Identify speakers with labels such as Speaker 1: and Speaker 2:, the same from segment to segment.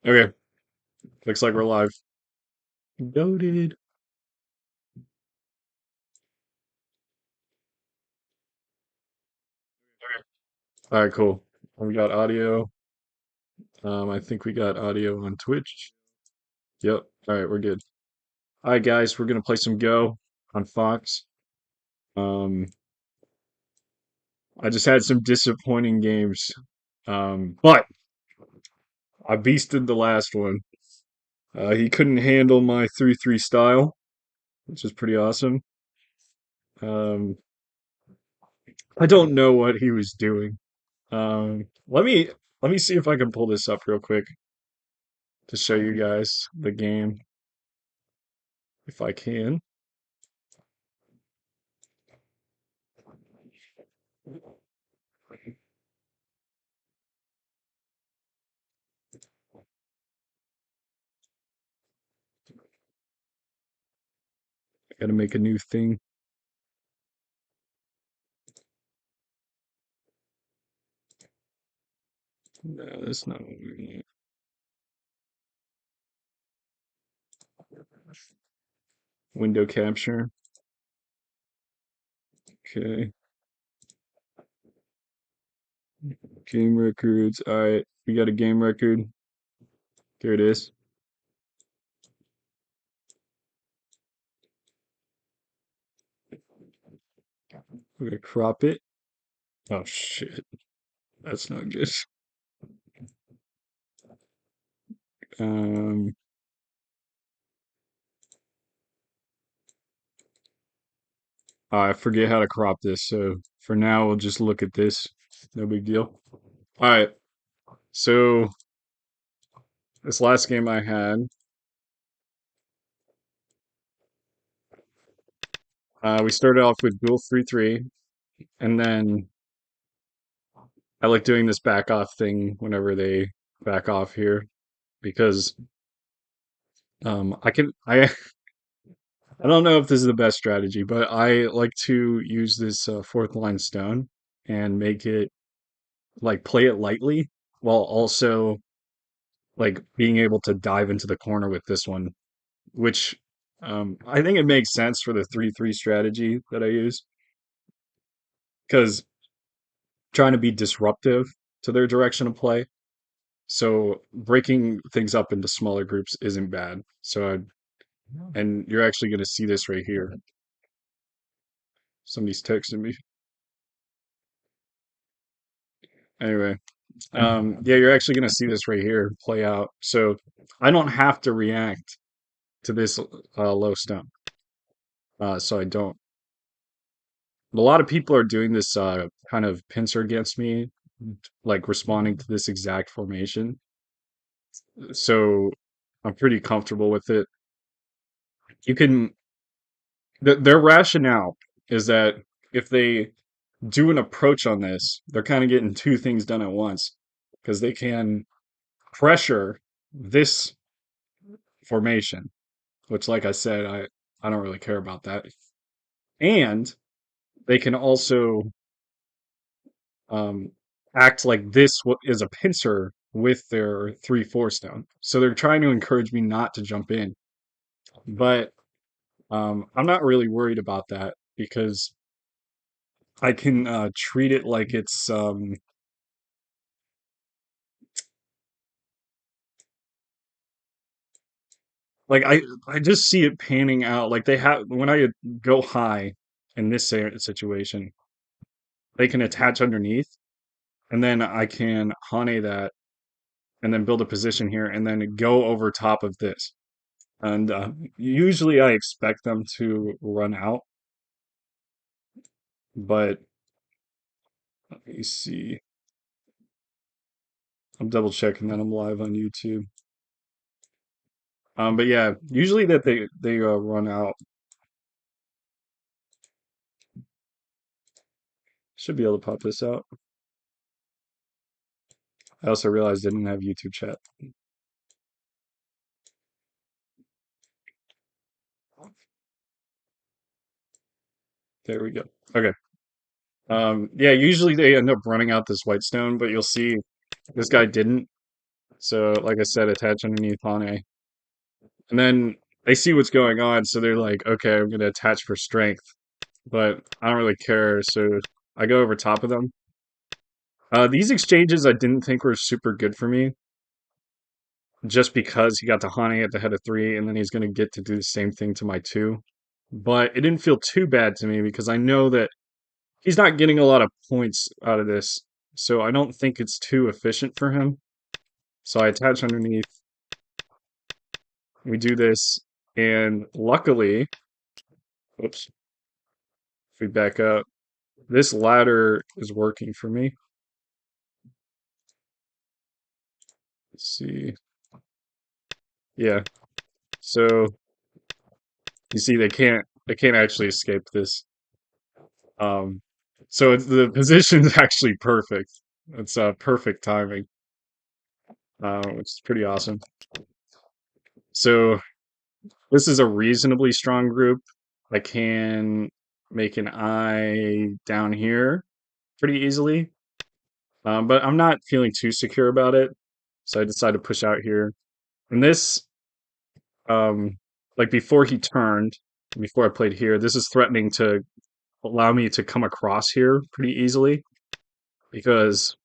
Speaker 1: Okay, looks like we're live. Goated. All right, cool. We got audio. I think we got audio on Twitch. Yep. All right, we're good. All right, guys, we're gonna play some Go on Fox. Um, I just had some disappointing games. But I beasted the last one. He couldn't handle my 3-3 style, which is pretty awesome. Um, I don't know what he was doing. Let me see if I can pull this up real quick to show you guys the game if I can. I gotta make a new thing. No, that's not what we want. Window capture. Okay. Game records. All right. We got a game record. Here it is. We're gonna crop it. Oh shit. That's not good. Um, I forget how to crop this, so for now we'll just look at this. No big deal. All right. So this last game I had, we started off with duel 3-3, and then I like doing this back off thing whenever they back off here because I don't know if this is the best strategy, but I like to use this fourth line stone and make it like play it lightly while also like being able to dive into the corner with this one, which I think it makes sense for the 3-3 strategy that I use because trying to be disruptive to their direction of play. So breaking things up into smaller groups isn't bad. And you're actually going to see this right here. Somebody's texting me. Anyway, yeah, you're actually going to see this right here play out. So I don't have to react to this low stone. So I don't. A lot of people are doing this kind of pincer against me, like responding to this exact formation. So I'm pretty comfortable with it. You can, their rationale is that if they do an approach on this, they're kind of getting two things done at once because they can pressure this formation, which, like I said, I don't really care about that. And they can also um, act like this is a pincer with their 3-4 stone. So they're trying to encourage me not to jump in. But I'm not really worried about that because I can treat it like it's like I just see it panning out. Like they have when I go high in this situation, they can attach underneath, and then I can Hane that and then build a position here and then go over top of this. And usually I expect them to run out, but let me see. I'm double checking that I'm live on YouTube. But yeah, usually that they run out. Should be able to pop this out. I also realized I didn't have YouTube chat. There we go. Okay. Yeah, usually they end up running out this white stone, but you'll see this guy didn't. So, like I said, attach underneath Hane. And then they see what's going on, so they're like, okay, I'm gonna attach for strength. But I don't really care, so I go over top of them. These exchanges I didn't think were super good for me, just because he got to Hane at the head of three, and then he's gonna get to do the same thing to my two. But it didn't feel too bad to me because I know that he's not getting a lot of points out of this, so I don't think it's too efficient for him. So I attach underneath. We do this, and luckily, oops, if we back up, this ladder is working for me. Let's see. Yeah. So you see they can't actually escape this. Um so the position's actually perfect. It's perfect timing, which is pretty awesome. So this is a reasonably strong group. I can make an eye down here pretty easily. But I'm not feeling too secure about it. So I decided to push out here. And this, um, like before he turned, before I played here, this is threatening to allow me to come across here pretty easily. Because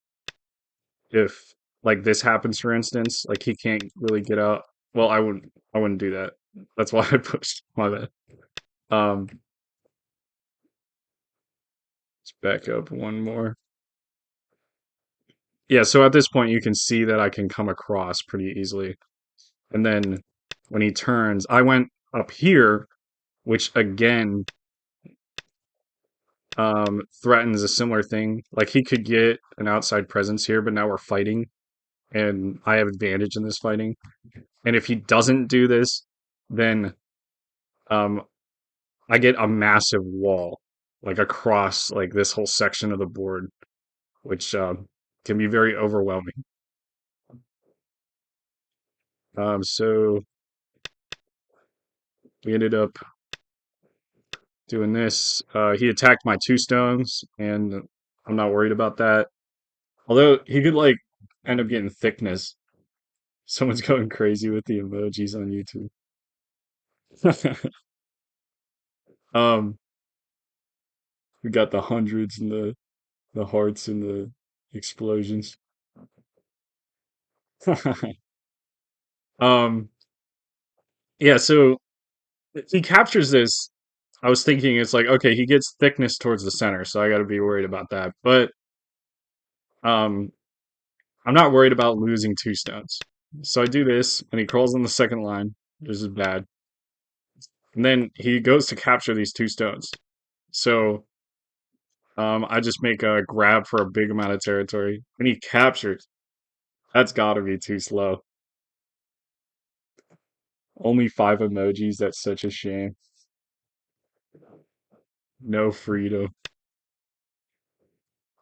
Speaker 1: if like this happens, for instance, like he can't really get out. Well, I wouldn't do that. That's why I pushed. My bad. Um, let's back up one more. Yeah, so at this point you can see that I can come across pretty easily. And then when he turns, I went up here, which again threatens a similar thing. Like he could get an outside presence here, but now we're fighting, and I have advantage in this fighting. And if he doesn't do this, then um, I get a massive wall, like across like this whole section of the board, which can be very overwhelming. So we ended up doing this. He attacked my two stones, and I'm not worried about that. Although he could like end up getting thickness. Someone's going crazy with the emojis on YouTube. um, we got the hundreds and the hearts and the explosions. um, yeah. So if he captures this, I was thinking it's like okay, he gets thickness towards the center, so I got to be worried about that. But um, I'm not worried about losing two stones. So I do this, and he crawls on the second line. This is bad. And then he goes to capture these two stones. So I just make a grab for a big amount of territory. And he captures. That's gotta be too slow. Only five emojis. That's such a shame. No freedom.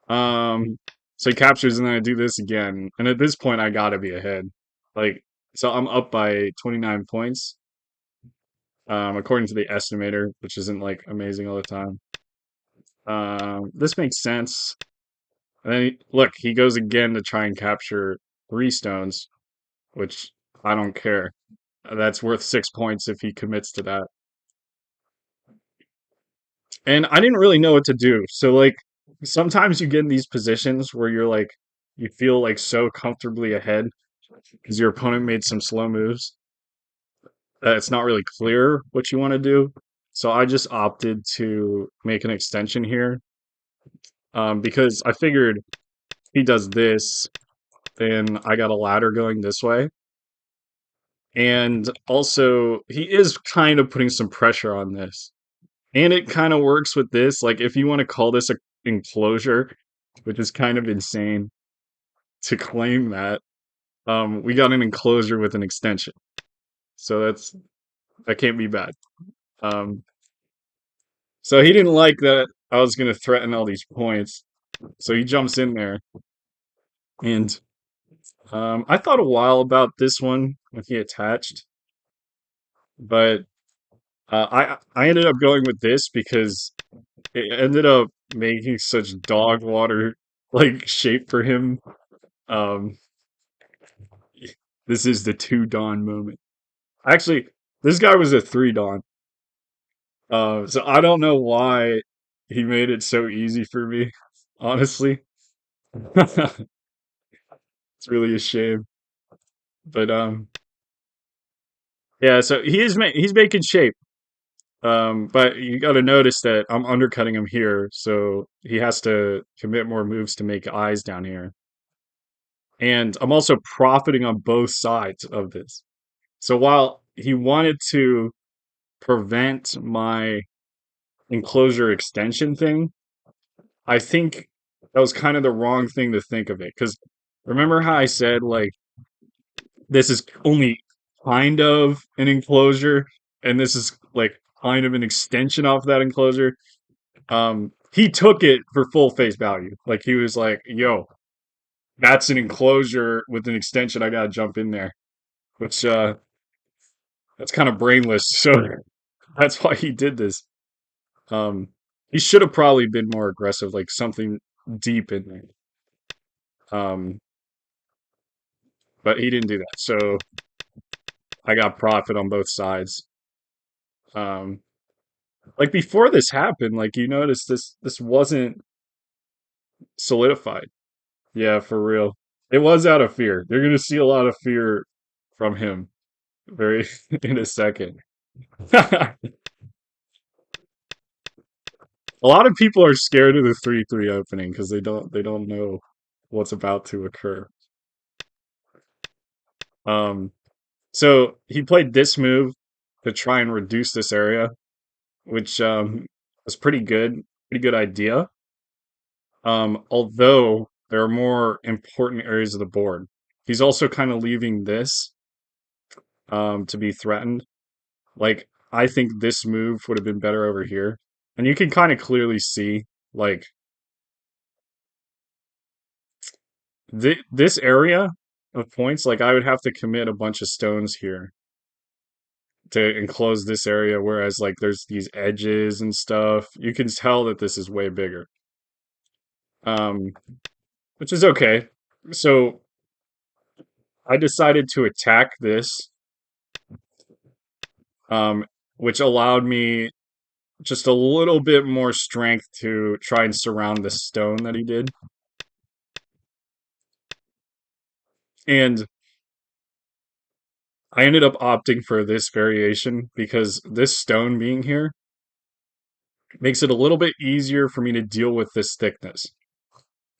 Speaker 1: Um, so he captures, and then I do this again. And at this point, I gotta be ahead. Like, so I'm up by 29 points, according to the estimator, which isn't like amazing all the time. This makes sense. And then look, he goes again to try and capture three stones, which I don't care. That's worth 6 points if he commits to that. And I didn't really know what to do. So like sometimes you get in these positions where you're like you feel like so comfortably ahead because your opponent made some slow moves that it's not really clear what you want to do. So I just opted to make an extension here because I figured he does this, then I got a ladder going this way. And also, he is kind of putting some pressure on this. And it kind of works with this. Like, if you want to call this a enclosure, which is kind of insane to claim that, we got an enclosure with an extension. So that can't be bad. Um, so he didn't like that I was going to threaten all these points. So he jumps in there. And I thought a while about this one when he attached, but I ended up going with this because it ended up making such dog water like shape for him. Um, This is the two dawn moment. Actually, this guy was a three dawn. So I don't know why he made it so easy for me. Honestly, it's really a shame. But yeah. So he's making shape. But you got to notice that I'm undercutting him here, so he has to commit more moves to make eyes down here. And I'm also profiting on both sides of this. So while he wanted to prevent my enclosure extension thing, I think that was kind of the wrong thing to think of it. Because remember how I said, like, this is only kind of an enclosure, and this is like kind of an extension off that enclosure? He took it for full face value. Like, he was like, yo, that's an enclosure with an extension. I gotta jump in there, which that's kind of brainless. So that's why he did this. Um, he should have probably been more aggressive, like something deep in there. Um, but he didn't do that. So I got profit on both sides. Um, like before this happened, like you notice this wasn't solidified. Yeah, for real. It was out of fear. You're gonna see a lot of fear from him very in a second. A lot of people are scared of the 3-3 opening because they don't know what's about to occur. Um, so he played this move to try and reduce this area, which was pretty good idea. Although there are more important areas of the board. He's also kind of leaving this to be threatened. Like, I think this move would have been better over here. And you can kind of clearly see, like, this area of points, like, I would have to commit a bunch of stones here to enclose this area, whereas, like, there's these edges and stuff. You can tell that this is way bigger. Um, which is okay. So I decided to attack this, um, which allowed me just a little bit more strength to try and surround the stone that he did. And I ended up opting for this variation because this stone being here makes it a little bit easier for me to deal with this thickness.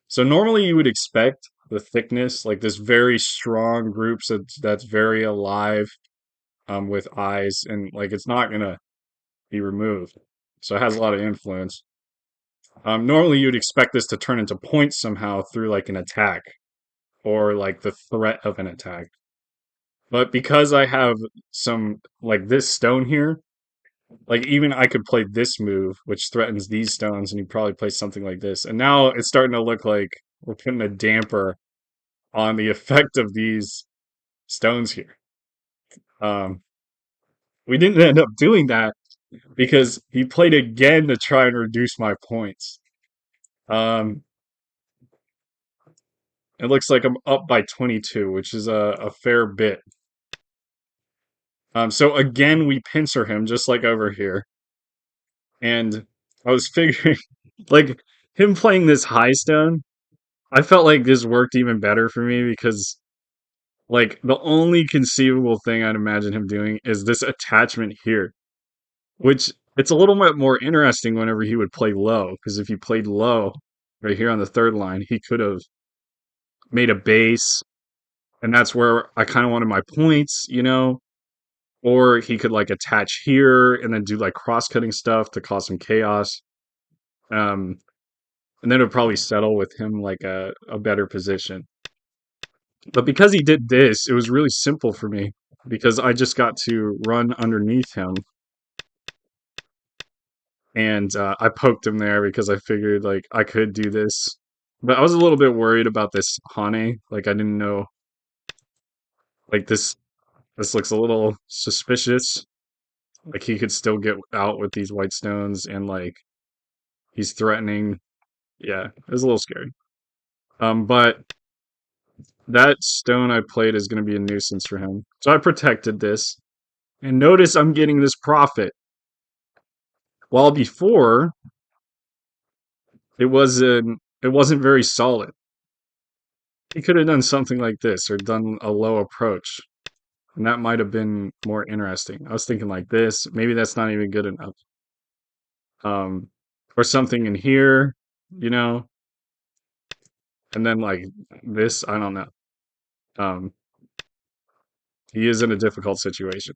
Speaker 1: So normally you would expect the thickness, like this very strong group that's very alive, with eyes, and like it's not gonna be removed. So it has a lot of influence. Normally you'd expect this to turn into points somehow through like an attack or like the threat of an attack. But because I have some like this stone here, like even I could play this move, which threatens these stones, and he probably plays something like this. And now it's starting to look like we're putting a damper on the effect of these stones here. Um, we didn't end up doing that because he played again to try and reduce my points. Um, it looks like I'm up by 22, which is a fair bit. So again, we pincer him just like over here. And I was figuring, like, him playing this high stone, I felt like this worked even better for me because, like, the only conceivable thing I'd imagine him doing is this attachment here, which it's a little bit more interesting whenever he would play low, because if he played low right here on the third line, he could have made a base, and that's where I kind of wanted my points, or he could like attach here and then do like cross-cutting stuff to cause some chaos. Um, and then it would probably settle with him like a better position. But because he did this, it was really simple for me because I just got to run underneath him, and I poked him there because I figured like I could do this. But I was a little bit worried about this Hane. Like I didn't know, like this looks a little suspicious. Like he could still get out with these white stones, and like he's threatening. Yeah, it was a little scary. But that stone I played is going to be a nuisance for him. So I protected this. And notice I'm getting this profit. While before it wasn't very solid. He could have done something like this or done a low approach. And that might have been more interesting. I was thinking like this. Maybe that's not even good enough. Um, or something in here, you know, and then like this, I don't know. Um, he is in a difficult situation.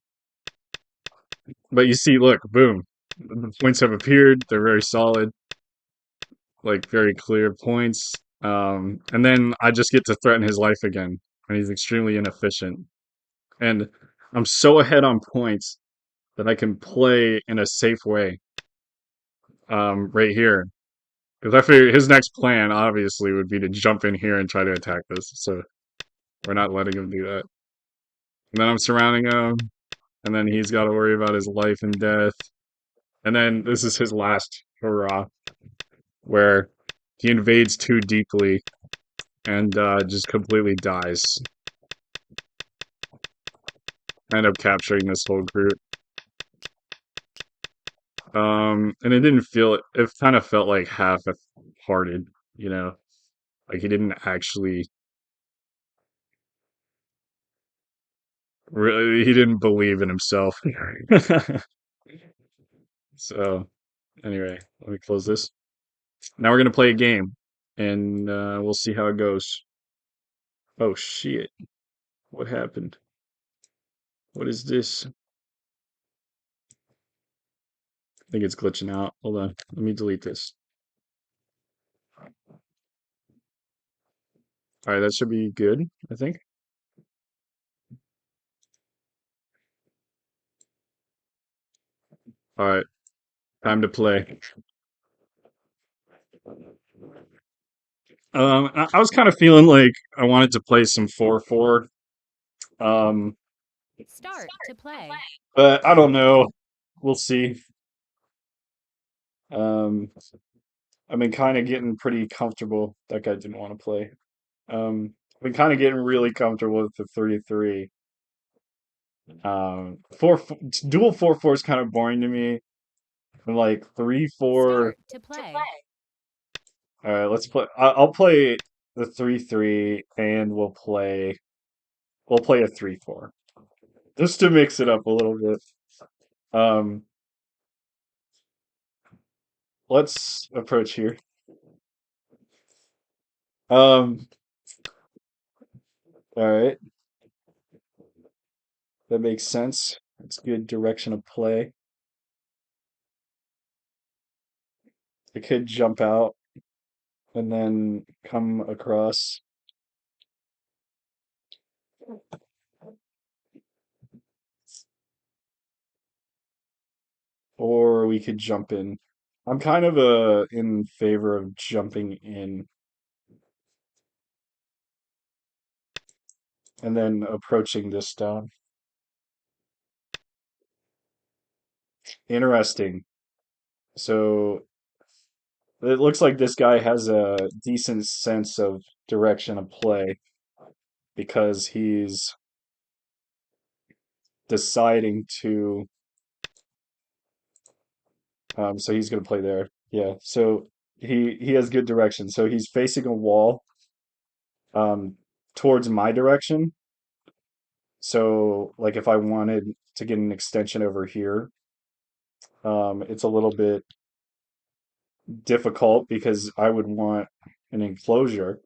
Speaker 1: But you see, look, boom. The points have appeared. They're very solid, like very clear points. And then I just get to threaten his life again. And he's extremely inefficient. And I'm so ahead on points that I can play in a safe way right here. Because I figure his next plan, obviously, would be to jump in here and try to attack this. So we're not letting him do that. And then I'm surrounding him. And then he's got to worry about his life and death. And then this is his last hurrah, where he invades too deeply and just completely dies. I end up capturing this whole group. And it didn't feel, it kind of felt like half-hearted, you know? Like he didn't actually, really, he didn't believe in himself. So, anyway, let me close this. Now we're gonna play a game, and we'll see how it goes. Oh shit! What happened? What is this? I think it's glitching out. Hold on. Let me delete this. All right, that should be good, I think. All right, time to play. I was kind of feeling like I wanted to play some 4-4. Um,
Speaker 2: Start to play.
Speaker 1: but I don't know. We'll see. Um, I've been kind of getting pretty comfortable. That guy didn't want to play. I've been kind of getting really comfortable with the 3-3. Four dual 4-4 is kind of boring to me. And like 3-4.
Speaker 2: Start to play.
Speaker 1: All right, let's play. I'll play the 3-3, and we'll play a 3-4 just to mix it up a little bit. Um, let's approach here. Um, all right, that makes sense. It's good direction of play. It could jump out and then come across, or we could jump in. I'm kind of in favor of jumping in and then approaching this stone. Interesting. So it looks like this guy has a decent sense of direction of play because he's deciding to. So he's going to play there. Yeah. So he has good direction. So he's facing a wall um, towards my direction. So like if I wanted to get an extension over here, it's a little bit difficult because I would want an enclosure.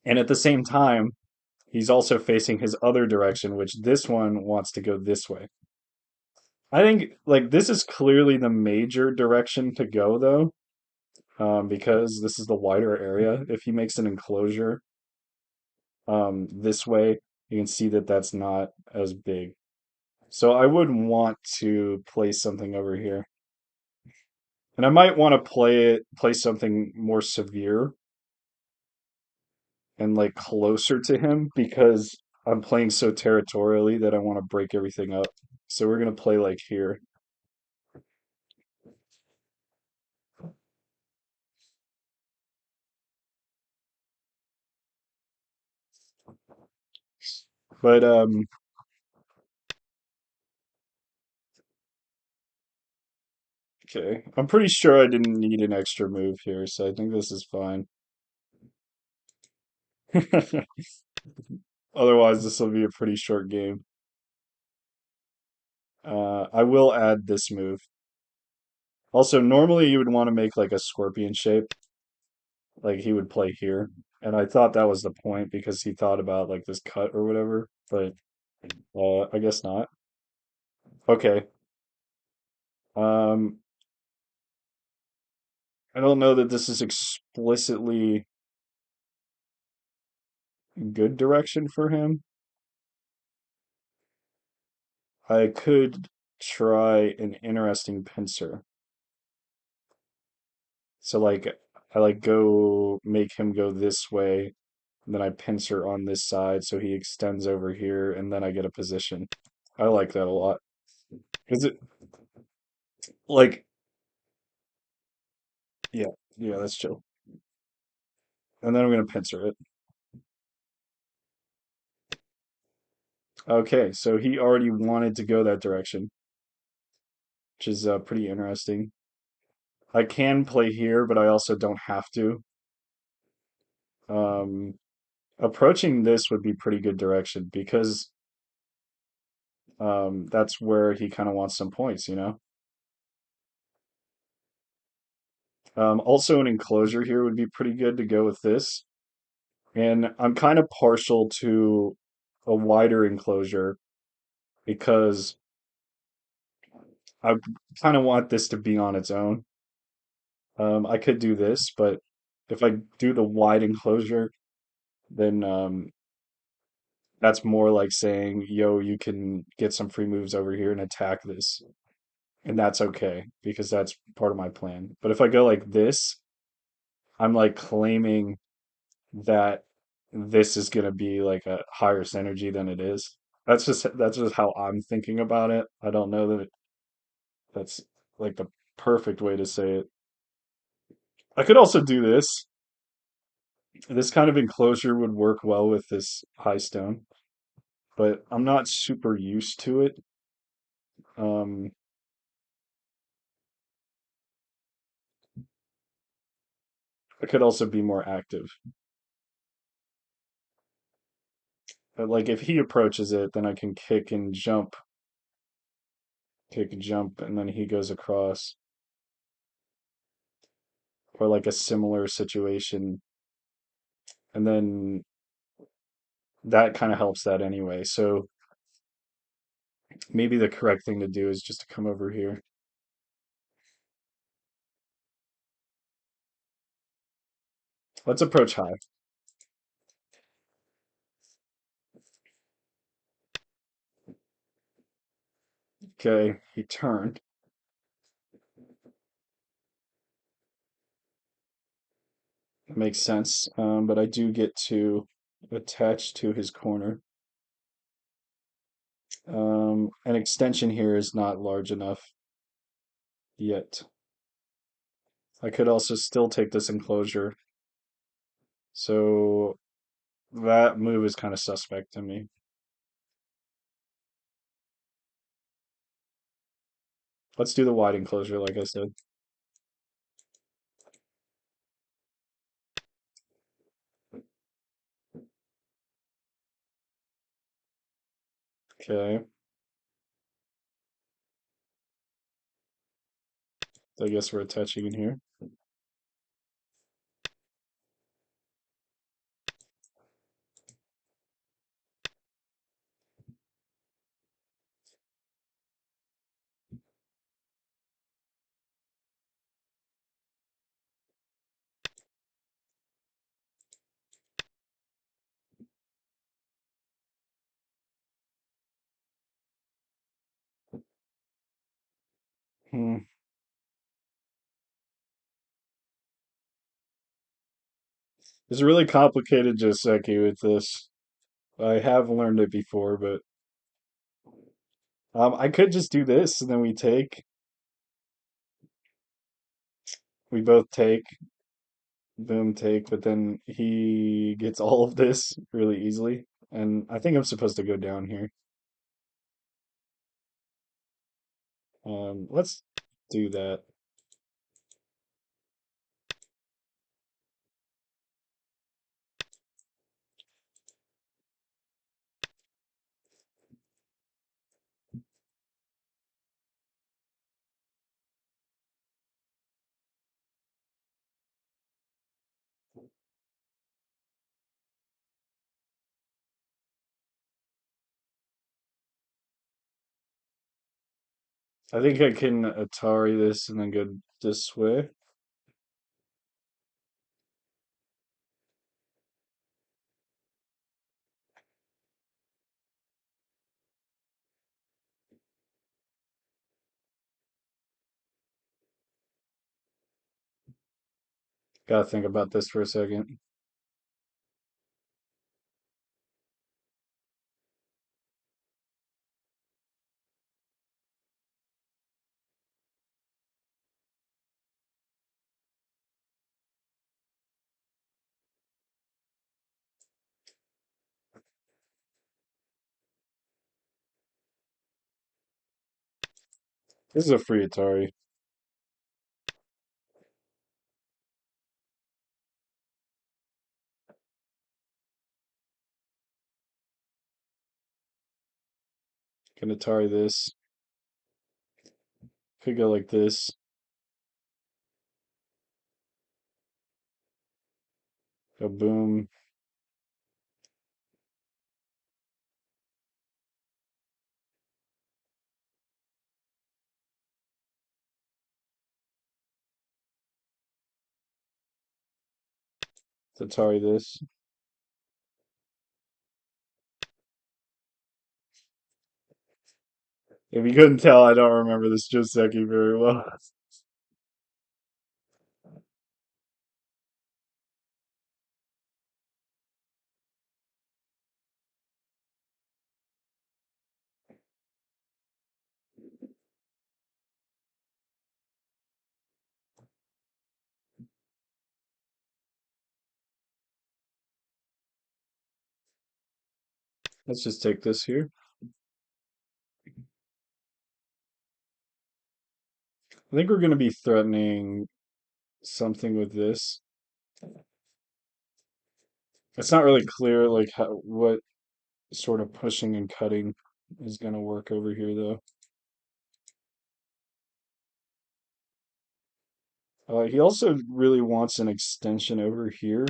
Speaker 1: And at the same time, he's also facing his other direction, which this one wants to go this way. I think like this is clearly the major direction to go though, because this is the wider area. If he makes an enclosure this way, you can see that that's not as big. So I would want to place something over here. And I might want to play something more severe and like closer to him because I'm playing so territorially that I want to break everything up. So we're gonna play like here. But okay. I'm pretty sure I didn't need an extra move here, so I think this is fine. Otherwise, this will be a pretty short game. I will add this move. Also, normally you would want to make like a scorpion shape, like he would play here. And I thought that was the point because he thought about like this cut or whatever, but I guess not. Okay. Um, I don't know that this is explicitly good direction for him. I could try an interesting pincer. So like I like go make him go this way, and then I pincer on this side so he extends over here, and then I get a position. I like that a lot. Is it like yeah, yeah, that's chill. And then I'm gonna pincer it. Okay, so he already wanted to go that direction, which is pretty interesting. I can play here, but I also don't have to. Um, Approaching this would be pretty good direction because that's where he kind of wants some points, you know? Also, an enclosure here would be pretty good to go with this. And I'm kind of partial to a wider enclosure because I kind of want this to be on its own. I could do this, but if I do the wide enclosure, then that's more like saying, yo, you can get some free moves over here and attack this. And that's okay because that's part of my plan. But if I go like this, I'm like claiming that this is going to be like a higher synergy than it is. That's just how I'm thinking about it. I don't know that that's like the perfect way to say it. I could also do this. This kind of enclosure would work well with this high stone, but I'm not super used to it. Um, I could also be more active. But like if he approaches it, then I can kick, jump, and then he goes across, or like a similar situation, and then that kind of helps that anyway. So maybe the correct thing to do is just to come over here. Let's approach high. Okay, he turned. That makes sense. But I do get to attach to his corner. An extension here is not large enough yet. I could also still take this enclosure. So that move is kind of suspect to me. Let's do the wide enclosure, like I said. Okay, I guess we're attaching in here. Hmm. It's really complicated, Joseki, with this. I have learned it before, but I could just do this, and then we both take. boom take, but then he gets all of this really easily. And I think I'm supposed to go down here. Let's do that. I think I can Atari this and then go this way. Gotta think about this for a second. This is a free Atari. Can Atari this. Could go like this. Go boom. Atari this. If you couldn't tell, I don't remember this Joseki very well. Let's just take this here. I think we're going to be threatening something with this. It's not really clear like what sort of pushing and cutting is going to work over here though. He also really wants an extension over here.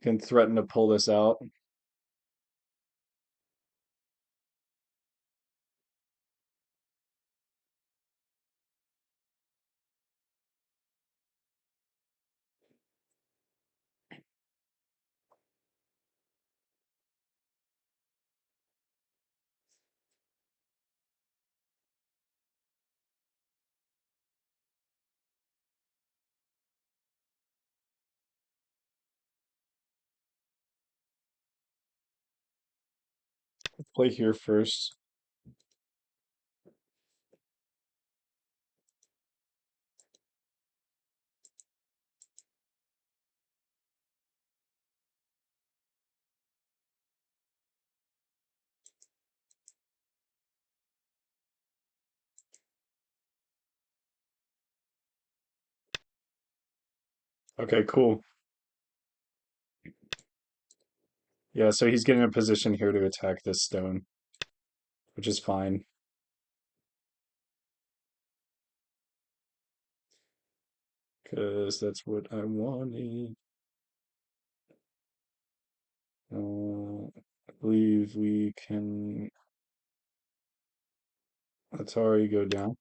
Speaker 1: Can threaten to pull this out. Play here first. Okay, cool. Yeah, so he's getting a position here to attack this stone, which is fine. Because that's what I wanted. I believe we can Atari go down.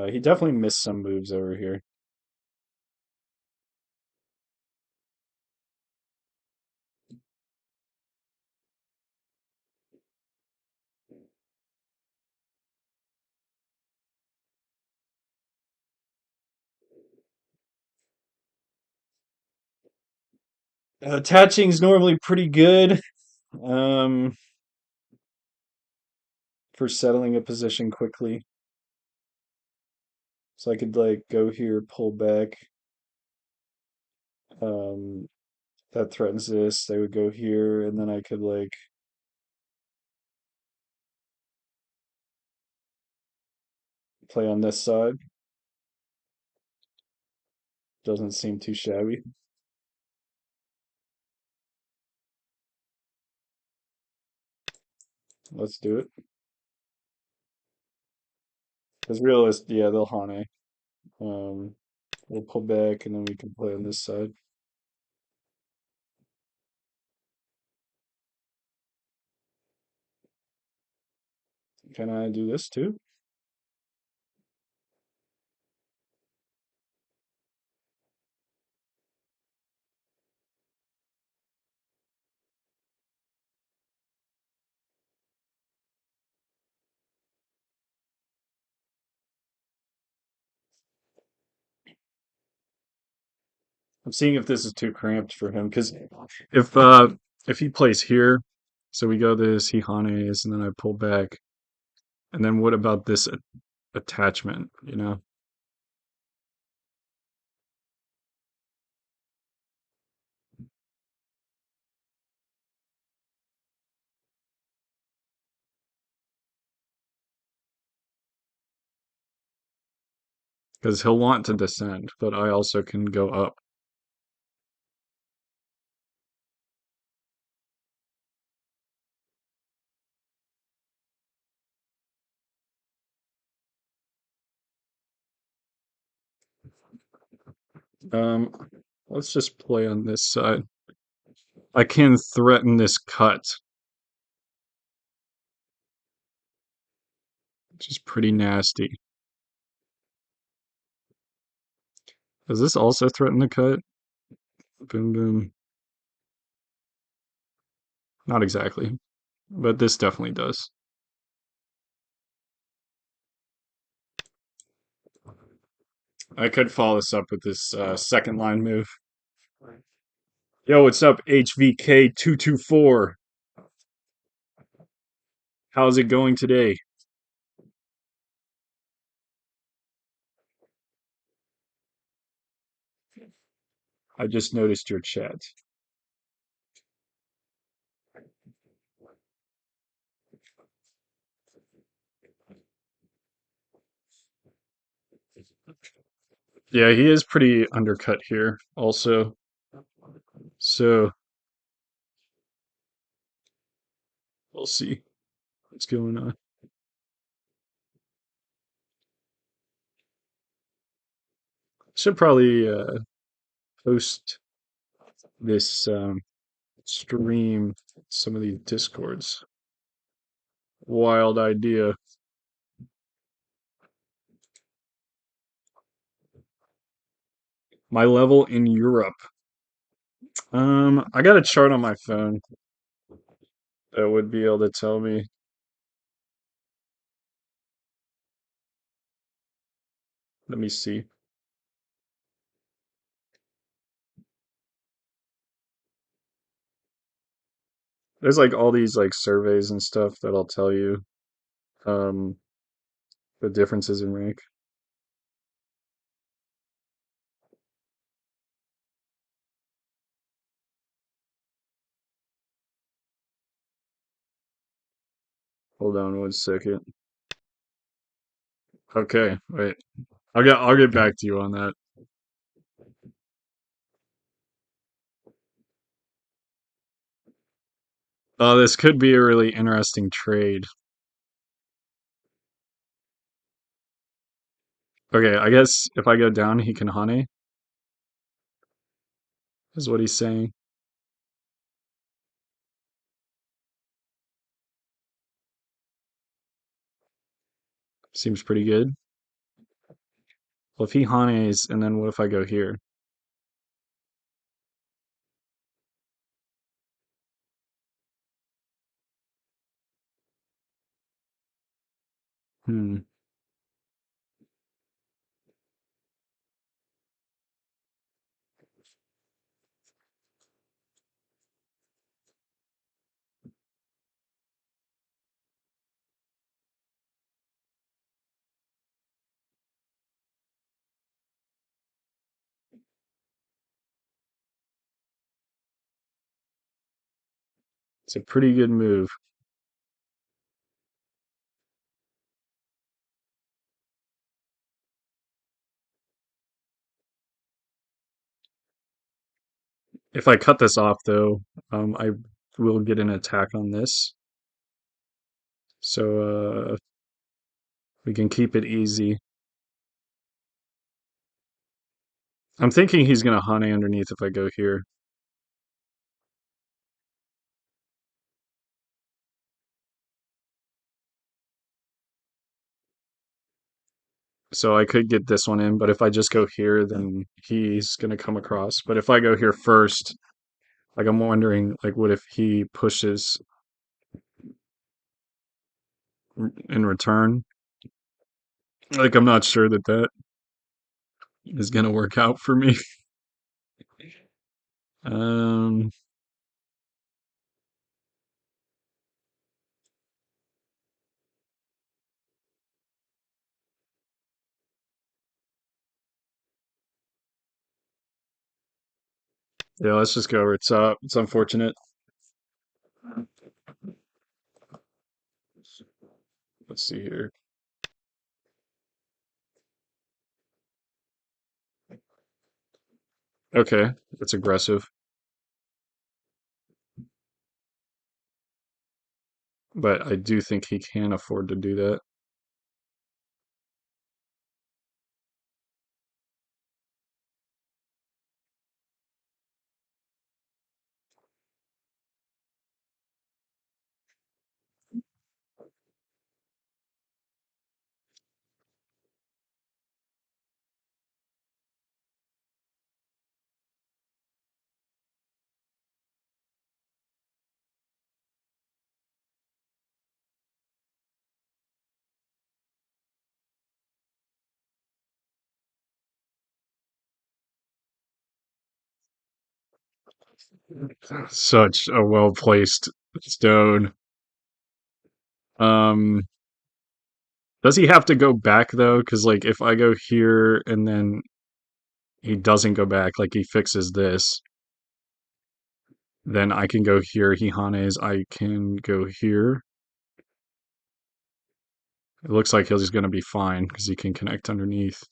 Speaker 1: He definitely missed some moves over here. Attaching's normally pretty good um, for settling a position quickly. So I could like go here, pull back. Um, that threatens this. They would go here, and then I could like play on this side. Doesn't seem too shabby. Let's do it. Because realist, yeah, they'll Hane. Um, we'll pull back, and then we can play on this side. Can I do this too? I'm seeing if this is too cramped for him. Because if uh if he plays here, so we go this, he Hanes, and then I pull back, and then what about this attachment? You know, because he'll want to descend, but I also can go up. Um, let's just play on this side. I can threaten this cut, which is pretty nasty. Does this also threaten the cut? Boom, boom. Not exactly, but this definitely does. I could follow this up with this second line move. Yo, what's up, HVK224? How's it going today? I just noticed your chat. Yeah, he is pretty undercut here, also. So we'll see what's going on. Should probably post this stream, some of these discords. Wild idea. My level in Europe. I got a chart on my phone that would be able to tell me. Let me see. There's like all these like surveys and stuff that'll tell you um the differences in rank. Hold on one second. Okay, wait. I'll get back to you on that. This could be a really interesting trade. Okay, I guess if I go down, he can Hane, is what he's saying. Seems pretty good. Well, if he Hanes, and then what if I go here? Hmm. It's a pretty good move. If I cut this off, though, I will get an attack on this. So we can keep it easy. I'm thinking he's gonna Hane underneath if I go here. So I could get this one in, but if I just go here, then he's gonna come across. But if I go here first, like I'm wondering, like, what if he pushes in return? Like, I'm not sure that that is gonna work out for me. Um, yeah, let's just go. It's unfortunate. Let's see here. Okay, that's aggressive, but I do think he can afford to do that. Such a well placed stone. Um, does he have to go back though? Because like if I go here and then he doesn't go back, like he fixes this, then I can go here. He Hanes, I can go here. It looks like he's going to be fine because he can connect underneath.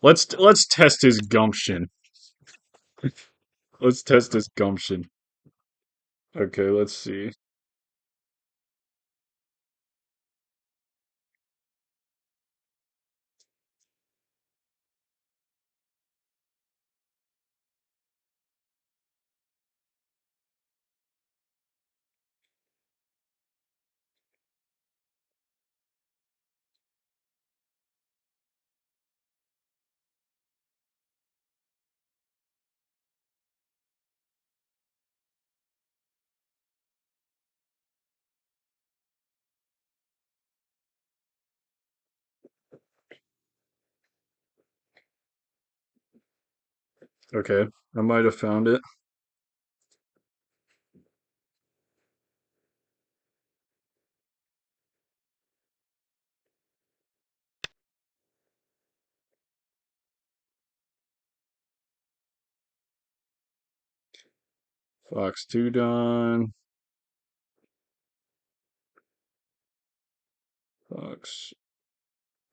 Speaker 1: Let's test his gumption. Let's test his gumption. Okay, let's see. Okay, I might have found it. Fox 2 done. Fox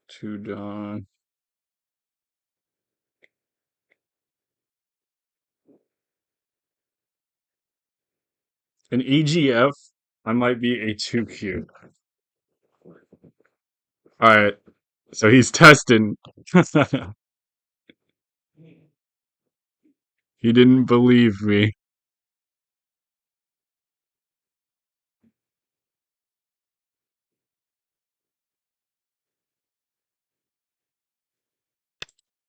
Speaker 1: 2 done. An EGF, I might be a 2Q. Alright, so he's testing. He didn't believe me.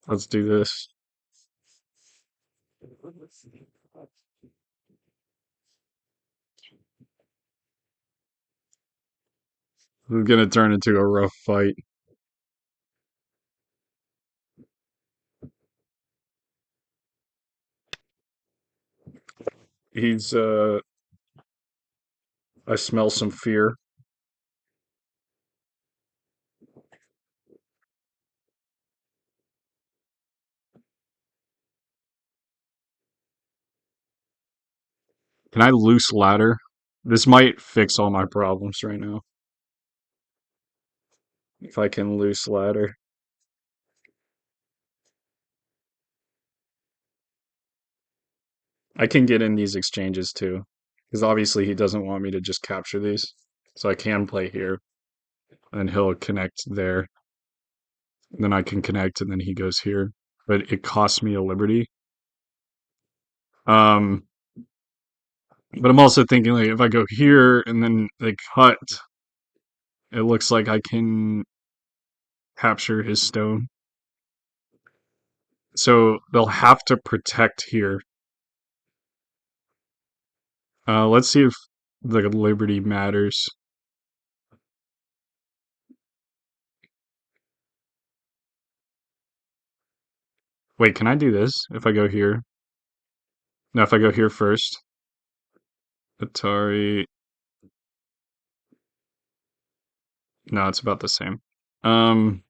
Speaker 1: Let's do this. This is gonna turn into a rough fight. He's I smell some fear. Can I loose ladder? This might fix all my problems right now. If I can loose ladder. I can get in these exchanges too. Because obviously he doesn't want me to just capture these. So I can play here. And he'll connect there. And then I can connect and then he goes here. But it costs me a liberty. Um but I'm also thinking like if I go here and then they cut, it looks like I can capture his stone. So they'll have to protect here. Let's see if the liberty matters. Wait, can I do this if I go here? No, if I go here first. Atari. No, it's about the same. Um,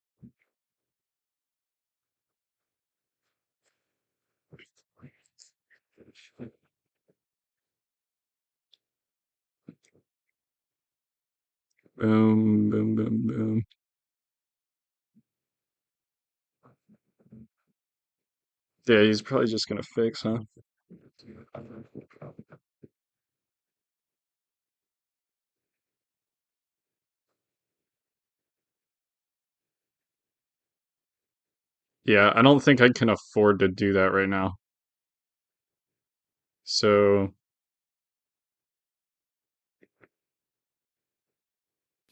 Speaker 1: boom, boom, boom, boom. Yeah, he's probably just gonna fix, huh? Yeah, I don't think I can afford to do that right now. So,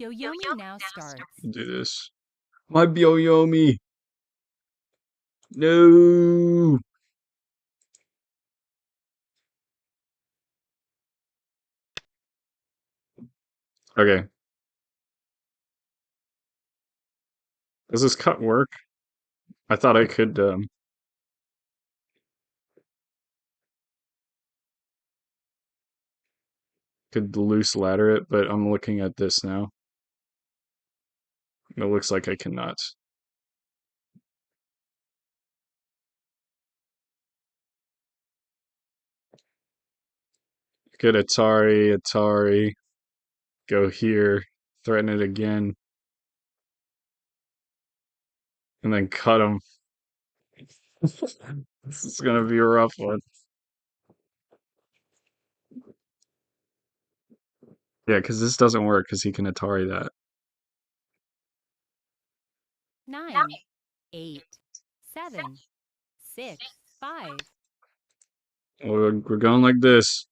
Speaker 2: Yoyomi now starts.
Speaker 1: do this. My Byoyomi! No! Okay. Does this cut work? I thought I could loose ladder it, but I'm looking at this now. It looks like I cannot. Good Atari, Atari. Go here. Threaten it again. And then cut him. This is gonna be a rough one. Yeah, because this doesn't work because he can Atari that.
Speaker 2: 9, 8, 7, 6, 5.
Speaker 1: We're going like this.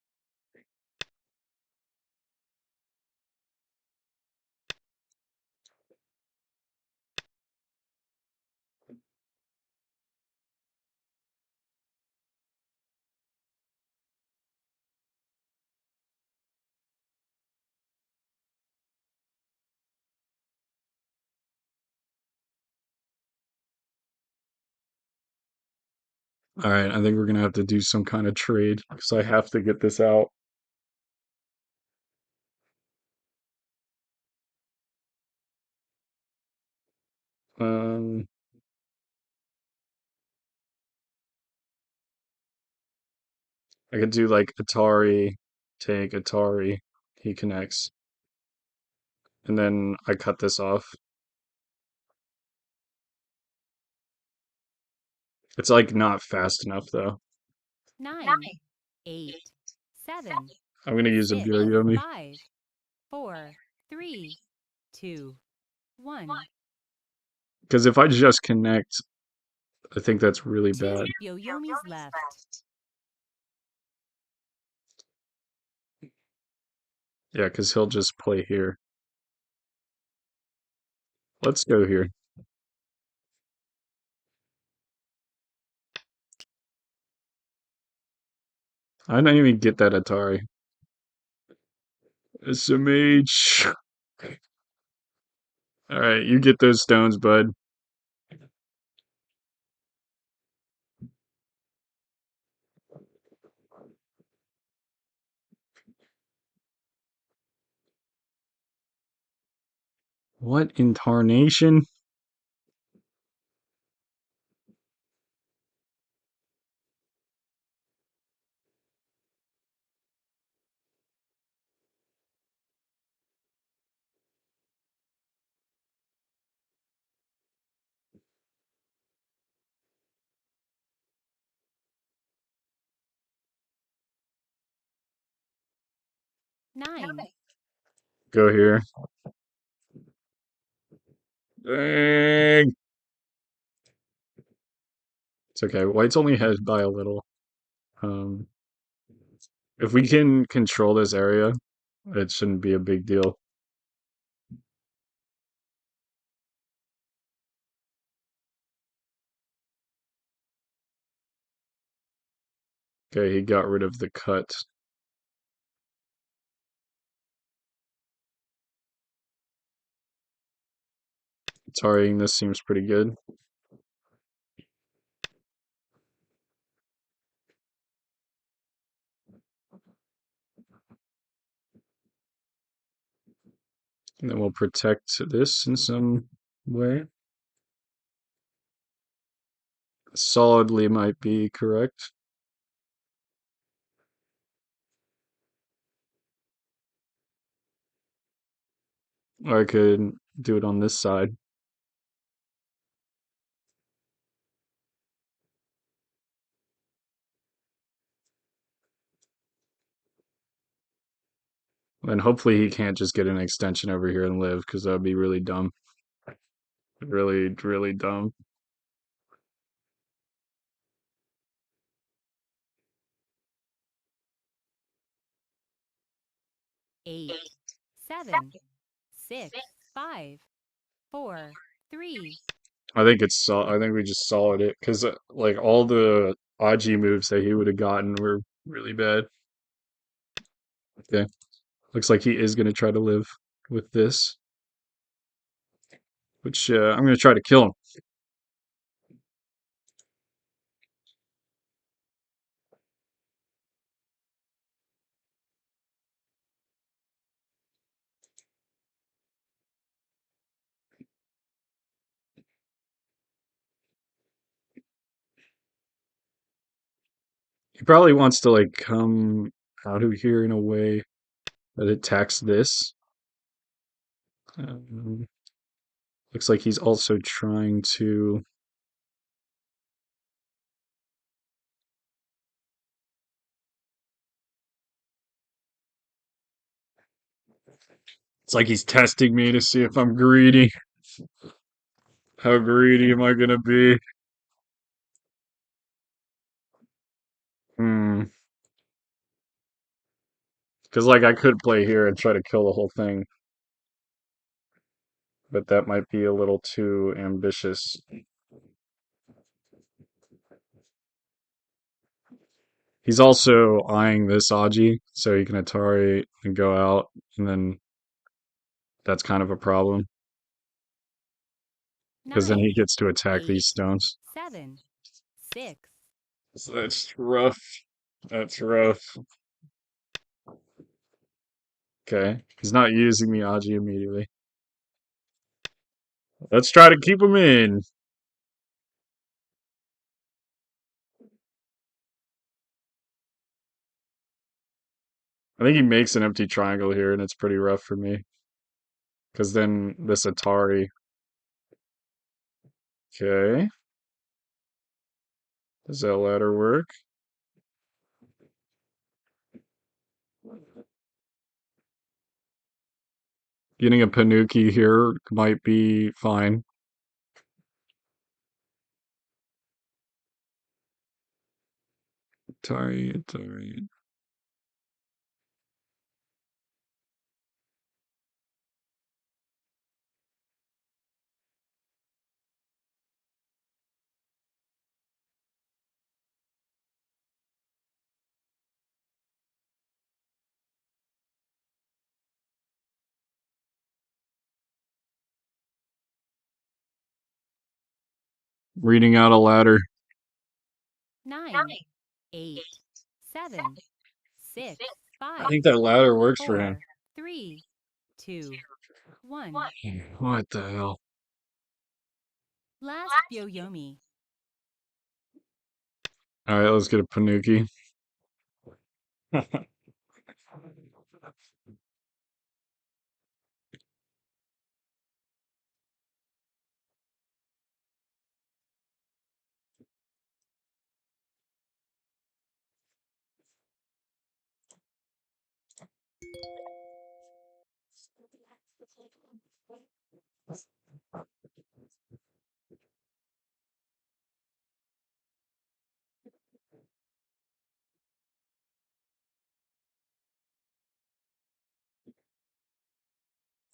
Speaker 1: All right, I think we're gonna have to do some kind of trade because I have to get this out. Um, I could do like Atari, take Atari, he connects, and then I cut this off. It's like not fast enough though.
Speaker 2: 9, 8, 7.
Speaker 1: I'm gonna use a
Speaker 2: 6,
Speaker 1: Byoyomi
Speaker 2: 5, 4, 3, 2, 1.
Speaker 1: because if I just connect, I think that's really
Speaker 2: 2
Speaker 1: bad.
Speaker 2: Byoyomis left.
Speaker 1: Yeah, because he'll just play here. Let's go here. I didn't even get that Atari. SMH. All right, you get those stones, bud. What in tarnation?
Speaker 2: 9.
Speaker 1: Go here. Dang. It's okay. White's only ahead by a little. Um, if we can control this area, it shouldn't be a big deal. Okay, he got rid of the cut. Tarrying this seems pretty good. And then we'll protect this in some way. Solidly might be correct. Or I could do it on this side. And hopefully he can't just get an extension over here and live, because that would be really dumb. Really, really dumb.
Speaker 2: 8, 7, 6, 5, 4, 3.
Speaker 1: I think it's I think we just solid it because like all the Aji moves that he would have gotten were really bad. Okay, looks like he is gonna try to live with this, which I'm gonna try to kill him. He probably wants to like come out of here in a way that attacks this. Um, looks like he's also trying to. It's like he's testing me to see if I'm greedy. How greedy am I gonna be? Hmm. Because like I could play here and try to kill the whole thing, but that might be a little too ambitious. He's also eyeing this Aji, so he can Atari and go out, and then that's kind of a problem because then he
Speaker 2: 9,
Speaker 1: gets to attack these
Speaker 2: 8,
Speaker 1: stones.
Speaker 2: 7, 6.
Speaker 1: So that's rough. That's rough. Okay, he's not using the Aji immediately. Let's try to keep him in. I think he makes an empty triangle here, and it's pretty rough for me because then this Atari. Okay, does that ladder work? Getting a Panuki here might be fine. Atari, Atari. Reading out a ladder.
Speaker 2: 9, 8, 7, 6,
Speaker 1: I
Speaker 2: 5,
Speaker 1: think that ladder works for him.
Speaker 2: 4, 3, 2, 1.
Speaker 1: What the hell?
Speaker 2: Last Byoyomi.
Speaker 1: All right, let's get a Panuki.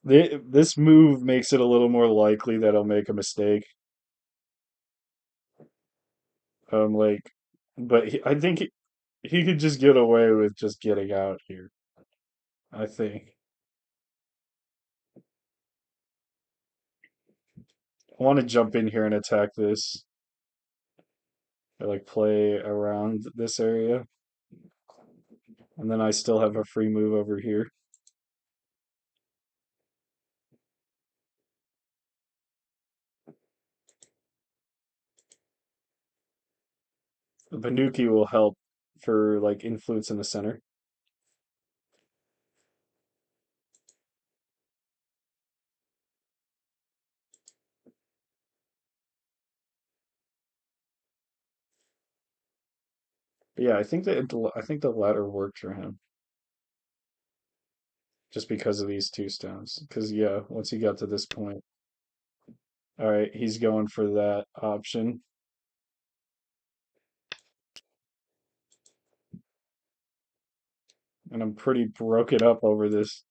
Speaker 1: This move makes it a little more likely that I'll make a mistake. Like, but I think he could just get away with just getting out here. I think. I want to jump in here and attack this. Or like play around this area. And then I still have a free move over here. The Banuki will help for like influence in the center. But yeah, I think the ladder worked for him just because of these two stones. Because yeah, once he got to this point, all right, he's going for that option, and I'm pretty broken up over this.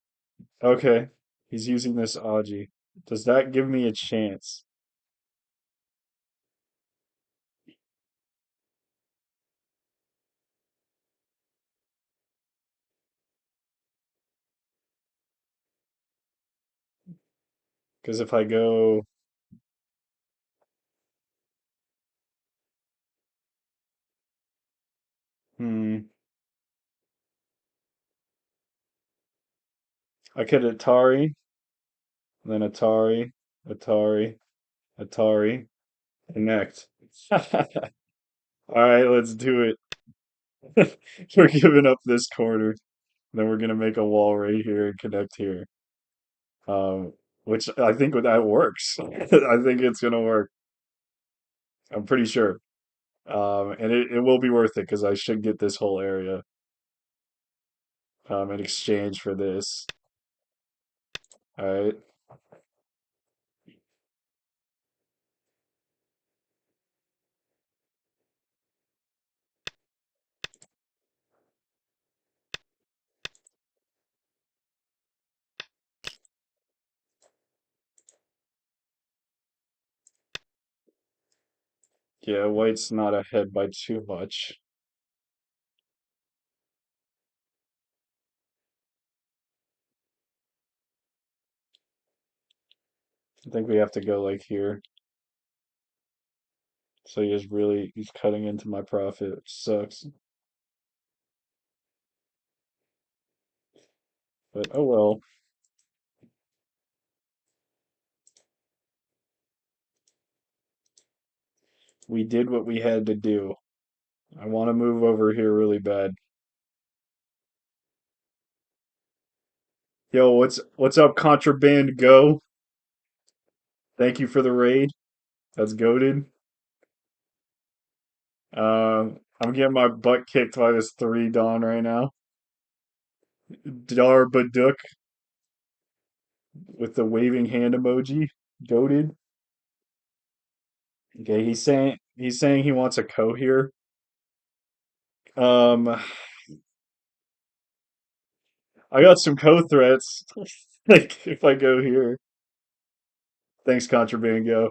Speaker 1: Okay, he's using this Aji. Does that give me a chance? Because if I go, hmm, I could Atari, then Atari, Atari, Atari, connect. All right, let's do it. We're giving up this corner. Then we're gonna make a wall right here and connect here. Um, which I think that works. I think it's gonna work. I'm pretty sure. And it will be worth it because I should get this whole area in exchange for this. All right. Yeah, white's not ahead by too much. I think we have to go like here. So he's cutting into my profit, which sucks. But oh well. We did what we had to do. I want to move over here really bad. Yo, what's up, Contraband Go? Thank you for the raid. That's goaded. I'm getting my butt kicked by this three Dawn right now. Dar Baduk. with the waving hand emoji. Goaded. Okay, he's saying he wants a co here. Um, I got some co threats. Like if I go here, thanks Contraband Go.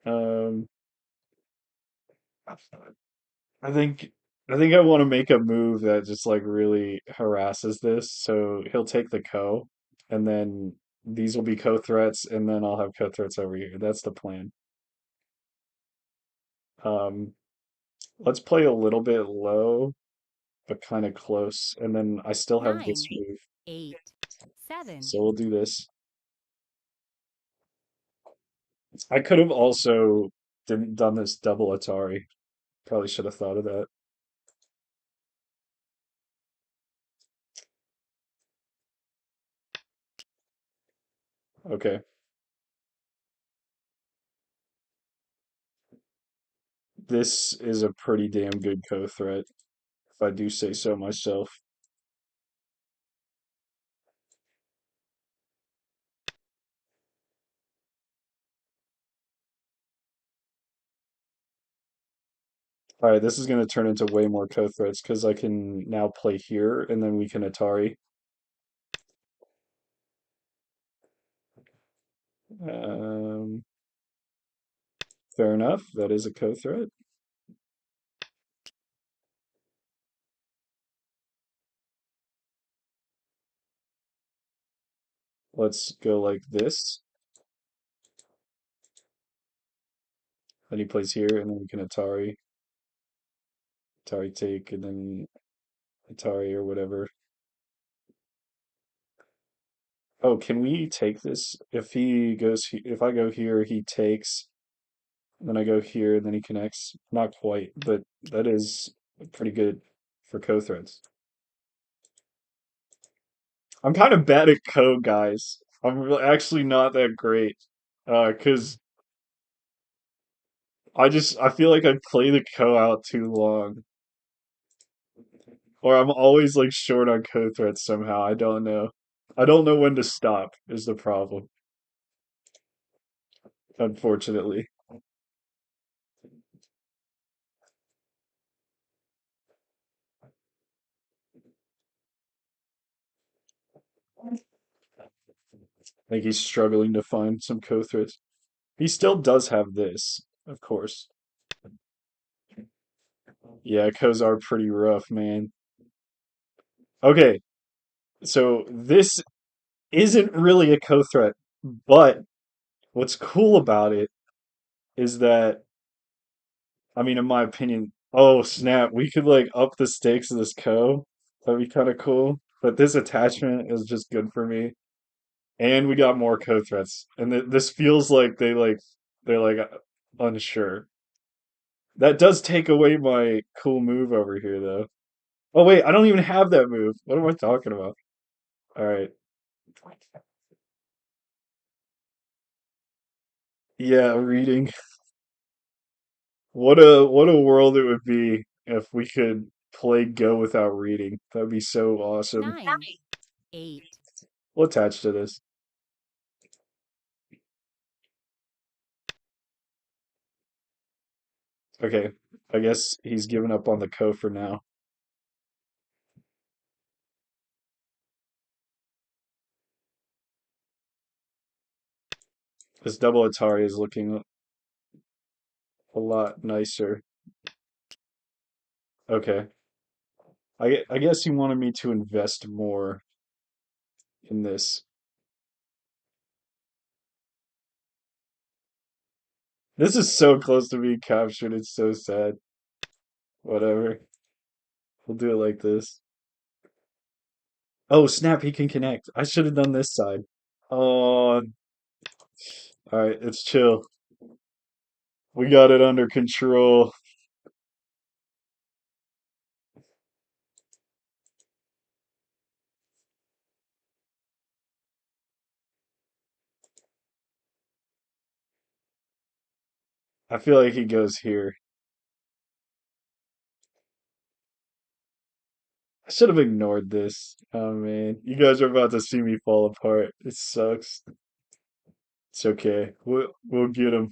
Speaker 1: Um, I think I think I want to make a move that just like really harasses this. So he'll take the co, and then these will be co threats, and then I'll have co threats over here. That's the plan. Um, let's play a little bit low, but kind of close, and then I still have this
Speaker 2: 9,
Speaker 1: move.
Speaker 2: 8, 7,
Speaker 1: So we'll do this. I could have also didn't done this double Atari. Probably should have thought of that. Okay. This is a pretty damn good co-threat, if I do say so myself. All right, this is going to turn into way more co-threats because I can now play here and then we can Atari. Um, fair enough. That is a co-threat. Let's go like this. Then he plays here and then we can Atari. Atari take and then Atari or whatever. Oh, can we take this? If he goes, if I go here, he takes. Then I go here, and then he connects. Not quite, but that is pretty good for co-threads. I'm kind of bad at code, guys. Actually not that great. 'Cause I feel like I play the co out too long. Or I'm always like short on co-threads somehow. I don't know. I don't know when to stop is the problem, unfortunately. I think he's struggling to find some co-threads. He still does have this, of course. Yeah, co's are pretty rough, man. Okay, so this isn't really a co-threat, but what's cool about it is that, I mean, in my opinion, oh snap, we could like up the stakes of this co. That'd be kind of cool. But this attachment is just good for me, and we got more co-threats, and this feels like they're like unsure. That does take away my cool move over here, though. Oh wait, I don't even have that move. What am I talking about? All right. Yeah, reading. What a world it would be if we could play Go without reading. That'd be so awesome.
Speaker 2: 9, 8,
Speaker 1: We'll attach to this. Okay. I guess he's given up on the Co for now. This double Atari is looking a lot nicer. Okay. I guess he wanted me to invest more in this. This is so close to being captured. It's so sad. Whatever. We'll do it like this. Oh, snap, he can connect. I should have done this side. Oh, all right, it's chill. We got it under control. I feel like he goes here. should have ignored this. Oh man, you guys are about to see me fall apart. It sucks. It's okay. We'll get him.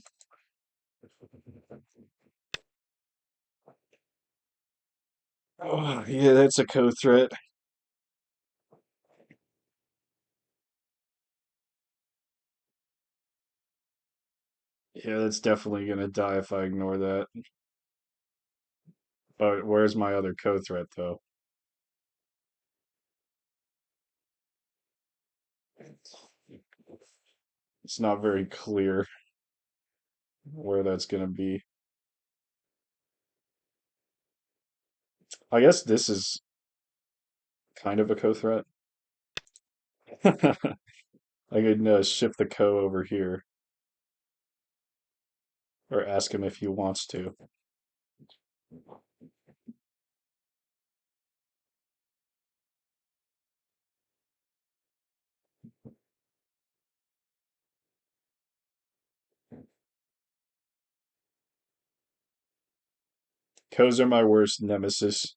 Speaker 1: Oh, yeah, that's a co-threat. Yeah, that's definitely gonna die if I ignore that. But where's my other co-threat though? It's not very clear where that's gonna be. I guess this is kind of a co-threat. I could shift the co over here or ask him if he wants to. Co's are my worst nemesis.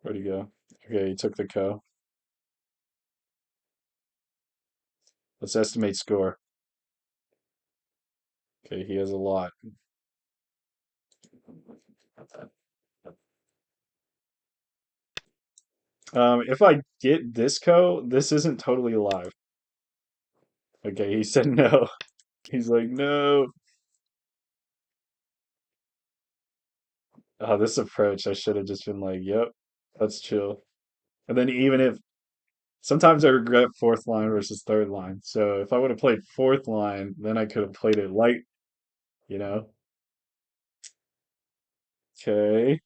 Speaker 1: Where'd he go? Okay, he took the co. Let's estimate score. Okay, he has a lot. If I get this co, this isn't totally alive. Okay, he said no. He's like, no. Oh, this approach, I should have just been like, yep, let's chill. And then even if sometimes I regret fourth line versus third line. So if I would have played fourth line, then I could have played it light, you know? Okay.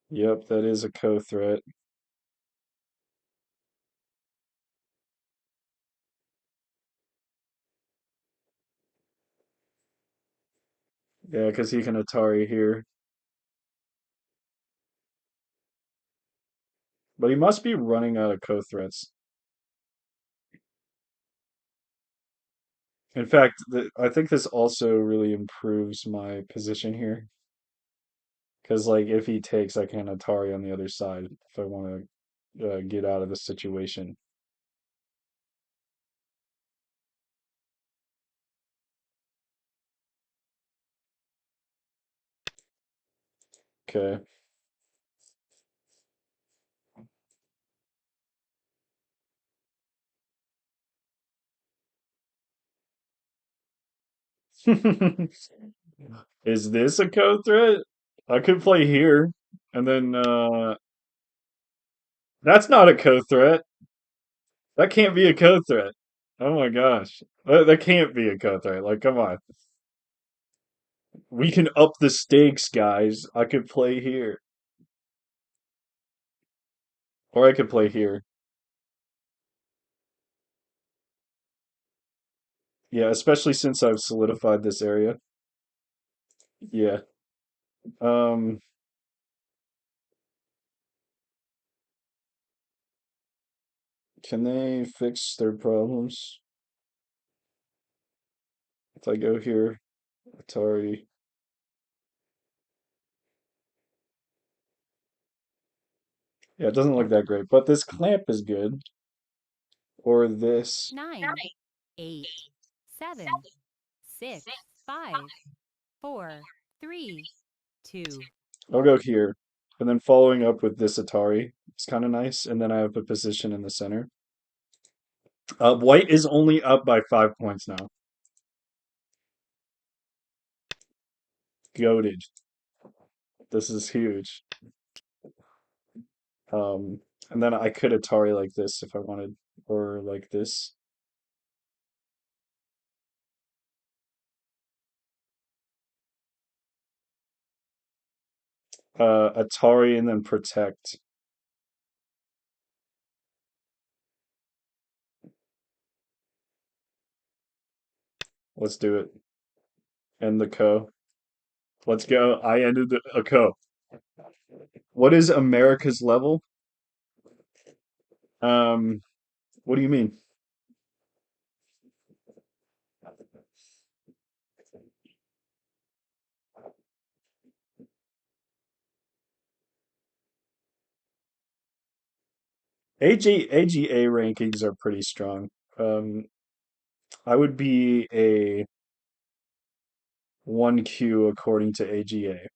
Speaker 1: Yep, that is a co-threat. Yeah, because he can Atari here. But he must be running out of co-threats. In fact, I think this also really improves my position here. Because, like, if he takes, I can Atari on the other side if I want to get out of the situation. Okay. Is this a code threat? I could play here, and then that's not a code threat. That can't be a code threat. Oh my gosh. That can't be a code threat. Like, come on. We can up the stakes, guys. I could play here. Or I could play here. Yeah, especially since I've solidified this area. Yeah. Um, can they fix their problems? If I go here, Atari. Yeah, it doesn't look that great, but this clamp is good. Or this.
Speaker 2: 9, 8, 7, 6, 5, 4, 3, 2.
Speaker 1: I'll go here. And then following up with this Atari. It's kind of nice. And then I have a position in the center. White is only up by 5 points now. Goated. This is huge. Um, and then I could Atari like this if I wanted, or like this. Atari and then protect. Let's do it. End the co. Let's go. I ended a co. What is America's level? Um, what do you mean? AGA rankings are pretty strong. Um, I would be a 1Q according to AGA.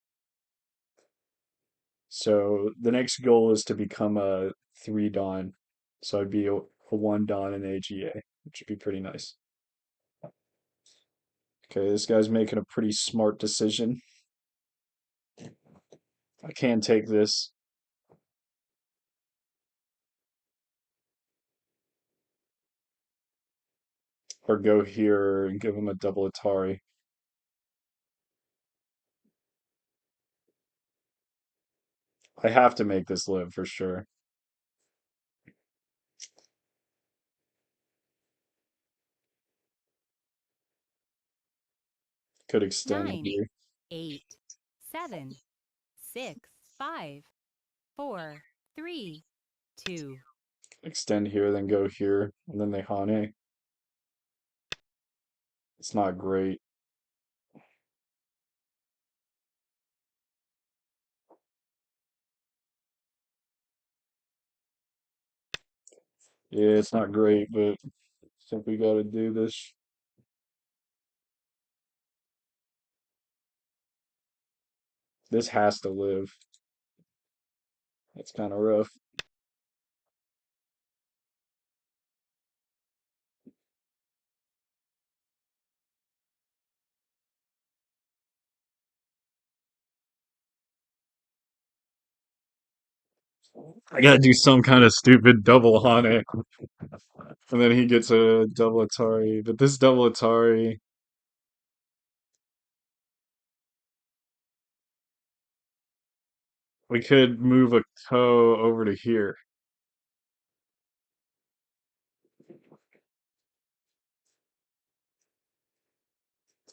Speaker 1: So the next goal is to become a 3 Dawn. So I'd be a 1 Dawn in AGA, which would be pretty nice. Okay, this guy's making a pretty smart decision. I can take this or go here and give him a double Atari. I have to make this live for sure. Could extend
Speaker 2: 9,
Speaker 1: here.
Speaker 2: 8, 7, 6, 5, 4, 3, 2.
Speaker 1: Extend here, then go here, and then they Hane. It's not great. Yeah, it's not great, but I think we gotta do this. This has to live. It's kind of rough. I gotta do some kind of stupid double Hane. And then he gets a double Atari. But this double Atari, we could move a Ko over to here.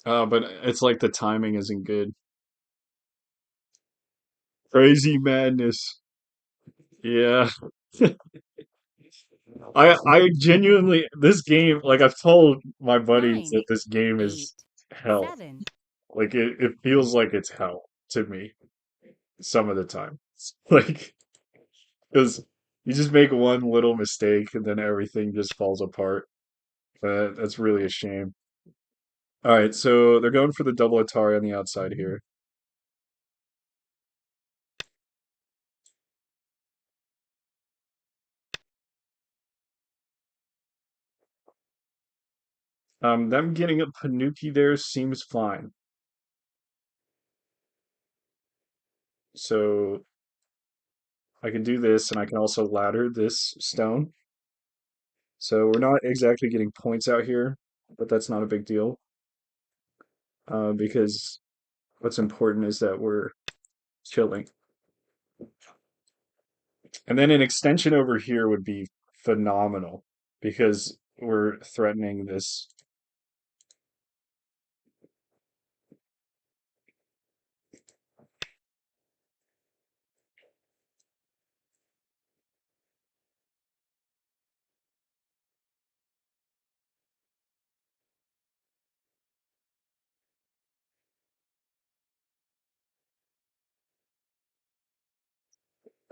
Speaker 1: But it's like the timing isn't good. Crazy madness. Yeah. I genuinely this game, like I've told my buddies
Speaker 2: 9,
Speaker 1: that this game
Speaker 2: 8,
Speaker 1: is hell.
Speaker 2: 7.
Speaker 1: Like it feels like it's hell to me some of the time. Like because you just make one little mistake and then everything just falls apart. That's really a shame. All right, so they're going for the double Atari on the outside here. Them getting a Panuki there seems fine. So I can do this, and I can also ladder this stone. So we're not exactly getting points out here, but that's not a big deal, because what's important is that we're chilling. And then an extension over here would be phenomenal because we're threatening this.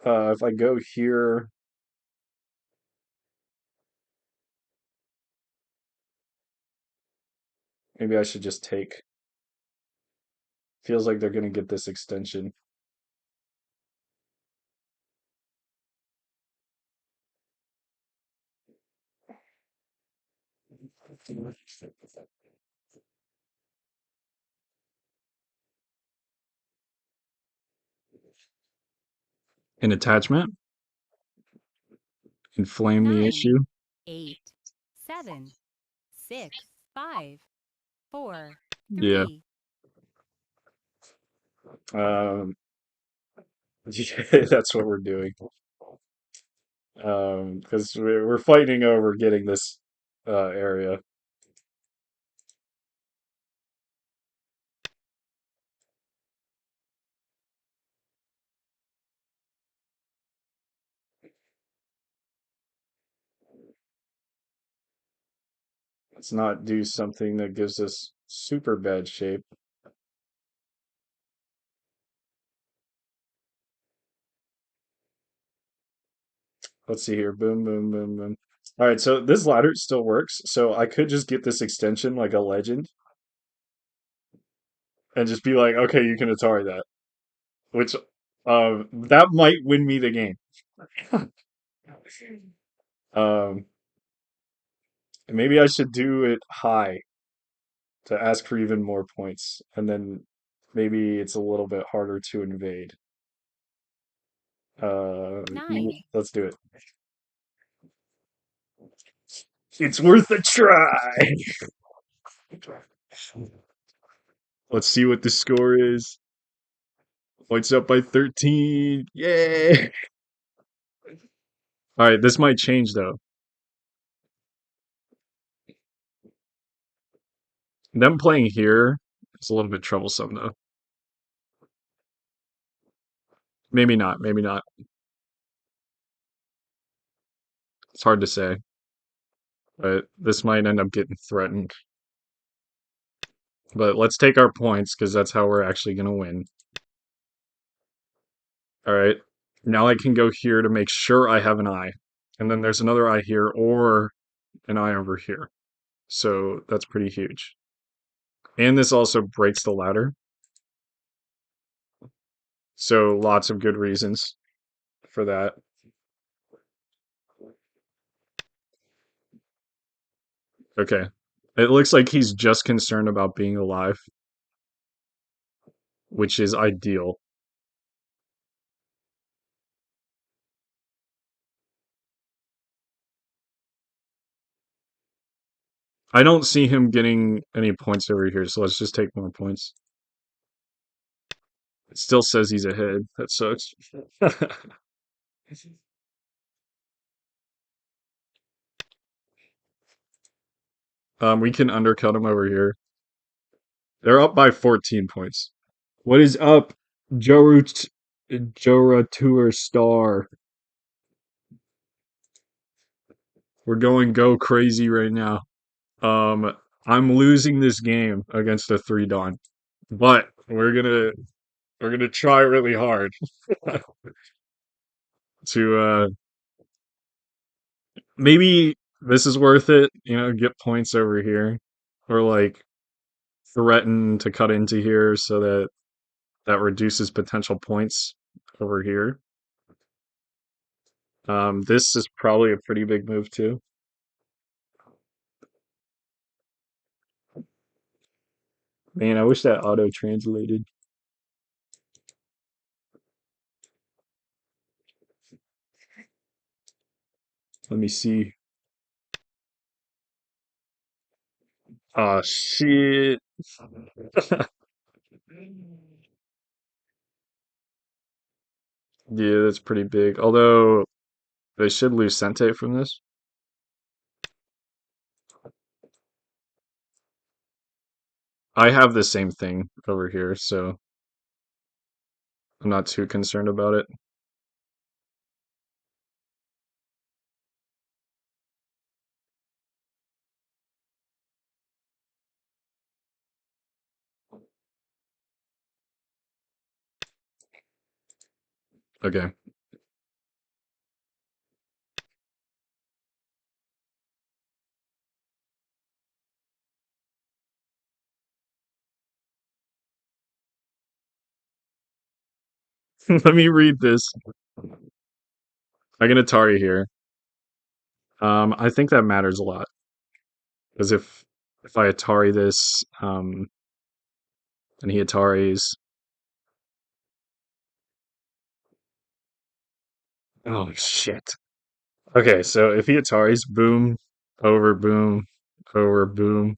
Speaker 1: If I go here, maybe I should just take. Feels like they're going to get this extension. An attachment? Inflame the
Speaker 2: 9,
Speaker 1: issue?
Speaker 2: 8, 7, 6, 5, 4,
Speaker 1: Yeah.
Speaker 2: 3.
Speaker 1: Um, yeah, that's what we're doing. Because we're fighting over getting this area. Let's not do something that gives us super bad shape. let's see here. Boom, boom, boom, boom. All right, so this ladder still works. So I could just get this extension like a legend and just be like, okay, you can Atari that. Which that might win me the game. Um, maybe I should do it high to ask for even more points, and then maybe it's a little bit harder to invade.
Speaker 2: Nine.
Speaker 1: Let's do it. It's worth a try. Let's see what the score is. Points up by 13. Yay! All right, this might change though. Them playing here is a little bit troublesome though. Maybe not. Maybe not. It's hard to say, but this might end up getting threatened. But let's take our points because that's how we're actually going to win. All right. Now I can go here to make sure I have an eye. And then there's another eye here or an eye over here. So that's pretty huge. And this also breaks the ladder. So lots of good reasons for that. Okay. It looks like he's just concerned about being alive, which is ideal. I don't see him getting any points over here, so let's just take more points. It still says he's ahead. That sucks. We can undercut him over here. They're up by 14 points. What is up, Tour Star? We're going go crazy right now. I'm losing this game against a 3 Dawn, but we're gonna try really hard to maybe this is worth it, get points over here. Or like threaten to cut into here so that that reduces potential points over here. This is probably a pretty big move too. Man, I wish that auto translated. Let me see. Oh shit. Yeah, that's pretty big. Although they should lose Sente from this. I have the same thing over here, so I'm not too concerned about it. Okay. Let me read this. I can Atari here. I think that matters a lot. Because if I Atari this, and he Ataris. Oh shit. Okay, so if he Ataris boom, over boom,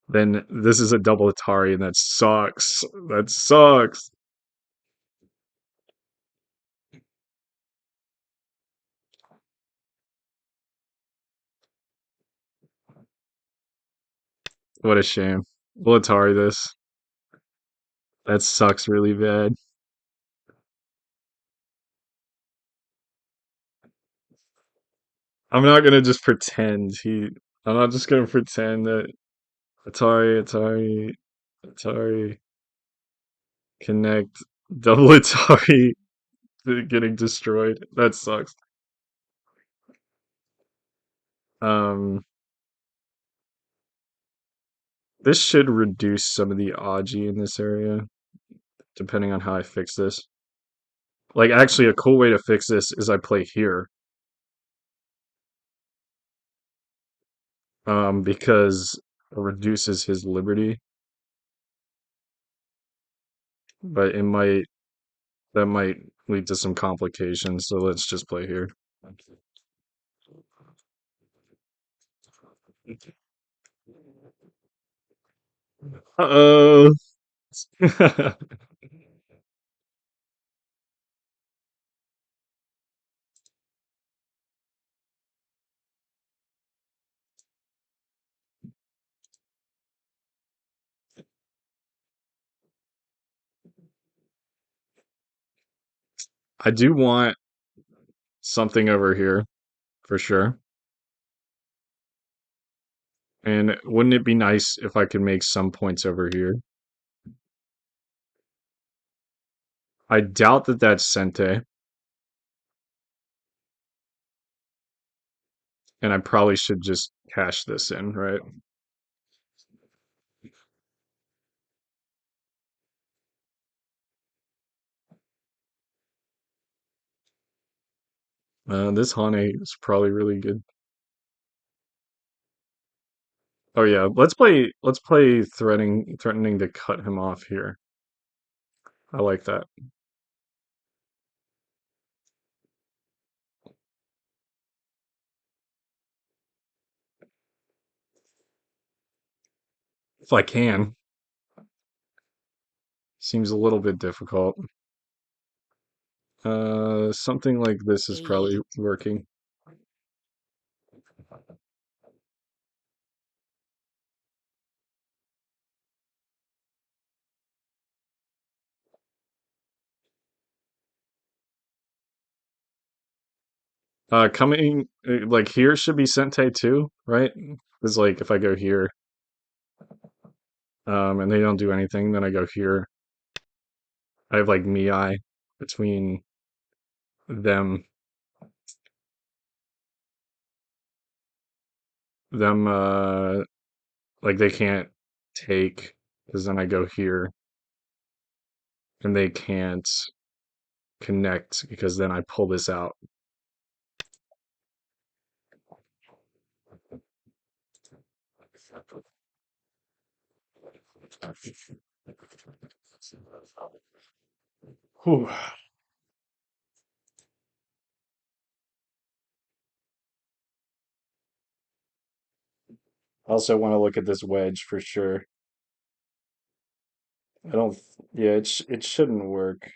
Speaker 1: then this is a double Atari and that sucks. That sucks. What a shame. We'll Atari this. That sucks really bad. I'm not gonna just pretend he I'm not just gonna pretend that Atari, connect, double Atari getting destroyed. That sucks. Um, this should reduce some of the Aji in this area, depending on how I fix this. Like, actually, a cool way to fix this is I play here. Because it reduces his liberty, but that might lead to some complications, so let's just play here. Uh-oh. I do want something over here for sure. And wouldn't it be nice if I could make some points over here? I doubt that that's Sente, and I probably should just cash this in, right? This Hane is probably really good. Oh yeah, let's play threatening to cut him off here. I like that. If I can. Seems a little bit difficult. Something like this is probably
Speaker 2: 8,
Speaker 1: working. Coming like here should be Sente too, right? It's like if I go here, and they don't do anything, then I go here. I have like Mii between them, them, like they can't take because then I go here, and they can't connect because then I pull this out. Whew. I also want to look at this wedge for sure. I don't. Yeah, it shouldn't work.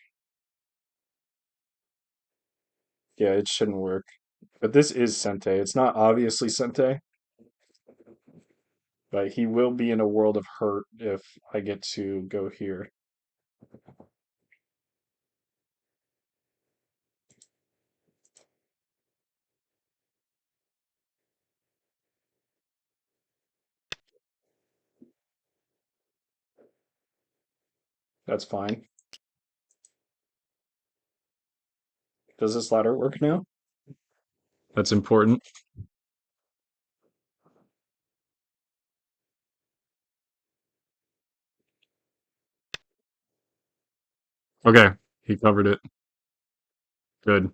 Speaker 1: Yeah, it shouldn't work. But this is Sente. It's not obviously Sente, but he will be in a world of hurt if I get to go here. That's fine. Does this ladder work now? That's important. Okay, he covered it. Good.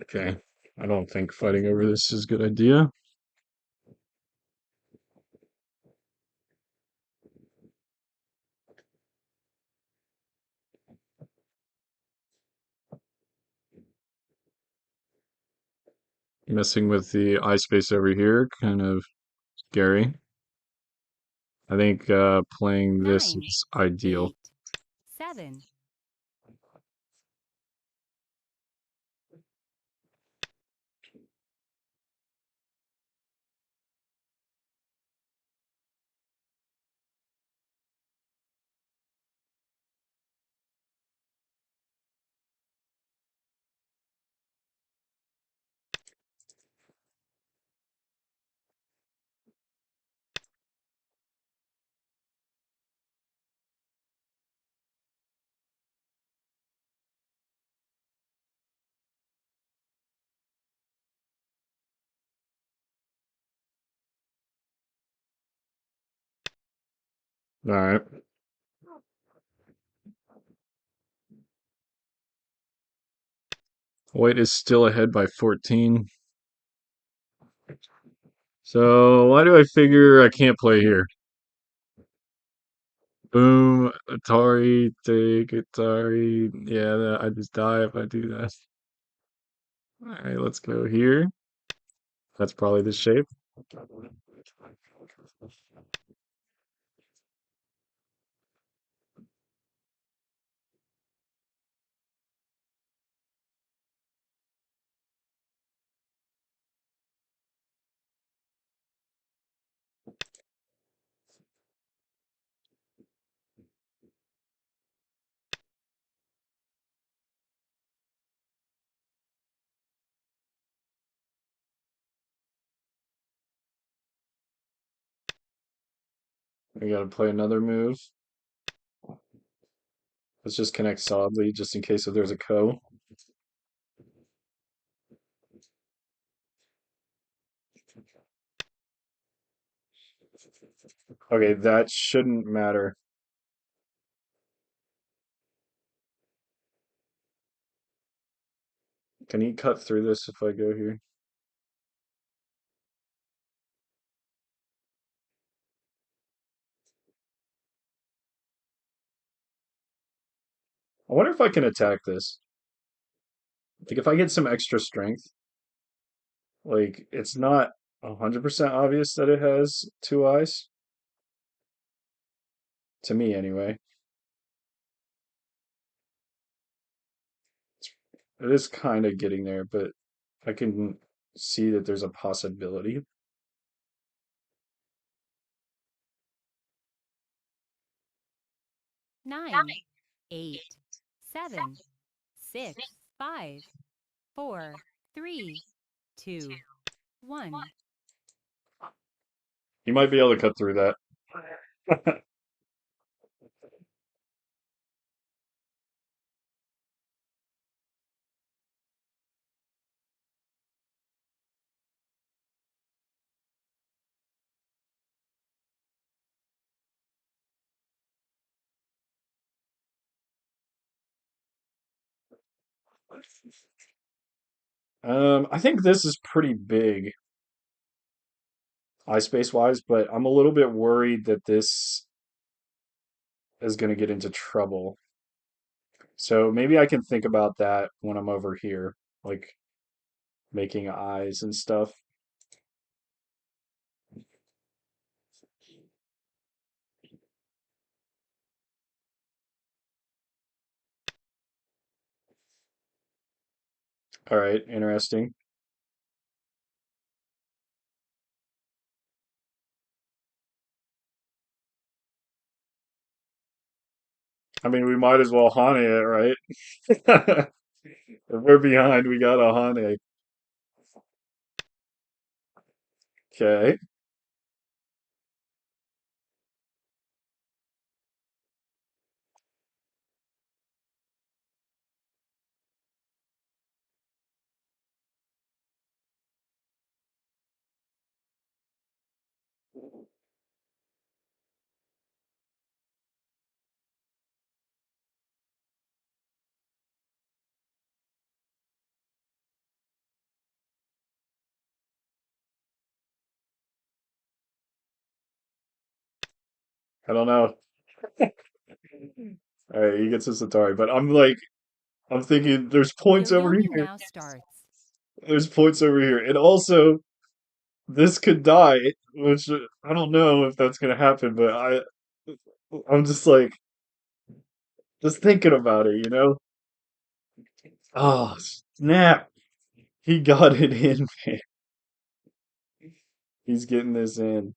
Speaker 1: Okay. I don't think fighting over this is a good idea. Messing with the eye space over here, kind of scary. I think playing this
Speaker 2: 9,
Speaker 1: is ideal.
Speaker 2: 8, 7,
Speaker 1: All right. White is still ahead by 14. So why do I figure I can't play here? Boom, Atari, take Atari. Yeah, I just die if I do that. All right, let's go here. That's probably the shape. We gotta play another move. Let's just connect solidly just in case if there's a ko. Okay, that shouldn't matter. Can he cut through this if I go here? I wonder if I can attack this. Like if I get some extra strength, like it's not 100% obvious that it has two eyes. To me anyway. It is kind of getting there, but I can see that there's a possibility.
Speaker 2: 9, 8, 7, 6, 5, 4, 3, 2, 1.
Speaker 1: You might be able to cut through that. I think this is pretty big, eye space wise, but I'm a little bit worried that this is going to get into trouble. So maybe I can think about that when I'm over here, like making eyes and stuff. All right, interesting. I mean, we might as well Hane it, right? If we're behind, we got a Hane. Okay. I don't know. All right, he gets his Atari, but I'm like, I'm thinking there's points over
Speaker 2: Yo-yoing
Speaker 1: here.
Speaker 2: now starts.
Speaker 1: There's points over here. And also, this could die, which I don't know if that's gonna happen, but I'm just like, just thinking about it, you know? Oh, snap. He got it in, man. He's getting this in.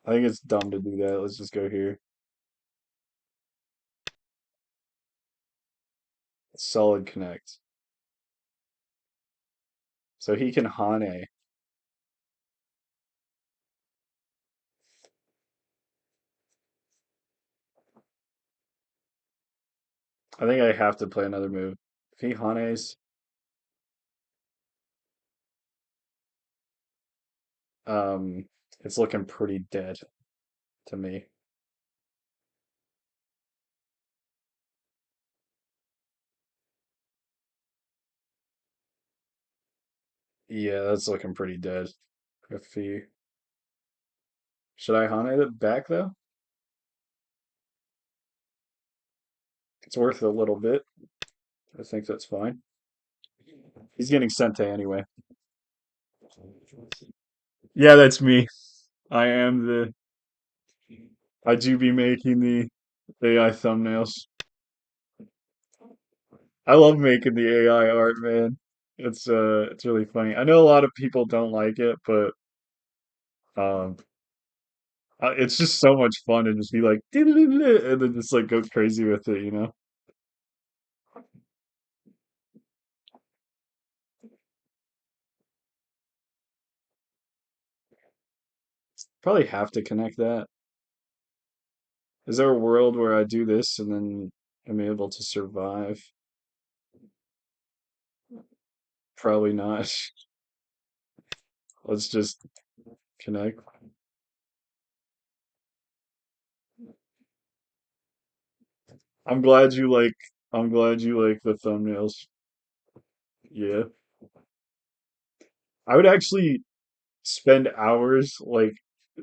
Speaker 1: I think it's dumb to do that. Let's just go here. Solid connect. So he can Hane. I think I have to play another move. If he Hanes, um, It's looking pretty dead to me. Yeah, that's looking pretty dead. If he should I hunt it back though? It's worth a little bit. I think that's fine. He's getting Sente anyway. Yeah, that's me. I am the. I do be making the AI thumbnails. I love making the AI art, man. It's really funny. I know a lot of people don't like it, but um, it's just so much fun to just be like, and then just like go crazy with it, you know? Probably have to connect that. Is there a world where I do this and then I'm able to survive? Probably not. Let's just connect. I'm glad you like I'm glad you like the thumbnails. Yeah. I would actually spend hours like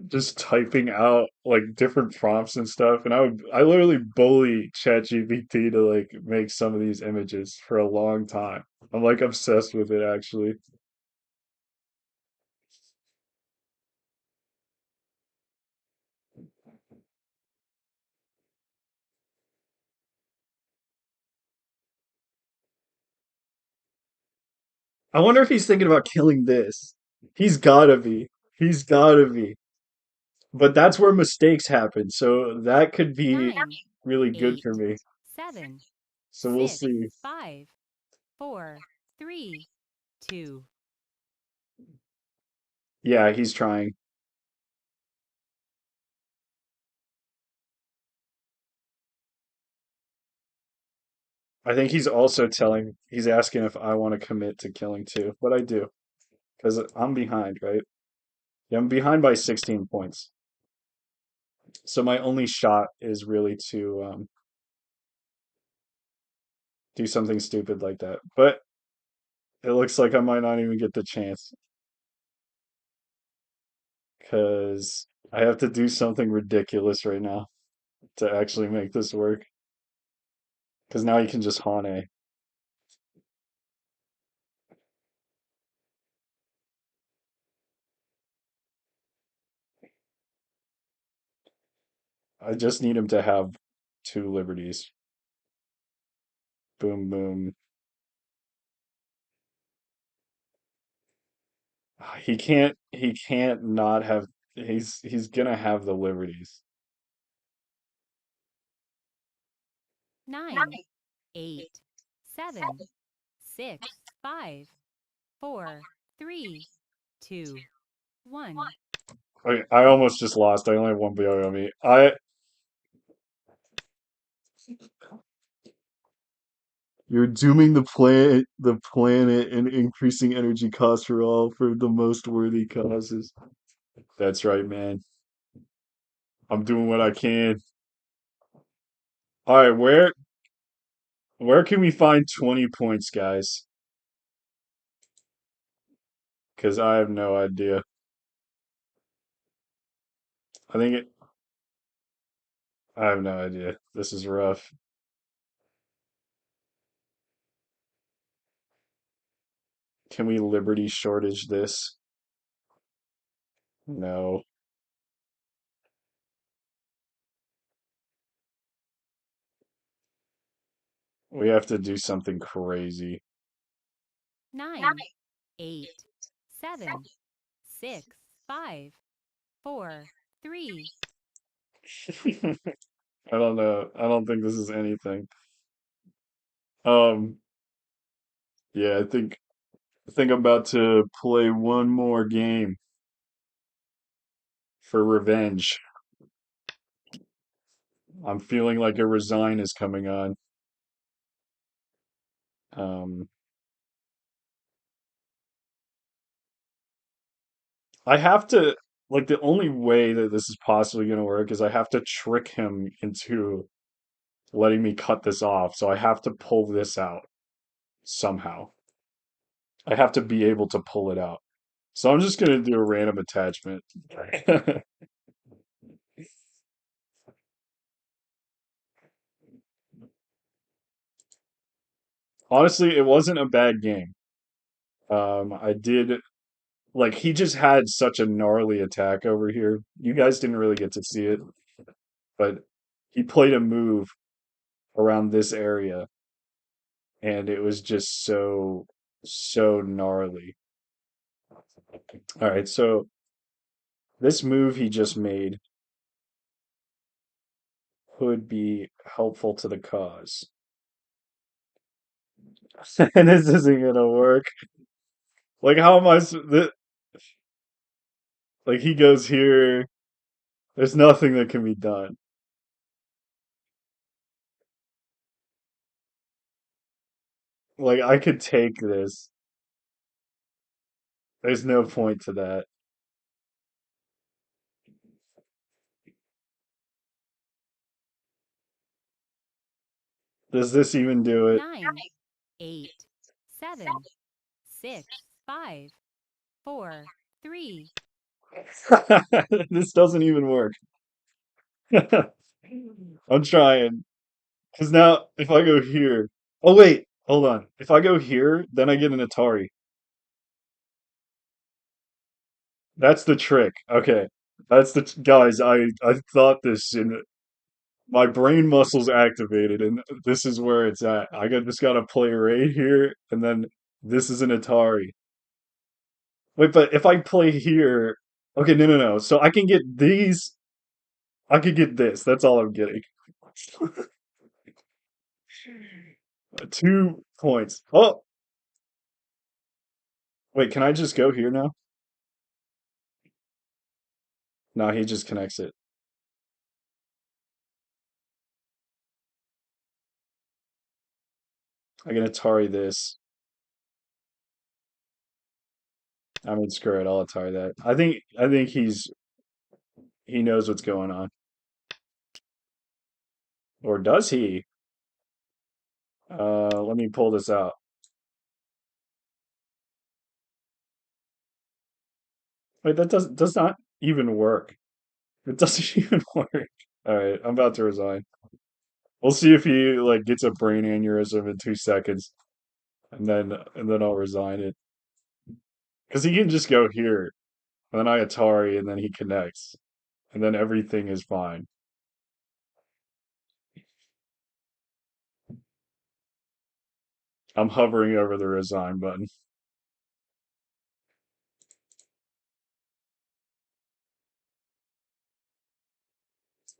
Speaker 1: just typing out like different prompts and stuff, and I literally bully ChatGPT to like make some of these images for a long time. I'm like obsessed with it actually. I wonder if he's thinking about killing this. He's gotta be. He's gotta be. But that's where mistakes happen, so that could be
Speaker 2: 9,
Speaker 1: really good for
Speaker 2: 8,
Speaker 1: me.
Speaker 2: 7,
Speaker 1: So we'll
Speaker 2: 6,
Speaker 1: see.
Speaker 2: 5, 4, 3, 2.
Speaker 1: Yeah, he's trying. I think he's also he's asking if I want to commit to killing two, but I do, because I'm behind, right? Yeah, I'm behind by 16 points. So my only shot is really to do something stupid like that. But it looks like I might not even get the chance, because I have to do something ridiculous right now to actually make this work. Because now you can just Hane. I just need him to have two liberties. Boom, boom. He can't not have he's gonna have the liberties.
Speaker 2: 9, 8, 7, 6, 5, 4, 3, 2, 1.
Speaker 1: I almost just lost. I only have one BO on me. I You're dooming the planet and increasing energy costs for all for the most worthy causes. That's right, man. I'm doing what I can. All right, where can we find 20 points, guys? Because I have no idea. I think it, I have no idea. This is rough. Can we Liberty shortage this? No. We have to do something crazy.
Speaker 2: 9, 8, 7, 6, 5, 4, 3.
Speaker 1: I don't know. I don't think this is anything. Um, yeah, I think I'm about to play one more game for revenge. I'm feeling like a resign is coming on. Um, I have to. like the only way that this is possibly going to work is I have to trick him into letting me cut this off. So I have to pull this out somehow. I have to be able to pull it out. So I'm just going to do a random attachment. Honestly, it wasn't a bad game. I did like he just had such a gnarly attack over here. You guys didn't really get to see it, but he played a move around this area and it was just so gnarly. All right, so this move he just made could be helpful to the cause. And this isn't gonna work. Like, how am I? Like, he goes here. There's nothing that can be done. Like, I could take this. There's no point to that. Does this even do it?
Speaker 2: 9, 8, 7, 6, 5, 4, 3.
Speaker 1: This doesn't even work. I'm trying. Because now, if I go here. Oh, wait. Hold on. If I go here, then I get an Atari. That's the trick. Okay. That's the guys. I thought this and my brain muscles activated, and this is where it's at. Just gotta play right here, and then this is an Atari. Wait, but if I play here, okay, no. So I can get these. I could get this. That's all I'm getting. 2 points. Oh, wait. Can I just go here now? No, he just connects it. I can Atari this. I mean, screw it. I'll Atari that. I think he knows what's going on, or does he? Let me pull this out. Wait, that does not even work. It doesn't even work. All right, I'm about to resign. We'll see if he like gets a brain aneurysm in 2 seconds, and then I'll resign it because he can just go here, and then I Atari, and then he connects, and then everything is fine. I'm hovering over the resign button.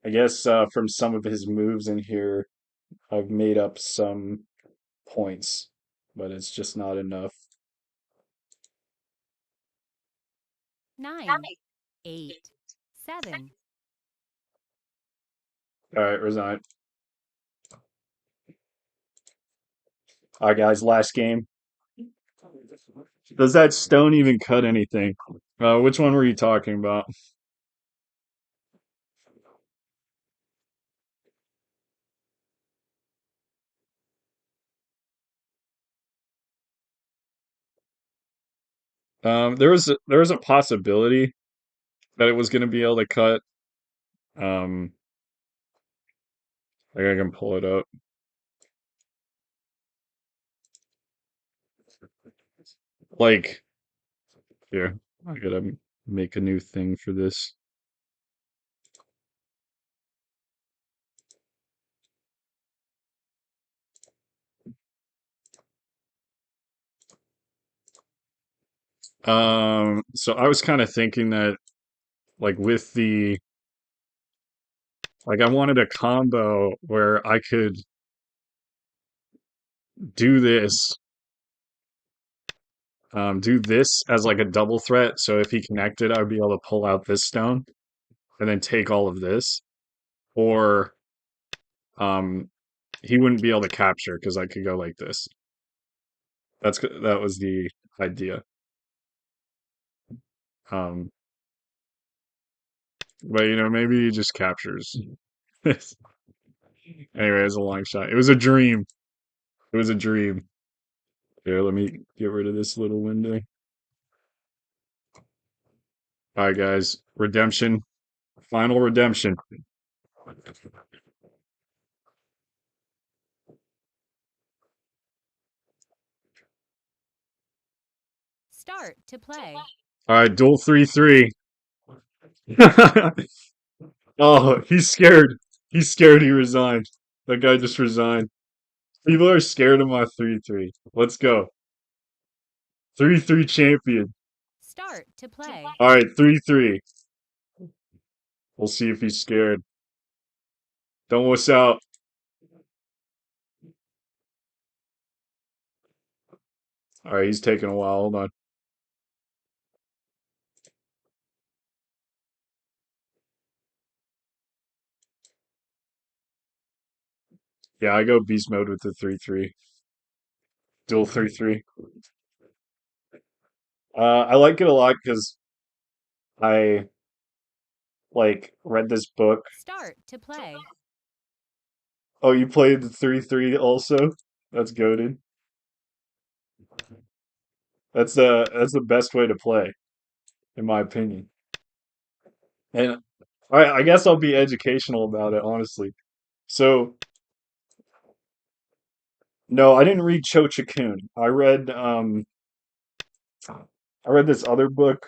Speaker 1: I guess from some of his moves in here, I've made up some points, but it's just not enough.
Speaker 2: 9, 8, 7.
Speaker 1: All right, resign. All right, guys, last game. Does that stone even cut anything? Which one were you talking about? There was a possibility that it was going to be able to cut. Um, like I can pull it up. Like here, I gotta make a new thing for this. So I was kind of thinking that like with the like I wanted a combo where I could do this, do this as like a double threat. So if he connected, I'd be able to pull out this stone and then take all of this, or um, he wouldn't be able to capture because I could go like this. That was the idea. Um, But maybe he just captures. Anyway, it was a long shot. It was a dream. It was a dream. Here, let me get rid of this little window. All right, guys. Redemption. Final redemption.
Speaker 2: Start to play.
Speaker 1: All right, duel 3-3. Oh, he's scared. He's scared he resigned. That guy just resigned. People are scared of my 3-3. Let's go. 3-3 champion.
Speaker 2: Start to play.
Speaker 1: All right, 3-3. We'll see if he's scared. Don't wuss out. All right, he's taking a while. Hold on. Yeah, I go beast mode with the 3-3. Duel 3-3. I like it a lot because I read this book.
Speaker 2: Start to play.
Speaker 1: Oh, you played the 3-3 also? That's goated. That's the best way to play, in my opinion. And I guess I'll be educational about it, honestly. So, no, I didn't read Cho Chakun. I read this other book.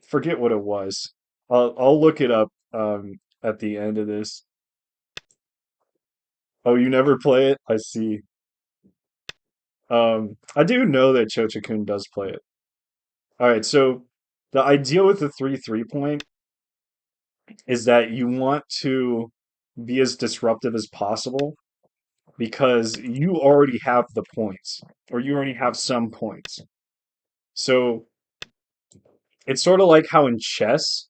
Speaker 1: Forget what it was. I'll look it up at the end of this. Oh, you never play it? I see. I do know that Cho Chakun does play it. All right, so the idea with the 3-3 point is that you want to be as disruptive as possible because you already have the points, or you already have some points. So it's sort of like how in chess,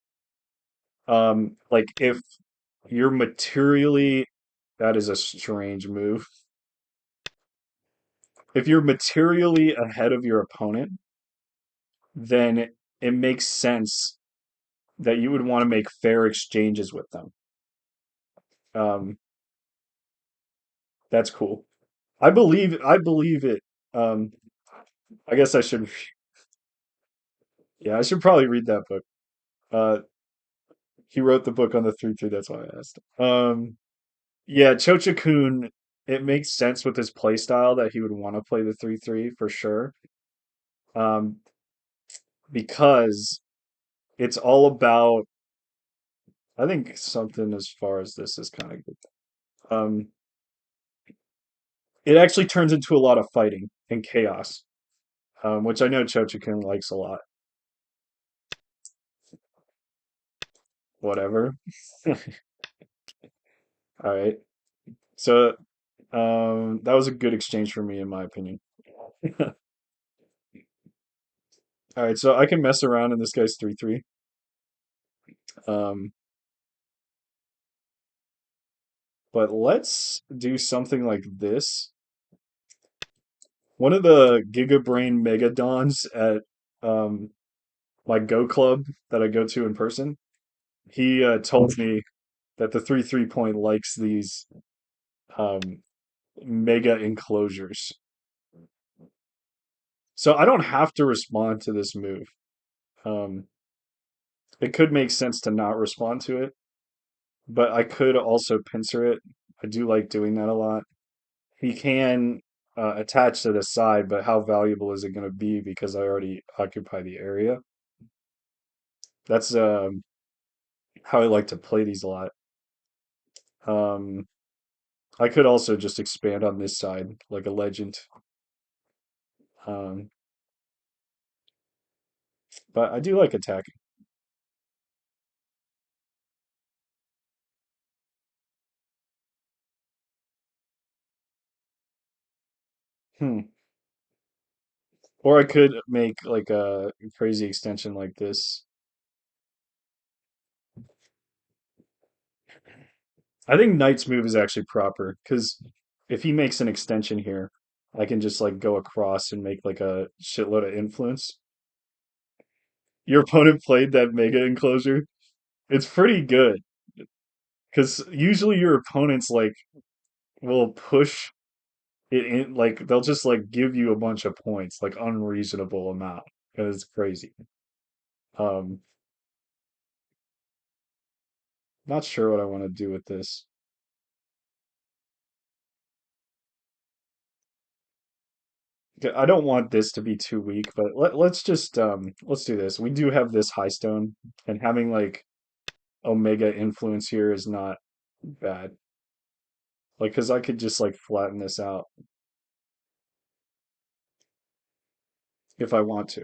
Speaker 1: like if you're materially, that is a strange move. If you're materially ahead of your opponent, then it makes sense that you would want to make fair exchanges with them. Um, that's cool. I believe it. Um, I guess I should, yeah, I should probably read that book. Uh, he wrote the book on the 3-3, that's why I asked. Yeah, Chochakun, it makes sense with his play style that he would want to play the 3-3 for sure. Um, because it's all about, I think something as far as this is kind of good. Um, it actually turns into a lot of fighting and chaos, which I know Chochakun likes a lot. Whatever. All right. So that was a good exchange for me, in my opinion. All right, so I can mess around in this guy's 3-3. Um, but let's do something like this. One of the Giga Brain Mega Dons at um, my Go club that I go to in person, he told me that the 3-3 point likes these um, mega enclosures. So I don't have to respond to this move. Um, it could make sense to not respond to it, but I could also pincer it. I do like doing that a lot. He can attach to the side, but how valuable is it going to be because I already occupy the area? That's how I like to play these a lot. Um, I could also just expand on this side like a legend. Um, but I do like attacking. Hmm. Or I could make like a crazy extension like this. I think Knight's move is actually proper because if he makes an extension here, I can just like go across and make like a shitload of influence. Your opponent played that mega enclosure. It's pretty good because usually your opponents like will push it in, like they'll just like give you a bunch of points, like unreasonable amount. It's crazy. Um, Not sure what I want to do with this. Okay, I don't want this to be too weak, but let's just let's do this. We do have this high stone, and having like Omega influence here is not bad. Like, because I could just like flatten this out if I want to.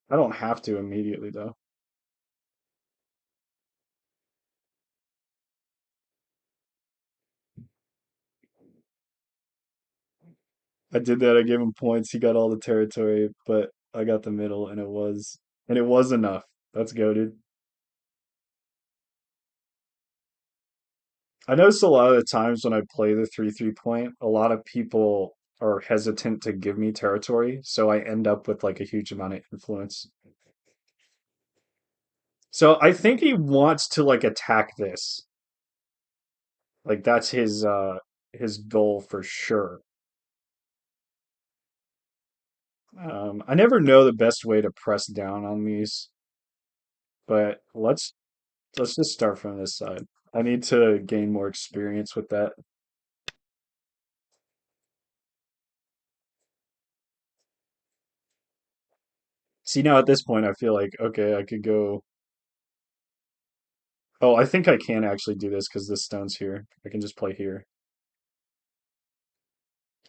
Speaker 1: I don't have to immediately though. I did that. I gave him points. He got all the territory, but I got the middle, and it was enough. That's goaded. I notice a lot of the times when I play the 3-3 point, a lot of people are hesitant to give me territory, so I end up with like a huge amount of influence. So I think he wants to like attack this. Like that's his goal for sure. I never know the best way to press down on these, but let's just start from this side. I need to gain more experience with that. See, now at this point, I feel like, okay, I could go. Oh, I think I can actually do this because this stone's here. I can just play here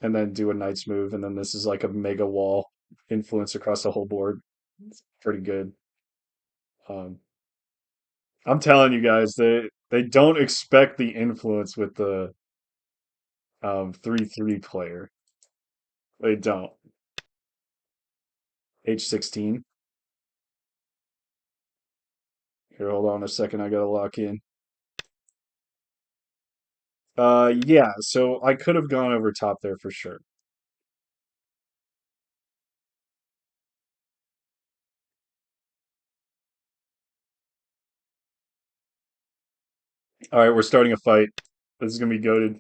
Speaker 1: and then do a knight's move, and then this is like a mega wall influence across the whole board. It's pretty good. Um, I'm telling you guys, they don't expect the influence with the 3-3 player. They don't. H16. Here, hold on a second. I gotta lock in. Yeah, so I could have gone over top there for sure. All right, we're starting a fight. This is gonna be goaded.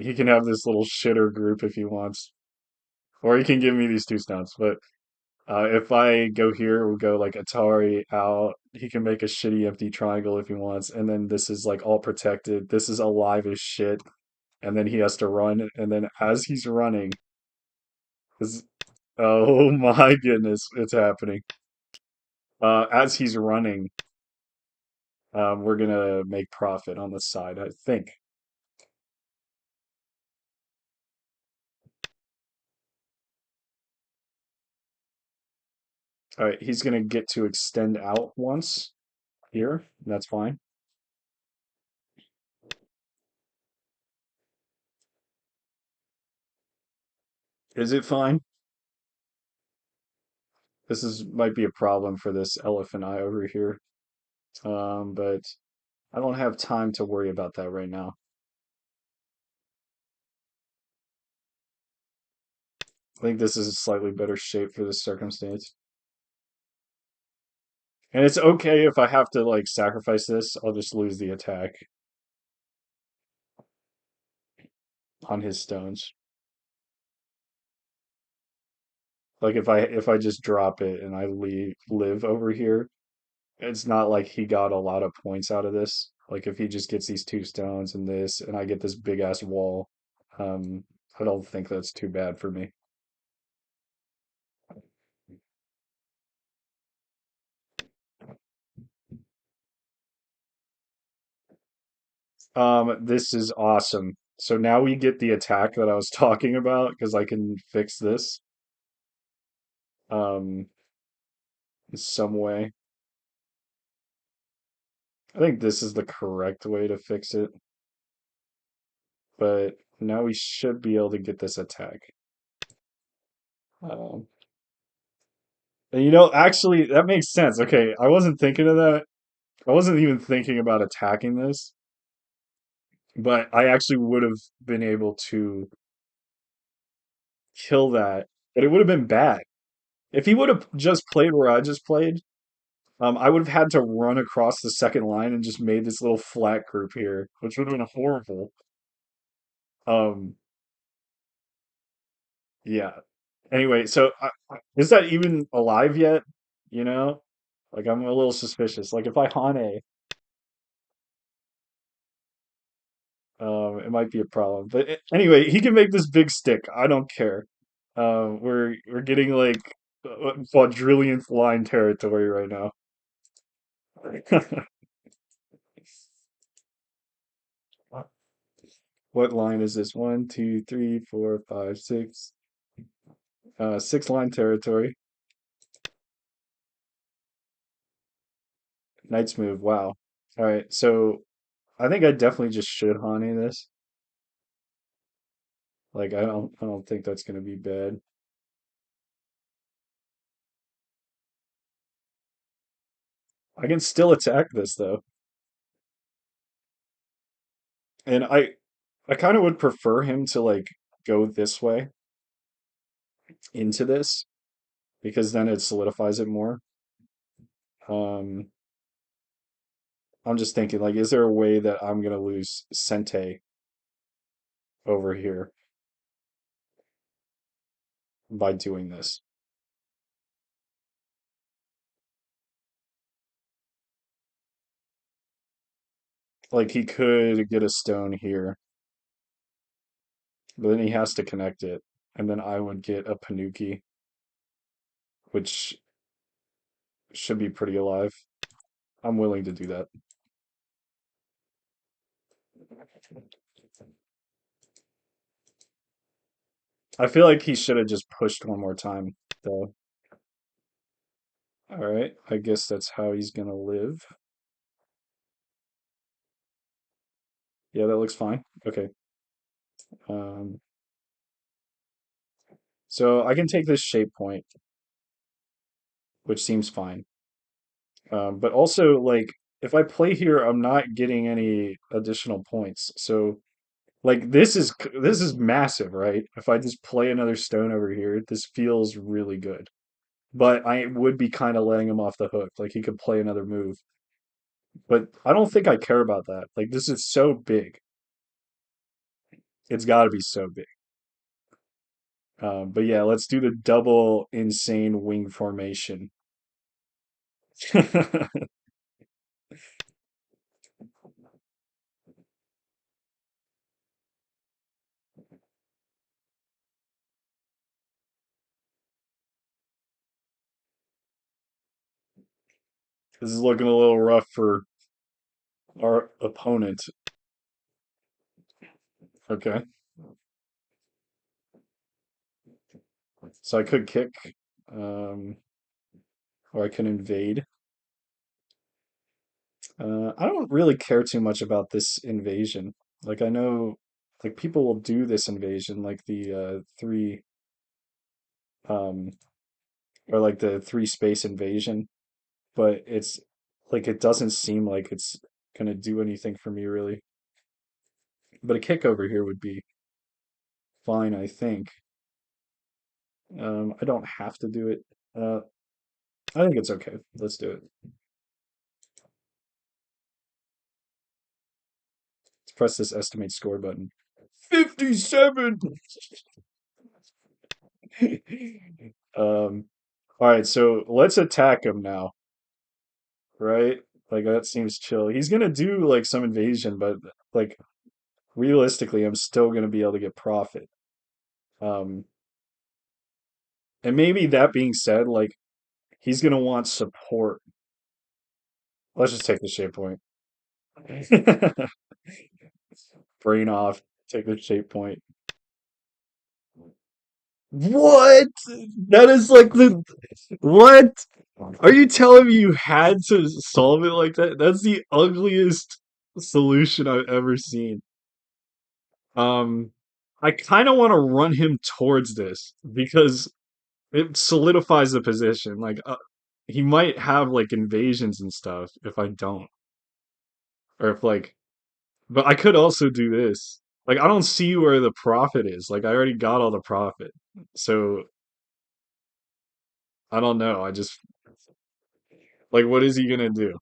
Speaker 1: He can have this little shitter group if he wants, or he can give me these two stones. But if I go here, we'll go like Atari out. He can make a shitty empty triangle if he wants, and then this is like all protected. This is alive as shit, and then he has to run. And then as he's running, this, oh my goodness, it's happening. As he's running, we're gonna make profit on the side, I think. All right, he's gonna get to extend out once here. That's fine. Is it fine? This is might be a problem for this elephant eye over here. But I don't have time to worry about that right now. I think this is a slightly better shape for this circumstance. And it's okay if I have to like sacrifice this, I'll just lose the attack on his stones. Like if I just drop it and I live over here, it's not like he got a lot of points out of this. Like if he just gets these two stones and this and I get this big ass wall, um, I don't think that's too bad for me. This is awesome. So now we get the attack that I was talking about because I can fix this um in some way. I think this is the correct way to fix it, but now we should be able to get this attack. Um, and actually, that makes sense. Okay, I wasn't thinking of that. I wasn't even thinking about attacking this, but I actually would have been able to kill that, but it would have been bad. If he would have just played where I just played, I would have had to run across the second line and just made this little flat group here, which would have been horrible. Um, yeah. Anyway, so is that even alive yet? You know, like I'm a little suspicious. Like if I Hane, it might be a problem. But anyway, he can make this big stick. I don't care. We're getting like quadrillionth line territory right now. What line is this? One, two, three, four, five, six. Six line territory. Knight's move. Wow. All right. So I think I definitely just should Hane this. Like I don't think that's gonna be bad. I can still attack this though. And I kind of would prefer him to like go this way into this because then it solidifies it more. Um I'm just thinking like is there a way that I'm gonna lose Sente over here by doing this? Like he could get a stone here, but then he has to connect it, and then I would get a Panuki, which should be pretty alive. I'm willing to do that. I feel like he should have just pushed one more time, though. All right, I guess that's how he's gonna live. Yeah, that looks fine. Okay. Um, so I can take this shape point, which seems fine. But also, like, if I play here, I'm not getting any additional points. So, like, this is massive, right? If I just play another stone over here, this feels really good. But I would be kind of letting him off the hook. Like, he could play another move. But I don't think I care about that. Like, this is so big. It's got to be so big. But yeah, let's do the double insane wing formation. This is looking a little rough for our opponent. Okay. So I could kick, um, or I can invade. I don't really care too much about this invasion. Like I know, like people will do this invasion, like the three, um, or like the three space invasion, but it's like it doesn't seem like it's gonna do anything for me really. But a kick over here would be fine, I think. I don't have to do it. Uh, I think it's okay. Let's do it. Let's press this estimate score button. 57. Um, all right, so let's attack him now, right? Like that seems chill. He's gonna do like some invasion, but like realistically, I'm still gonna be able to get profit. Um, and maybe that being said, like he's gonna want support. Let's just take the shape point. Brain off. Take the shape point. What? That is like the what? Are you telling me you had to solve it like that? That's the ugliest solution I've ever seen. Um, I kind of want to run him towards this because it solidifies the position. Like, he might have like invasions and stuff if I don't, or if like, but I could also do this. Like, I don't see where the profit is. Like, I already got all the profit. So I don't know. I just like what is he gonna do?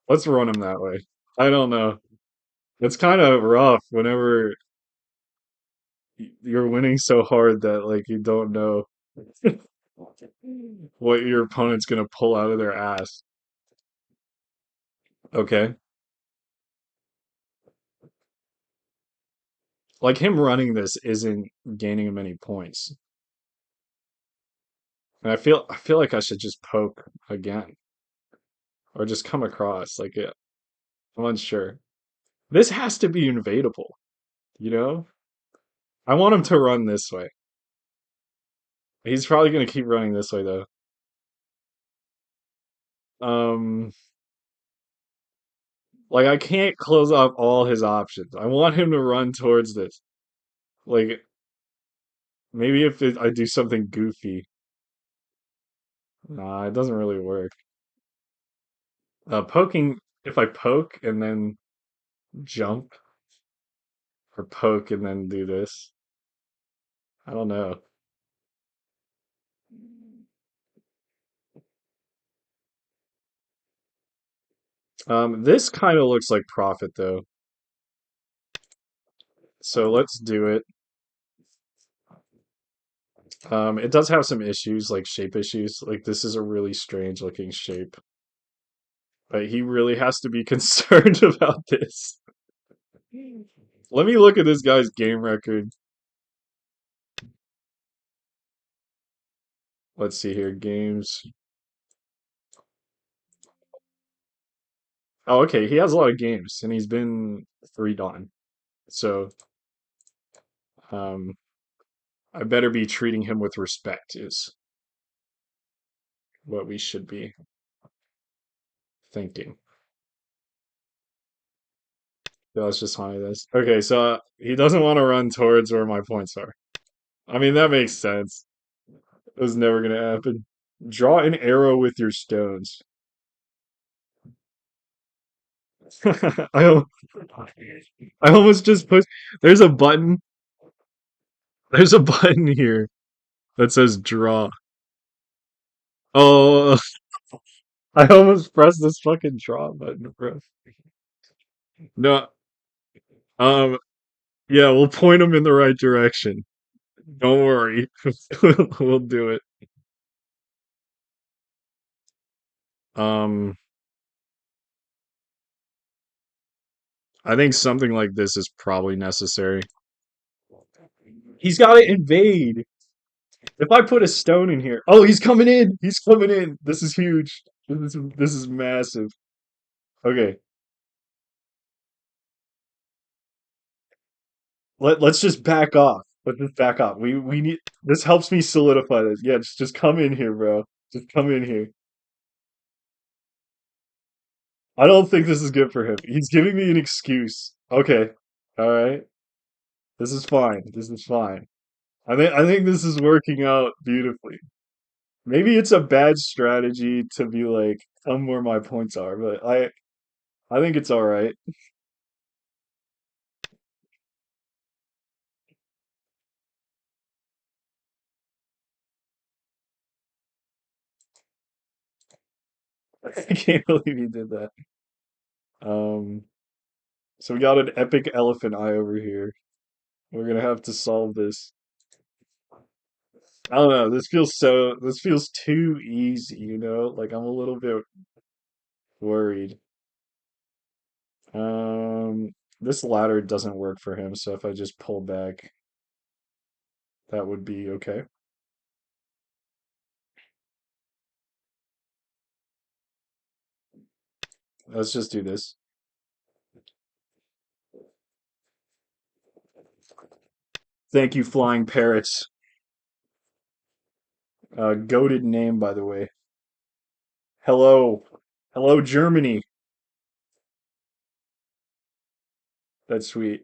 Speaker 1: Let's run him that way. I don't know. It's kind of rough whenever you're winning so hard that like you don't know what your opponent's gonna pull out of their ass. Okay. Like him running this isn't gaining him any points. And I feel like I should just poke again or just come across like it. I'm unsure. This has to be invadable, you know? I want him to run this way. He's probably gonna keep running this way though. Um, like I can't close off all his options. I want him to run towards this. Like maybe if I do something goofy. Nah, it doesn't really work. Poking, if I poke and then jump, or poke and then do this. I don't know. This kind of looks like profit though. So let's do it. It does have some issues, like shape issues. Like this is a really strange looking shape. But he really has to be concerned about this. Let me look at this guy's game record. Let's see here. Games. Oh, okay. He has a lot of games, and he's been 3 done. So, um, I better be treating him with respect, is what we should be thinking. Yeah, let's just honor this. Okay, so he doesn't want to run towards where my points are. I mean, that makes sense. It was never going to happen. Draw an arrow with your stones. I, al- I almost just put. There's a button. There's a button here that says draw. Oh, I almost pressed this fucking draw button, bro. No, um, yeah, we'll point them in the right direction. Don't worry, we'll do it. Um, I think something like this is probably necessary. He's got to invade. If I put a stone in here, oh, he's coming in. He's coming in. This is huge. This is massive. Okay, let's just back off. Let's just back off. We need this helps me solidify this. Yeah, just come in here, bro. Just come in here. I don't think this is good for him. He's giving me an excuse. Okay. All right. This is fine. This is fine. I think this is working out beautifully. Maybe it's a bad strategy to be like come where my points are, but I think it's all right. I can't believe he did that. Um, so we got an epic elephant eye over here. We're gonna have to solve this. I don't know. This feels too easy, you know? Like I'm a little bit worried. This ladder doesn't work for him, so if I just pull back, that would be okay. Let's just do this. Thank you, flying parrots. Goated name, by the way. Hello. Hello, Germany. That's sweet.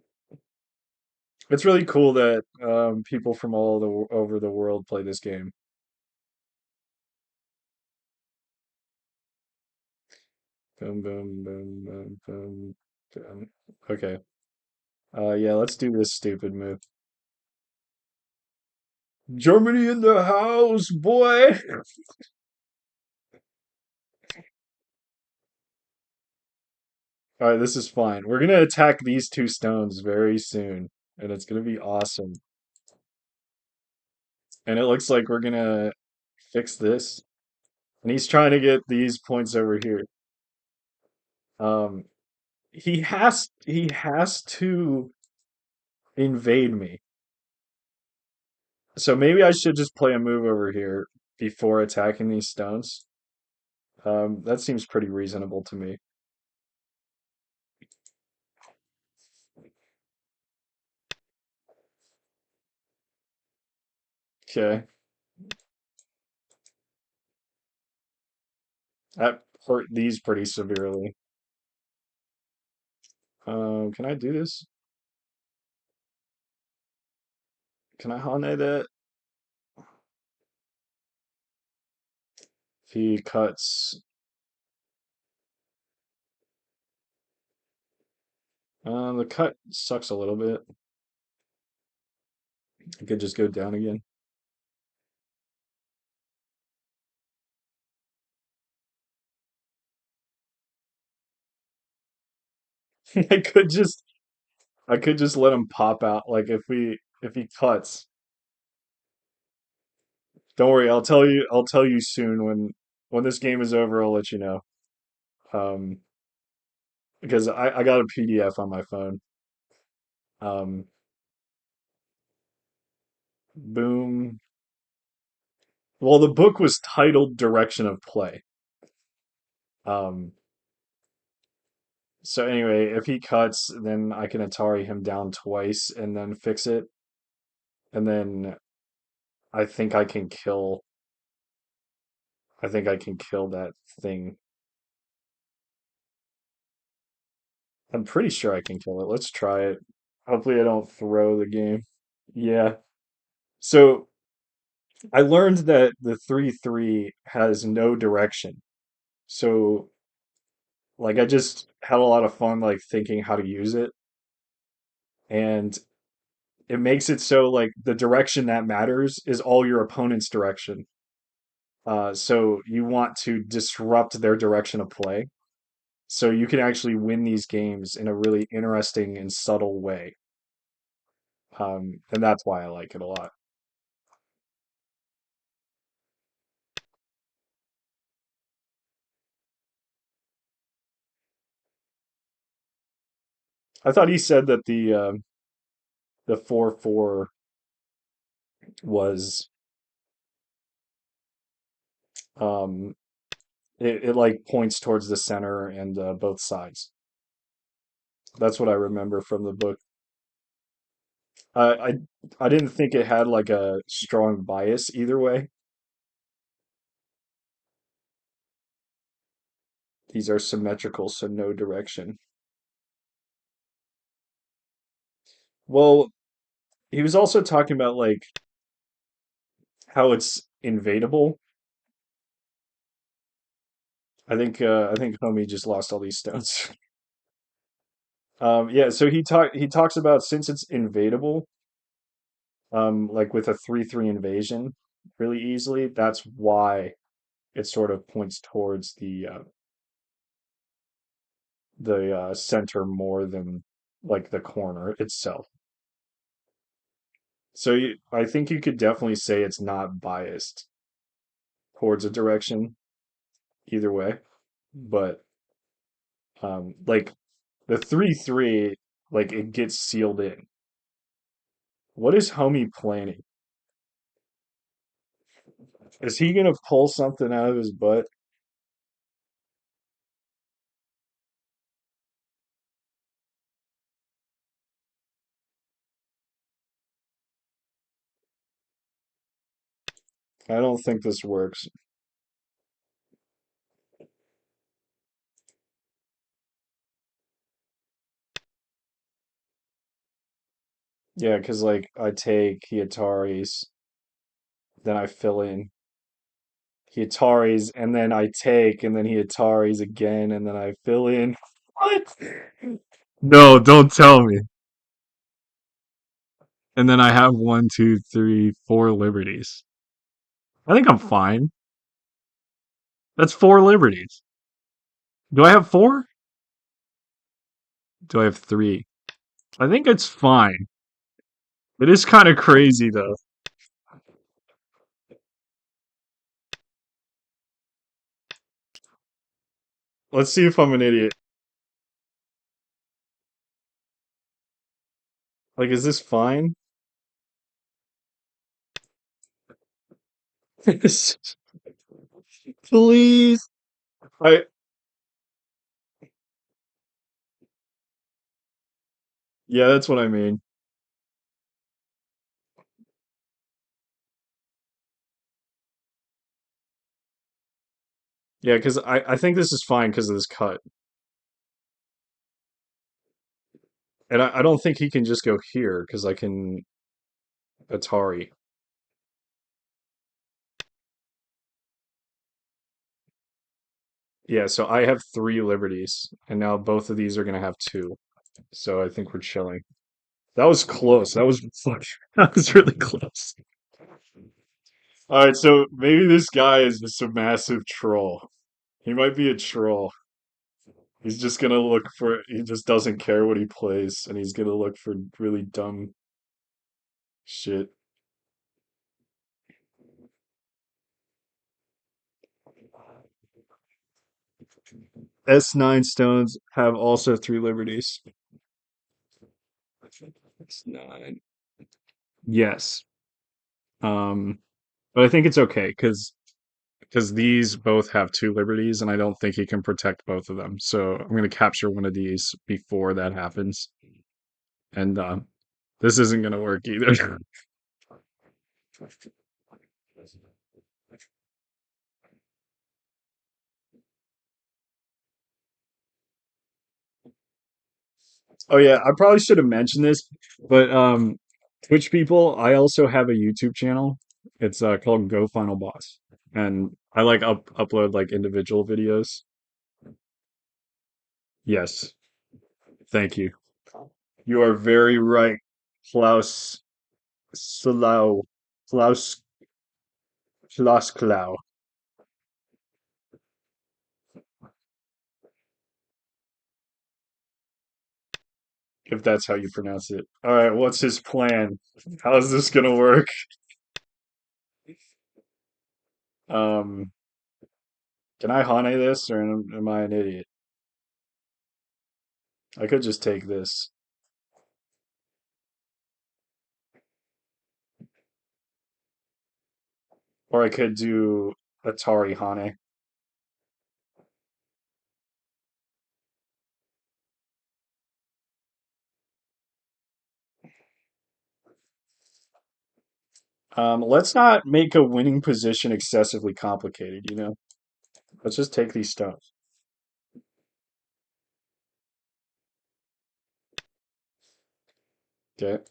Speaker 1: It's really cool that people from over the world play this game. Boom, boom, boom, boom, boom, boom. Okay. Yeah, let's do this stupid move. Germany in the house, boy. All right, this is fine. We're gonna attack these two stones very soon, and it's gonna be awesome. And it looks like we're gonna fix this. And he's trying to get these points over here. Um, he has to invade me. So maybe I should just play a move over here before attacking these stones. That seems pretty reasonable to me. Okay, that hurt these pretty severely. Can I do this? Can I Hane that? If he cuts, the cut sucks a little bit. I could just go down again. I could just, I could just let him pop out. Like if he cuts, don't worry. I'll tell you soon when this game is over. I'll let you know. Um, because I got a PDF on my phone. Um, boom. Well, the book was titled Direction of Play. Um, so anyway, if he cuts, then I can Atari him down twice and then fix it. And then I think I can kill, I think I can kill that thing. I'm pretty sure I can kill it. Let's try it. Hopefully I don't throw the game. Yeah. So I learned that the 3-3 has no direction. So like I just had a lot of fun like thinking how to use it. And it makes it so like the direction that matters is all your opponent's direction. So you want to disrupt their direction of play. So you can actually win these games in a really interesting and subtle way. And that's why I like it a lot. I thought he said that the 4-4 was um it like points towards the center and both sides. That's what I remember from the book. I I didn't think it had like a strong bias either way. These are symmetrical, so no direction. Well, he was also talking about like how it's invadable. I think Homie just lost all these stones. Yeah, so he talks about since it's invadable, like with a 3-3 invasion really easily, that's why it sort of points towards the center more than like the corner itself. So I think you could definitely say it's not biased towards a direction either way, but like the 3-3, like it gets sealed in. What is Homie planning? Is he gonna pull something out of his butt? I don't think this works. Yeah, because like I take Hiyataris, then I fill in Hiyataris, and then I take, and then Hiyataris again, and then I fill in. What? No, don't tell me. And then I have one, two, three, four liberties. I think I'm fine. That's four liberties. Do I have four? Do I have three? I think it's fine. It is kind of crazy though. Let's see if I'm an idiot. Like, is this fine? Please. I Yeah, that's what I mean. Yeah, because I think this is fine because of this cut. And I don't think he can just go here because I can Atari. Yeah, so I have three liberties, and now both of these are gonna have two. So I think we're chilling. That was close. That was fuck. That was really close. All right, so maybe this guy is just a massive troll. He might be a troll. He's just gonna look for. He just doesn't care what he plays, and he's gonna look for really dumb shit. S9 stones have also three liberties. S9. Yes. Um, but I think it's okay because these both have two liberties, and I don't think he can protect both of them. So I'm gonna capture one of these before that happens, and this isn't gonna work either. Oh yeah, I probably should have mentioned this, but Twitch people, I also have a YouTube channel. It's called GoFinalBoss, and I like upload like individual videos. Yes, thank you. You are very right, Klaus Slow, Klaus Klaus Klau, if that's how you pronounce it. All right, what's his plan? How's this gonna work? Um, can I Hane this, or am I an idiot? I could just take this, or I could do Atari Hane. Let's not make a winning position excessively complicated, you know? Let's just take these stones. Okay.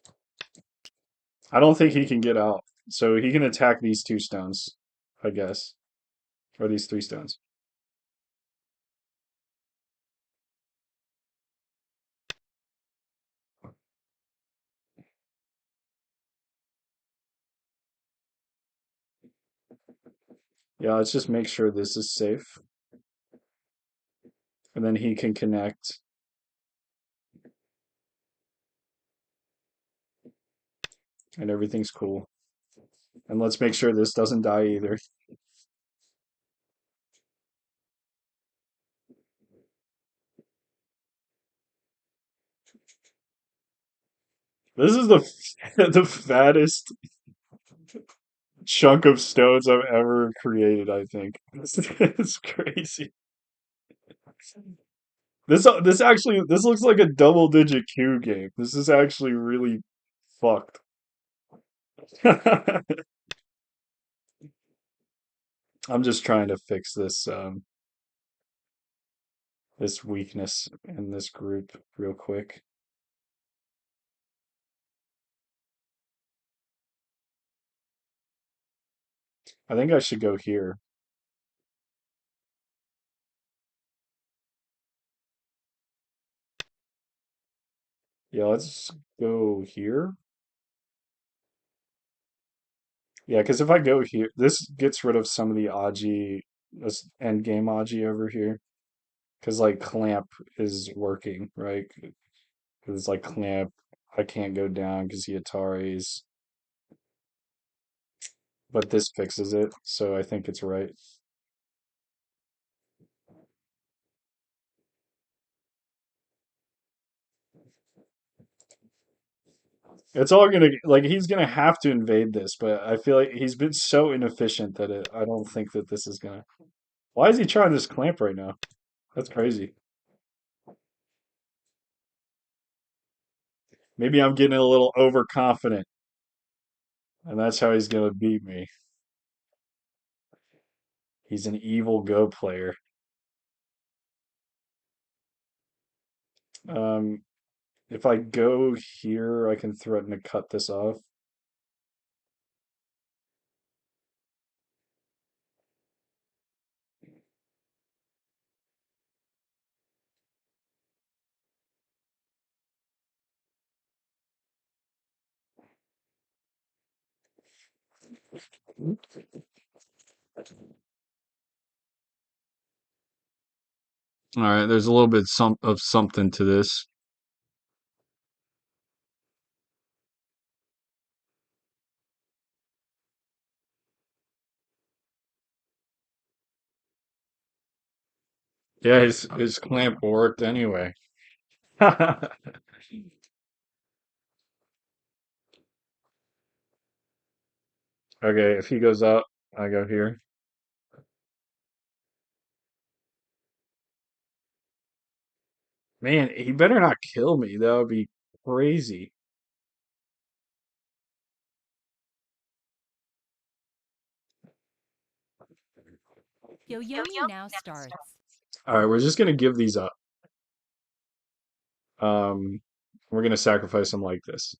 Speaker 1: I don't think he can get out. So he can attack these two stones, I guess. Or these three stones. Yeah, let's just make sure this is safe. And then he can connect. And everything's cool. And let's make sure this doesn't die either. This is the the fattest chunk of stones I've ever created, I think. It's crazy. This actually this looks like a double digit Q game. This is actually really fucked. I'm just trying to fix this weakness in this group real quick. I think I should go here. Yeah, let's go here. Yeah, because if I go here, this gets rid of some of the Aji, this end game Aji over here. Because like clamp is working, right? Because it's like clamp, I can't go down because he Ataris, but this fixes it, so I think it's right. It's all gonna like he's gonna have to invade this, but I feel like he's been so inefficient that I don't think that this is gonna. Why is he trying this clamp right now? That's crazy. Maybe I'm getting a little overconfident, and that's how he's gonna beat me. He's an evil Go player. Um, if I go here, I can threaten to cut this off. All right, there's a little bit of something to this. Yeah, his clamp worked anyway. Okay, if he goes up, I go here. Man, he better not kill me. That would be crazy.
Speaker 2: Yoyomi now starts.
Speaker 1: All right, we're just gonna give these up. Um, we're gonna sacrifice them like this.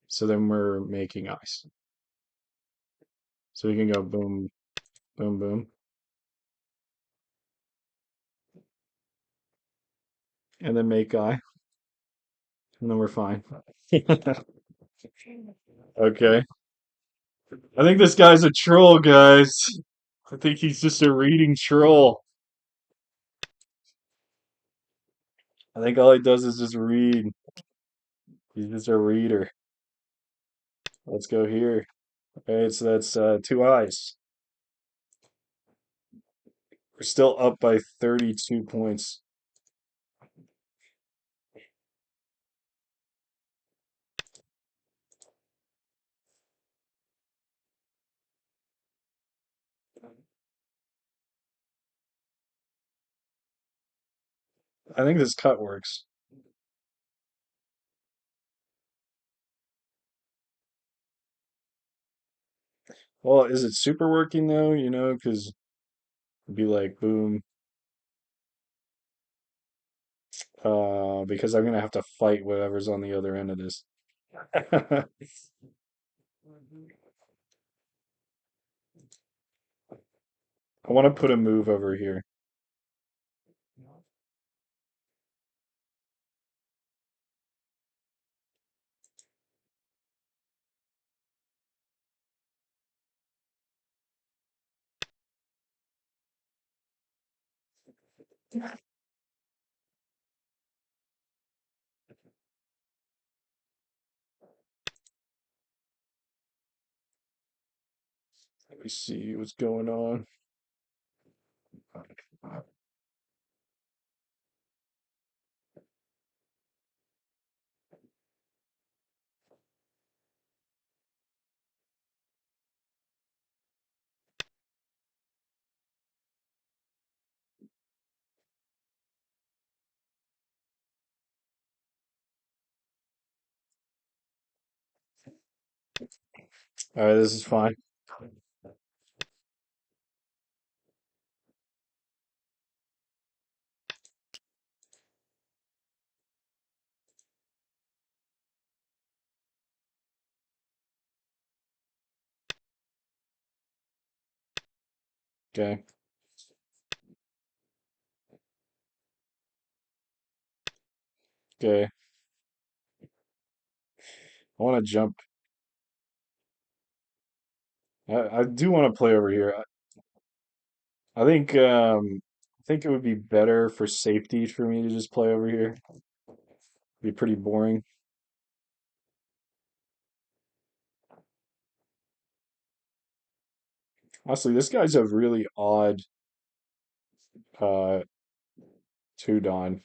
Speaker 1: So then we're making ice. So we can go boom, boom, boom, and then make guy, and then we're fine. Okay. I think this guy's a troll, guys. I think he's just a reading troll. I think all he does is just read. He's just a reader. Let's go here. Okay, so that's two eyes. We're still up by 32 points. I think this cut works. Well, is it super working though? You know, because it'd be like boom. Because I'm gonna have to fight whatever's on the other end of this. I want to put a move over here. Let me see what's going on. All right, this is fine. Okay, okay. I want to jump. I do want to play over here. I think it would be better for safety for me to just play over here. Be pretty boring. Honestly, this guy's a really odd uh two Don.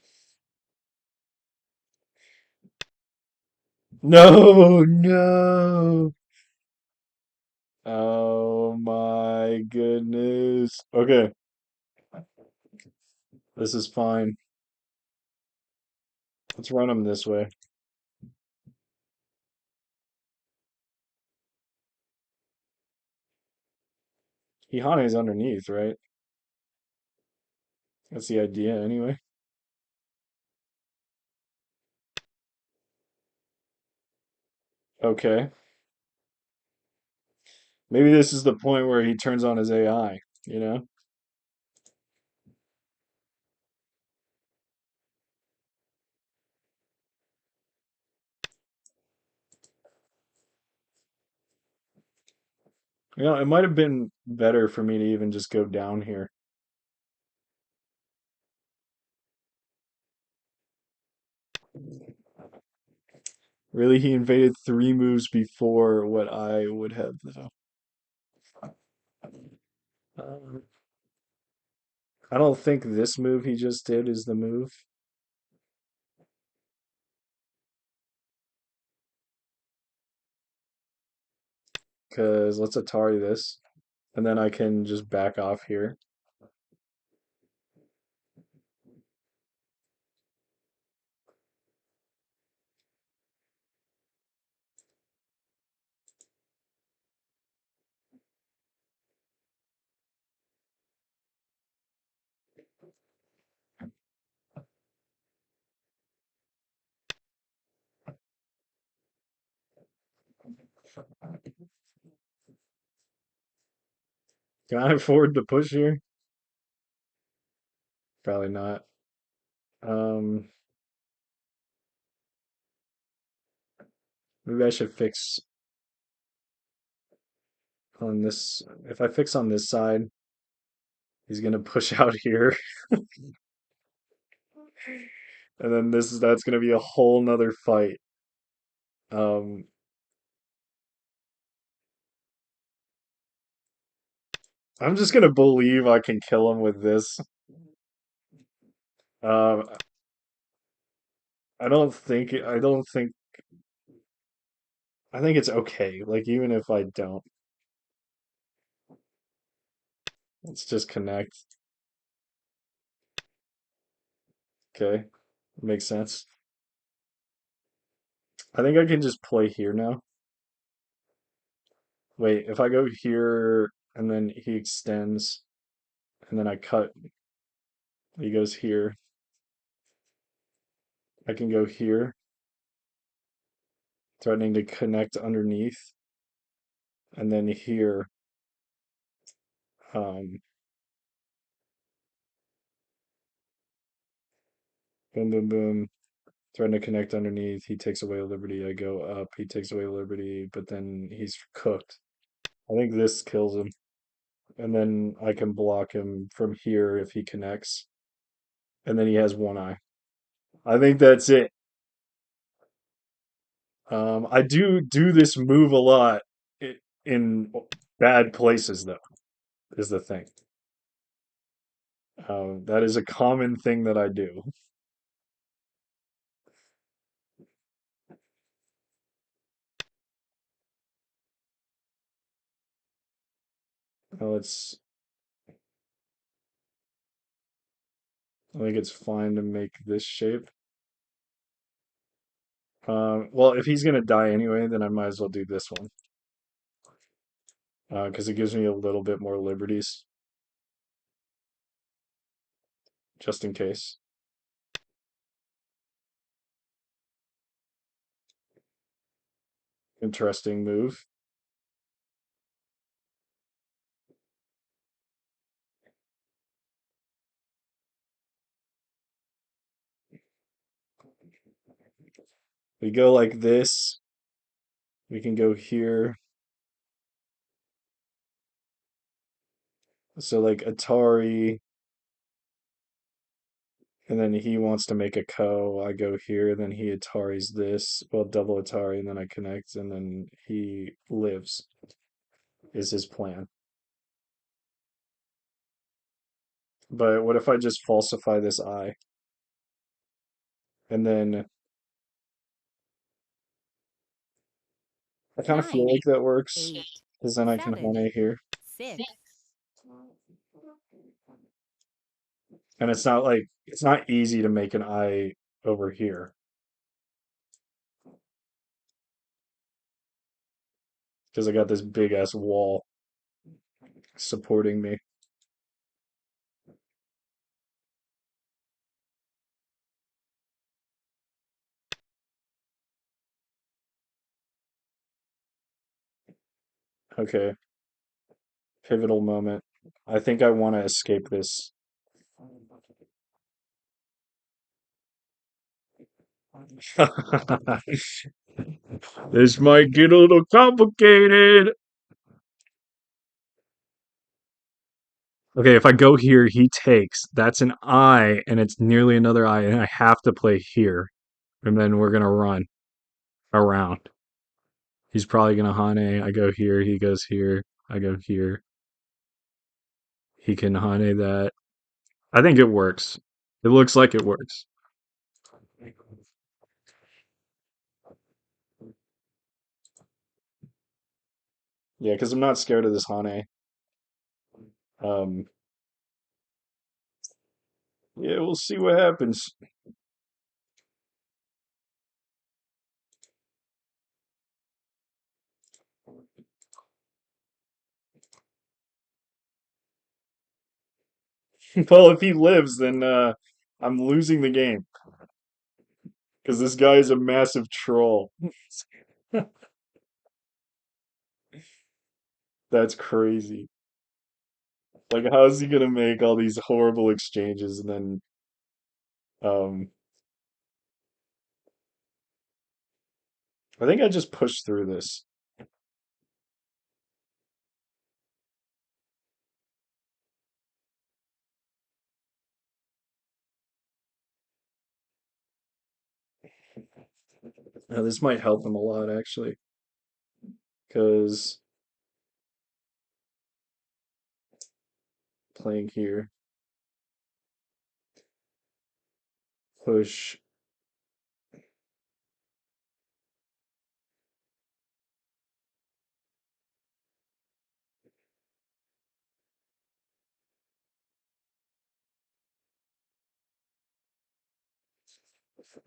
Speaker 1: No, no. Oh my goodness. Okay, this is fine. Let's run him this way. Hihane's underneath, right? That's the idea anyway. Okay. Maybe this is the point where he turns on his AI, you know? You know, it might have been better for me to even just go down here. Really, he invaded three moves before what I would have, though. Um, I don't think this move he just did is the move. Because let's Atari this, and then I can just back off here. Can I afford the push here? Probably not. Um, Maybe I should fix on this. If I fix on this side, he's gonna push out here, and then that's gonna be a whole nother fight. Um, I'm just gonna believe I can kill him with this. Um, I don't think, I think it's okay. Like, even if I don't, let's just connect. Okay, makes sense. I think I can just play here now. Wait, if I go here and then he extends and then I cut, he goes here. I can go here, threatening to connect underneath, and then here, um, boom, boom, boom, threatening to connect underneath. He takes away liberty. I go up. He takes away liberty, but then he's cooked. I think this kills him. And then I can block him from here if he connects. And then he has one eye. I think that's it. I do this move a lot in bad places, though, is the thing. That is a common thing that I do. It's, I think it's fine to make this shape. Well, if he's gonna die anyway, then I might as well do this one. Because it gives me a little bit more liberties, just in case. Interesting move. We go like this. We can go here. So like Atari, and then he wants to make a co. I go here, then he Atari's this, well, double Atari, and then I connect, and then he lives, is his plan. But what if I just falsify this I? And then I kind of feel
Speaker 2: 9,
Speaker 1: like that works,
Speaker 2: 8,
Speaker 1: because then I can
Speaker 2: 7,
Speaker 1: Hane here.
Speaker 2: 6.
Speaker 1: And it's not easy to make an I over here, because I got this big ass wall supporting me. Okay, pivotal moment. I think I want to escape this. This might get a little complicated. Okay, if I go here, he takes. That's an I, and it's nearly another I, and I have to play here. And then we're gonna run around. He's probably gonna Hane. I go here, he goes here. I go here. He can Hane that. I think it works. It looks like it works. Yeah, because I'm not scared of this Hane. Um, yeah, we'll see what happens. Well, if he lives, then I'm losing the game because this guy is a massive troll. That's crazy. Like, how is he gonna make all these horrible exchanges and then um I think I just pushed through this. This might help him a lot actually, because playing here, push.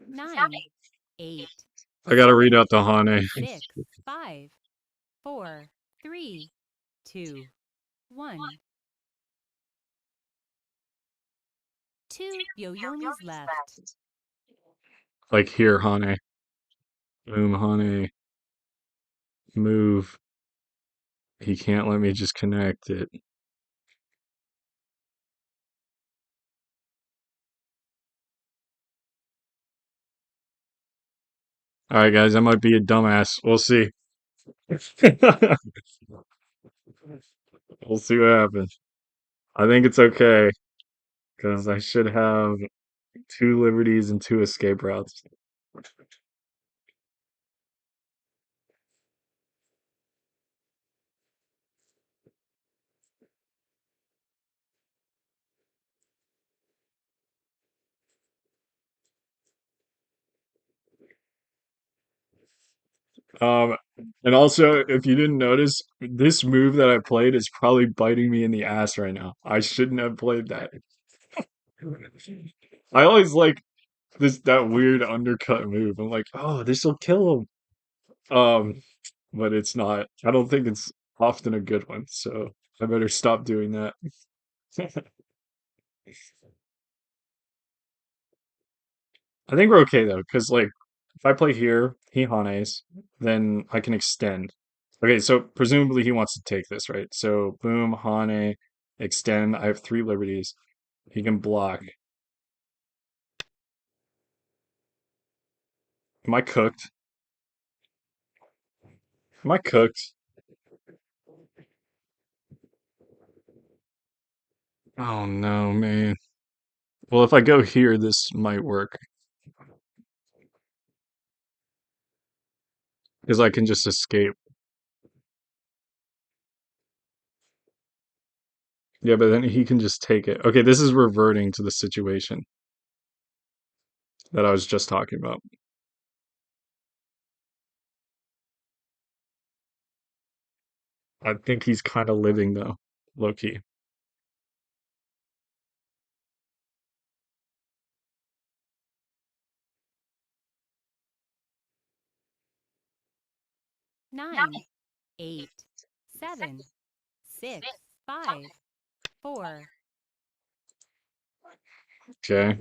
Speaker 2: 9, 8,
Speaker 1: I gotta read
Speaker 2: 7,
Speaker 1: out the Hane.
Speaker 2: 6, 5, 4, 3, 2, 1. 2 Byoyonis left.
Speaker 1: Like here, Hane. Boom, Hane. Move. He can't let me just connect it. All right, guys, I might be a dumbass. We'll see. We'll see what happens. I think it's okay because I should have two liberties and two escape routes. Um, and also, if you didn't notice, this move that I played is probably biting me in the ass right now. I shouldn't have played that. I always like that weird undercut move. I'm like, oh, this will kill him. But it's not. I don't think it's often a good one, so I better stop doing that. I think we're okay though, because like if I play here, he Hanes, then I can extend. Okay, so presumably he wants to take this, right? So boom, Hane, extend. I have three liberties. He can block. Am I cooked? Am I cooked? Oh no, man. Well, if I go here, this might work because I can just escape. Yeah, but then he can just take it. Okay, this is reverting to the situation that I was just talking about. I think he's kind of living though, low key.
Speaker 2: 9, 8, 7, 6, 5, 4.
Speaker 1: Okay,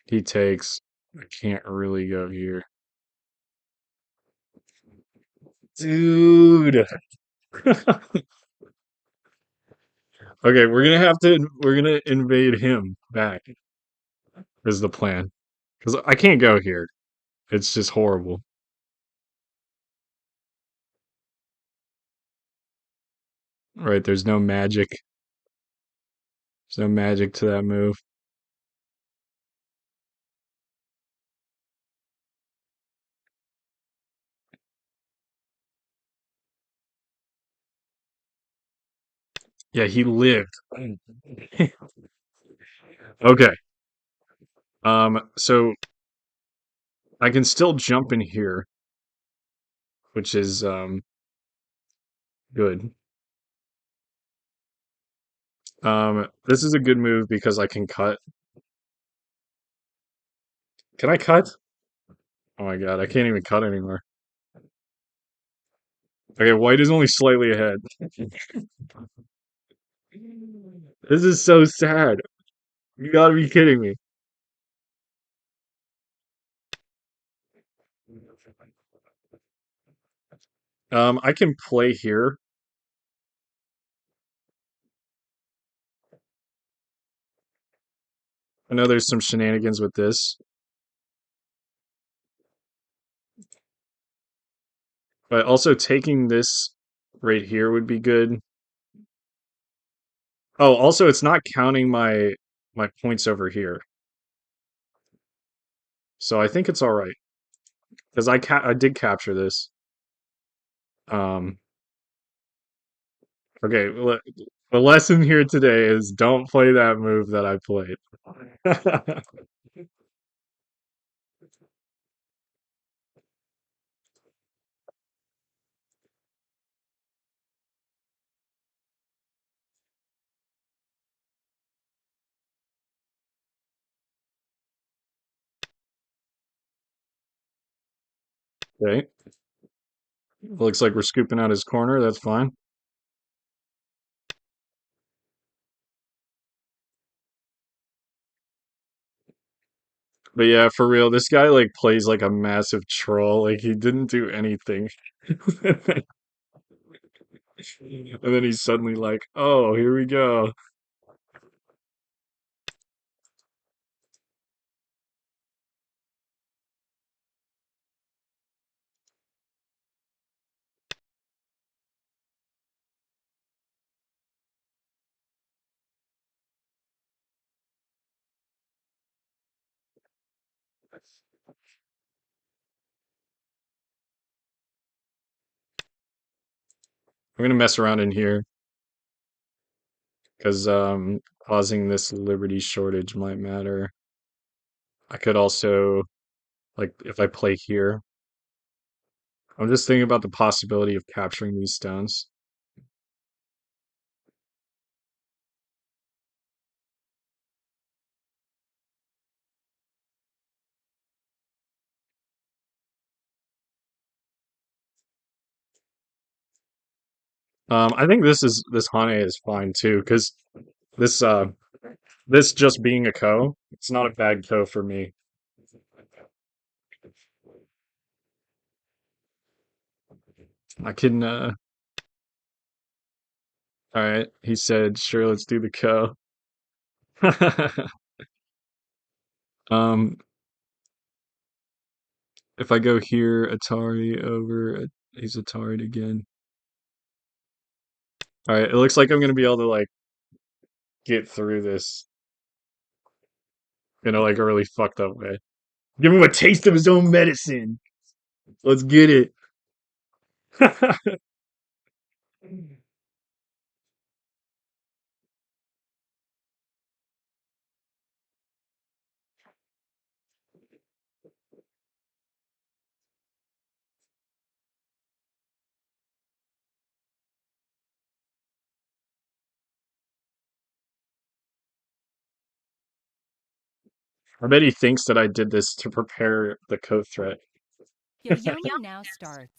Speaker 1: he takes. I can't really go here, dude. Okay, we're gonna invade him back is the plan. Because I can't go here. It's just horrible. Right, there's no magic. There's no magic to that move. Yeah, he lived. Okay. So I can still jump in here, which is good. This is a good move because I can cut. Can I cut? Oh my god, I can't even cut anymore. Okay, white is only slightly ahead. This is so sad. You gotta be kidding me. I can play here. I know there's some shenanigans with this, but also taking this right here would be good. Oh, also it's not counting my points over here. So I think it's all right because I did capture this. Um, okay, the lesson here today is don't play that move that I played. Okay, looks like we're scooping out his corner. That's fine. But yeah, for real, this guy like plays like a massive troll. Like he didn't do anything. And then he's suddenly like, "Oh, here we go." I'm gonna mess around in here because causing this liberty shortage might matter. I could also like if I play here. I'm just thinking about the possibility of capturing these stones. I think this Hane is fine too, because this this just being a ko, it's not a bad ko for me. I can all right. He said, sure, let's do the ko. Um, if I go here, Atari over. He's a tard again. All right, it looks like I'm gonna be able to like get through this in a like a really fucked up way. Give him a taste of his own medicine. Let's get it. I bet he thinks that I did this to prepare the code threat.
Speaker 2: Yoyomi now starts.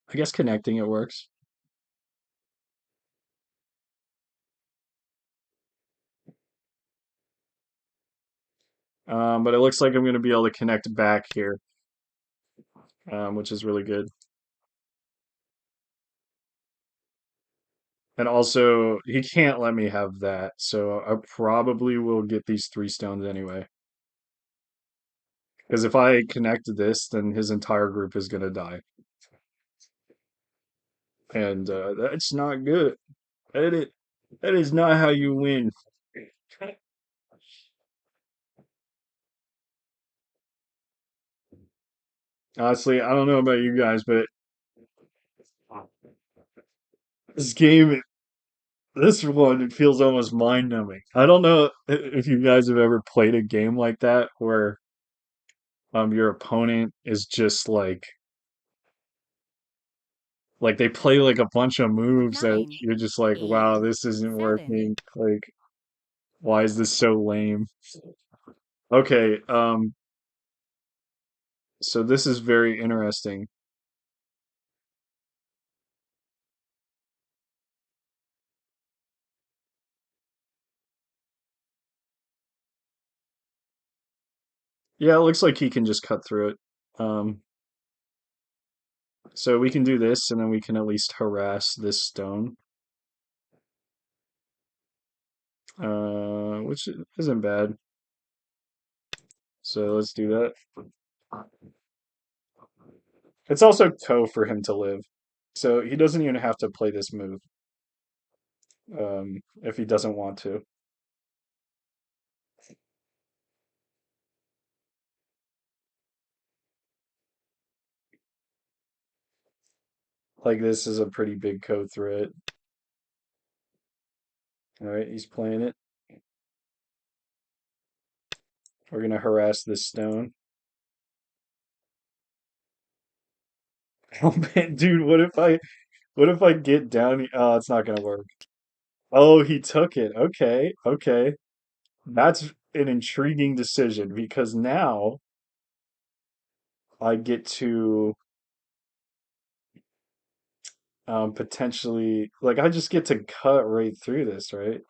Speaker 1: I guess connecting it works. But it looks like I'm going to be able to connect back here, which is really good. And also, he can't let me have that, so I probably will get these 3 stones anyway. Because if I connect this, then his entire group is going to die. And that's not good. That that is not how you win. Honestly, I don't know about you guys, but this game, this one, it feels almost mind-numbing. I don't know if you guys have ever played a game like that where your opponent is just like they play like a bunch of moves that
Speaker 2: 9,
Speaker 1: you're just like,
Speaker 2: 8,
Speaker 1: wow, this isn't
Speaker 2: 7.
Speaker 1: working. Like, why is this so lame? Okay, so this is very interesting. Yeah, it looks like he can just cut through it. Um, so we can do this, and then we can at least harass this stone, which isn't bad. So let's do that. It's also toe for him to live, so he doesn't even have to play this move if he doesn't want to. Like this is a pretty big code threat. All right, he's playing it. We're gonna harass this stone. Oh man, dude, what if I get down? Oh, it's not gonna work. Oh, he took it. Okay, okay. That's an intriguing decision because now I get to potentially like I just get to cut right through this, right?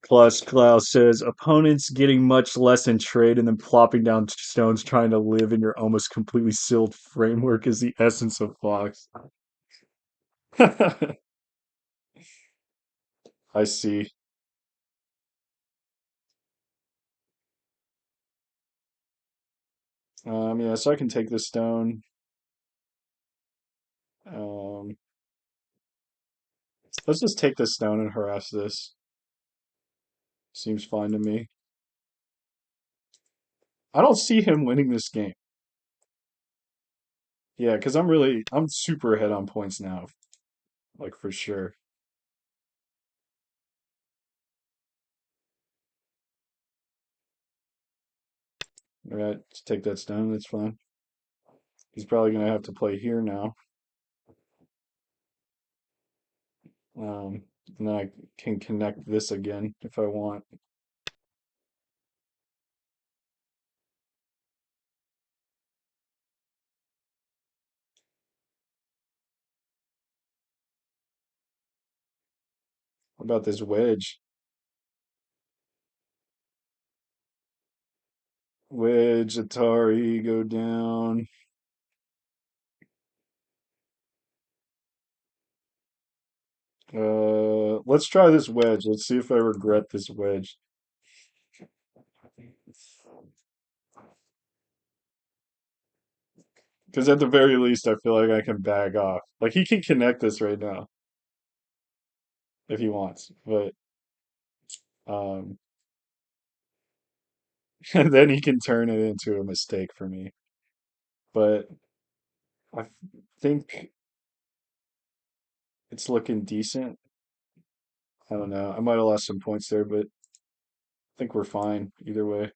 Speaker 1: Plus, Klaus says opponents getting much less in trade and then plopping down stones trying to live in your almost completely sealed framework is the essence of Fox. I see. Yeah, so I can take this stone. Um, let's just take this stone and harass this. Seems fine to me. I don't see him winning this game. Yeah, because I'm super ahead on points now, like for sure. All right, let's take that stone. That's fine. He's probably gonna have to play here now. Um, and then I can connect this again if I want. about this wedge. Wedge, Atari, go down. Let's try this wedge. Let's see if I regret this wedge. Because at the very least, I feel like I can bag off. Like he can connect this right now if he wants, but um, and then he can turn it into a mistake for me. But I think it's looking decent. I don't know. I might have lost some points there, but I think we're fine either way.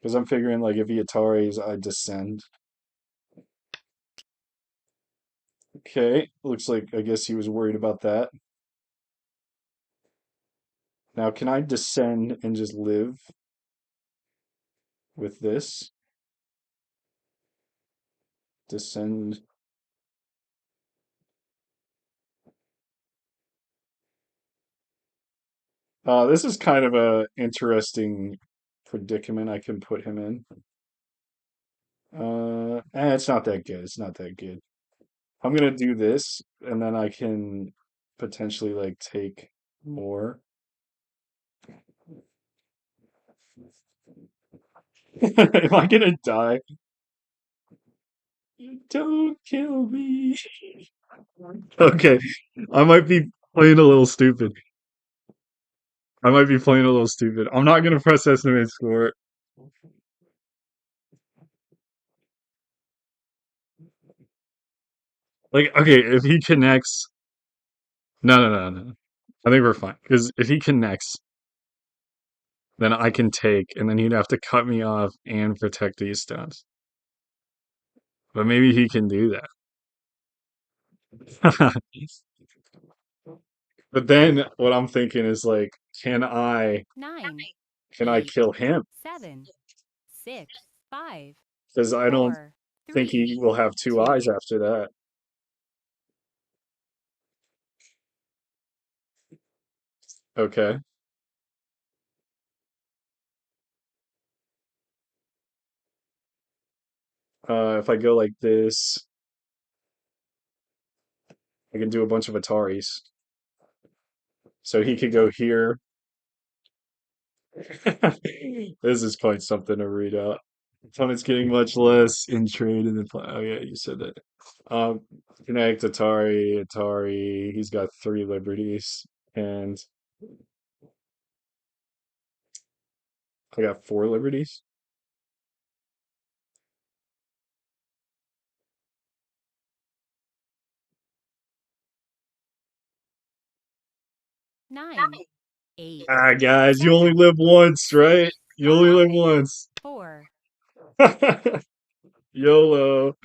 Speaker 1: Because I'm figuring like if he Ataris, I descend. Okay, looks like I guess he was worried about that. Now, can I descend and just live with this? Descend. This is kind of a interesting predicament I can put him in. It's not that good. It's not that good. I'm gonna do this, and then I can potentially like take more. Am I gonna die? Don't kill me. Okay, I might be playing a little stupid. I might be playing a little stupid. I'm not gonna press estimate score. Like, okay, if he connects, no, no, no, no. I think we're fine because if he connects, then I can take, and then he'd have to cut me off and protect these stones. But maybe he can do that. But then what I'm thinking is like,
Speaker 2: Nine,
Speaker 1: can I
Speaker 2: eight,
Speaker 1: kill him?
Speaker 2: 7, 6, 5,
Speaker 1: Because I don't
Speaker 2: 4,
Speaker 1: think
Speaker 2: 3,
Speaker 1: he will have two eyes
Speaker 2: 2.
Speaker 1: after that. Okay. If I go like this, I can do a bunch of Ataris. So he could go here. This is quite something to read out. Opponent's getting much less in trade in the play. Oh yeah, you said that. Um, Connect Atari, Atari. He's got three liberties, and I got four liberties.
Speaker 2: 9, 8,
Speaker 1: Ah, guys, you only
Speaker 2: 7,
Speaker 1: live once,
Speaker 2: 6,
Speaker 1: right? You only
Speaker 2: 5,
Speaker 1: live once.
Speaker 2: 4.
Speaker 1: YOLO.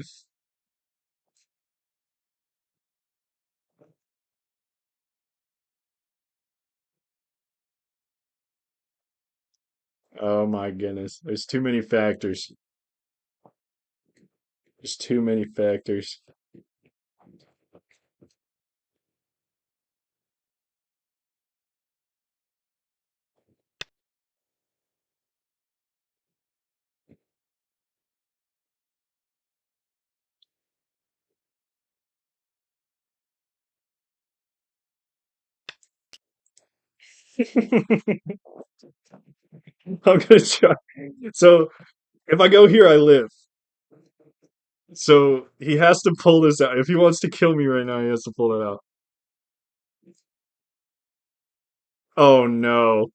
Speaker 1: Oh my goodness. There's too many factors. There's too many factors. I'm gonna try. So if I go here, I live. So he has to pull this out. If he wants to kill me right now, he has to pull it out. Oh no.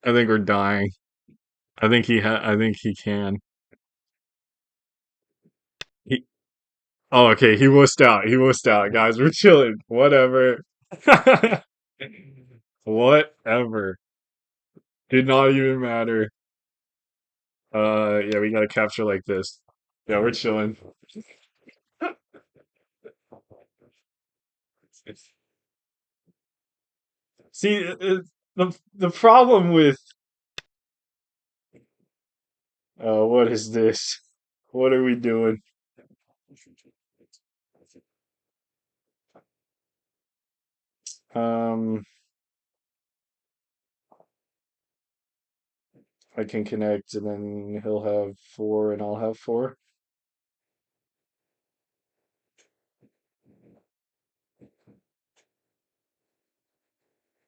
Speaker 1: I think we're dying. I think he can. He Oh, okay, he wussed out. He wussed out. Guys, we're chilling. Whatever. Whatever. Did not even matter. Yeah, we gotta capture like this. Yeah, we're chilling. See, the problem with what is this? What are we doing? Um, I can connect, and then he'll have four, and I'll have four.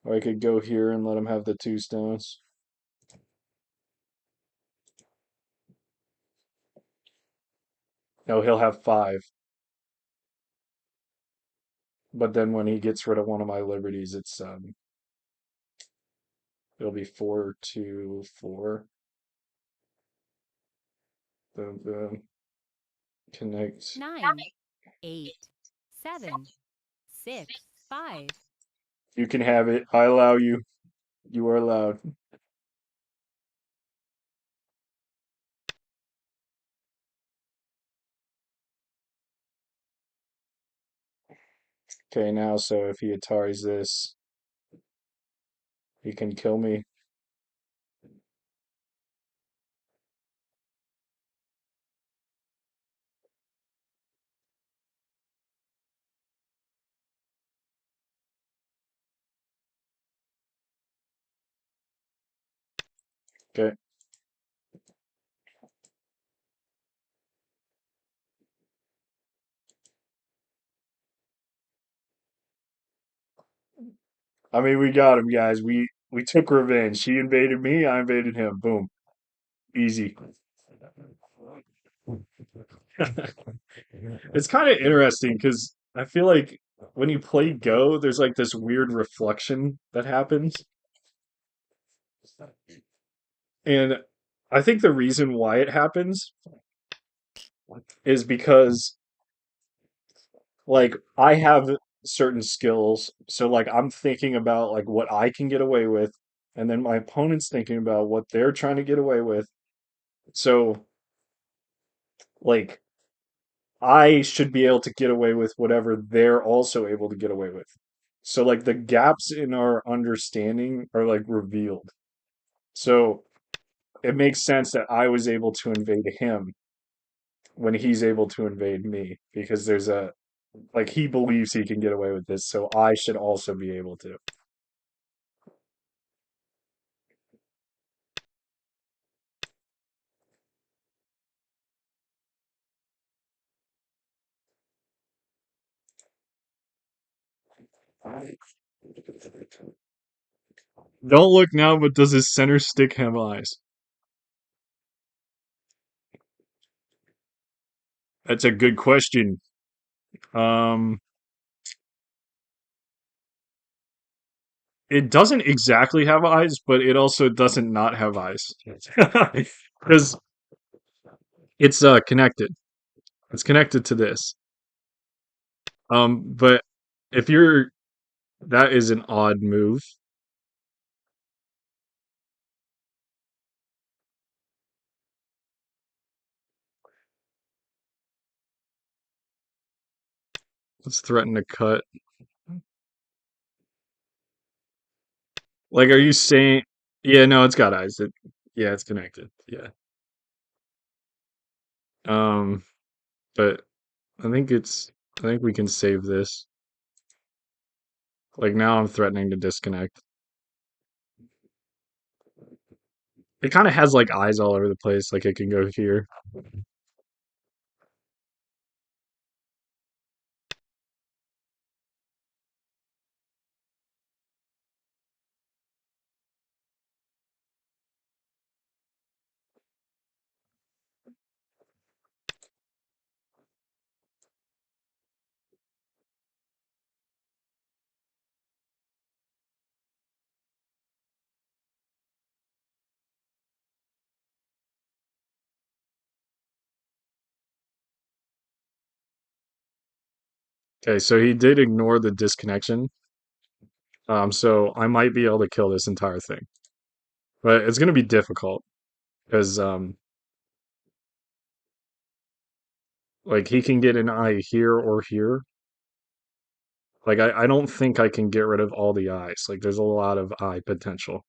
Speaker 1: Or I could go here and let him have the two stones. No, he'll have five. But then when he gets rid of one of my liberties, it'll be 4, 2, 4. The connect.
Speaker 2: 9, 8, 7, 6, 5.
Speaker 1: You can have it. I allow you. You are allowed. Okay, now so if he Ataris this, he can kill me. Okay. I mean, we got him, guys. We took revenge. He invaded me. I invaded him. Boom. Easy. It's kind of interesting because I feel like when you play Go, there's like this weird reflection that happens. And I think the reason why it happens is because like I have certain skills. So like I'm thinking about like what I can get away with, and then my opponent's thinking about what they're trying to get away with. So like I should be able to get away with whatever they're also able to get away with. So like the gaps in our understanding are like revealed. So it makes sense that I was able to invade him when he's able to invade me because there's a like he believes he can get away with this, so I should also be able to. Don't look now, but does his center stick have eyes? That's a good question. Um, it doesn't exactly have eyes, but it also doesn't not have eyes. Because it's connected. It's connected to this. But if you're that is an odd move. Let's threaten to cut. Like, are you saying? Yeah, no, it's got eyes. Yeah, it's connected. Yeah. Um, but I think we can save this. Like now, I'm threatening to disconnect. It kind of has like eyes all over the place. Like it can go here. Okay, so he did ignore the disconnection. So I might be able to kill this entire thing, but it's gonna be difficult because Like he can get an eye here or here. Like I don't think I can get rid of all the eyes. Like there's a lot of eye potential.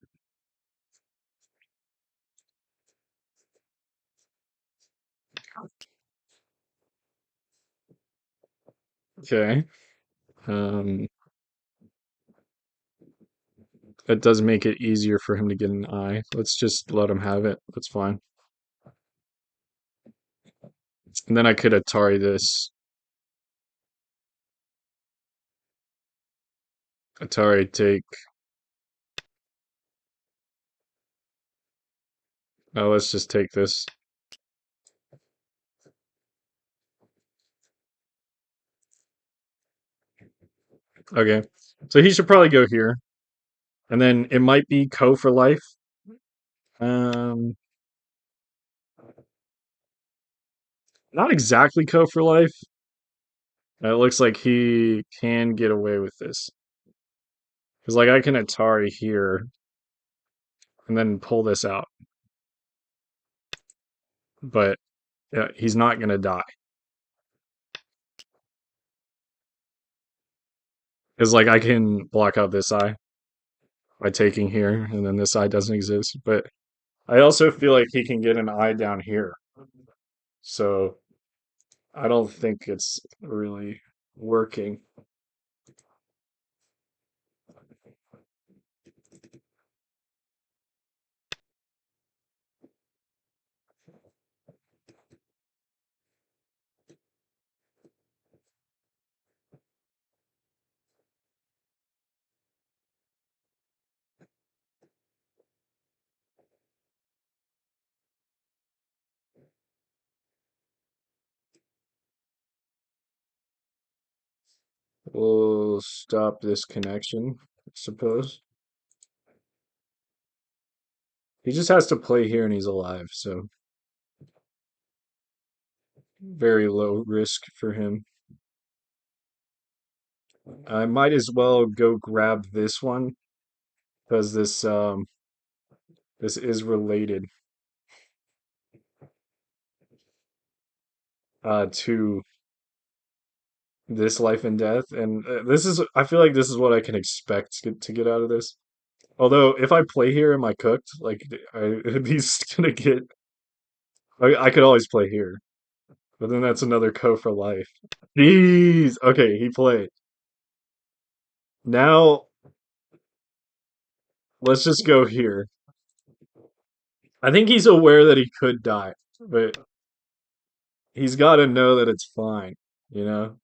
Speaker 1: Okay. Um, it does make it easier for him to get an eye. Let's just let him have it. That's fine. And then I could Atari this. Atari take. Oh, let's just take this. Okay. So he should probably go here. And then it might be Co for life. Um, not exactly Co for life. It looks like he can get away with this. Because like I can Atari here and then pull this out. But yeah, he's not gonna die. Because like I can block out this eye by taking here, and then this eye doesn't exist. But I also feel like he can get an eye down here. So I don't think it's really working. We'll stop this connection, I suppose. He just has to play here and he's alive, so very low risk for him. I might as well go grab this one because this is related to this life and death, and this is I feel like this is what I can expect to get out of this. Although if I play here, am I cooked? Like he's gonna get. I could always play here, but then that's another co for life. Jeez. Okay, he played. Now let's just go here. I think he's aware that he could die, but he's got to know that it's fine. You know.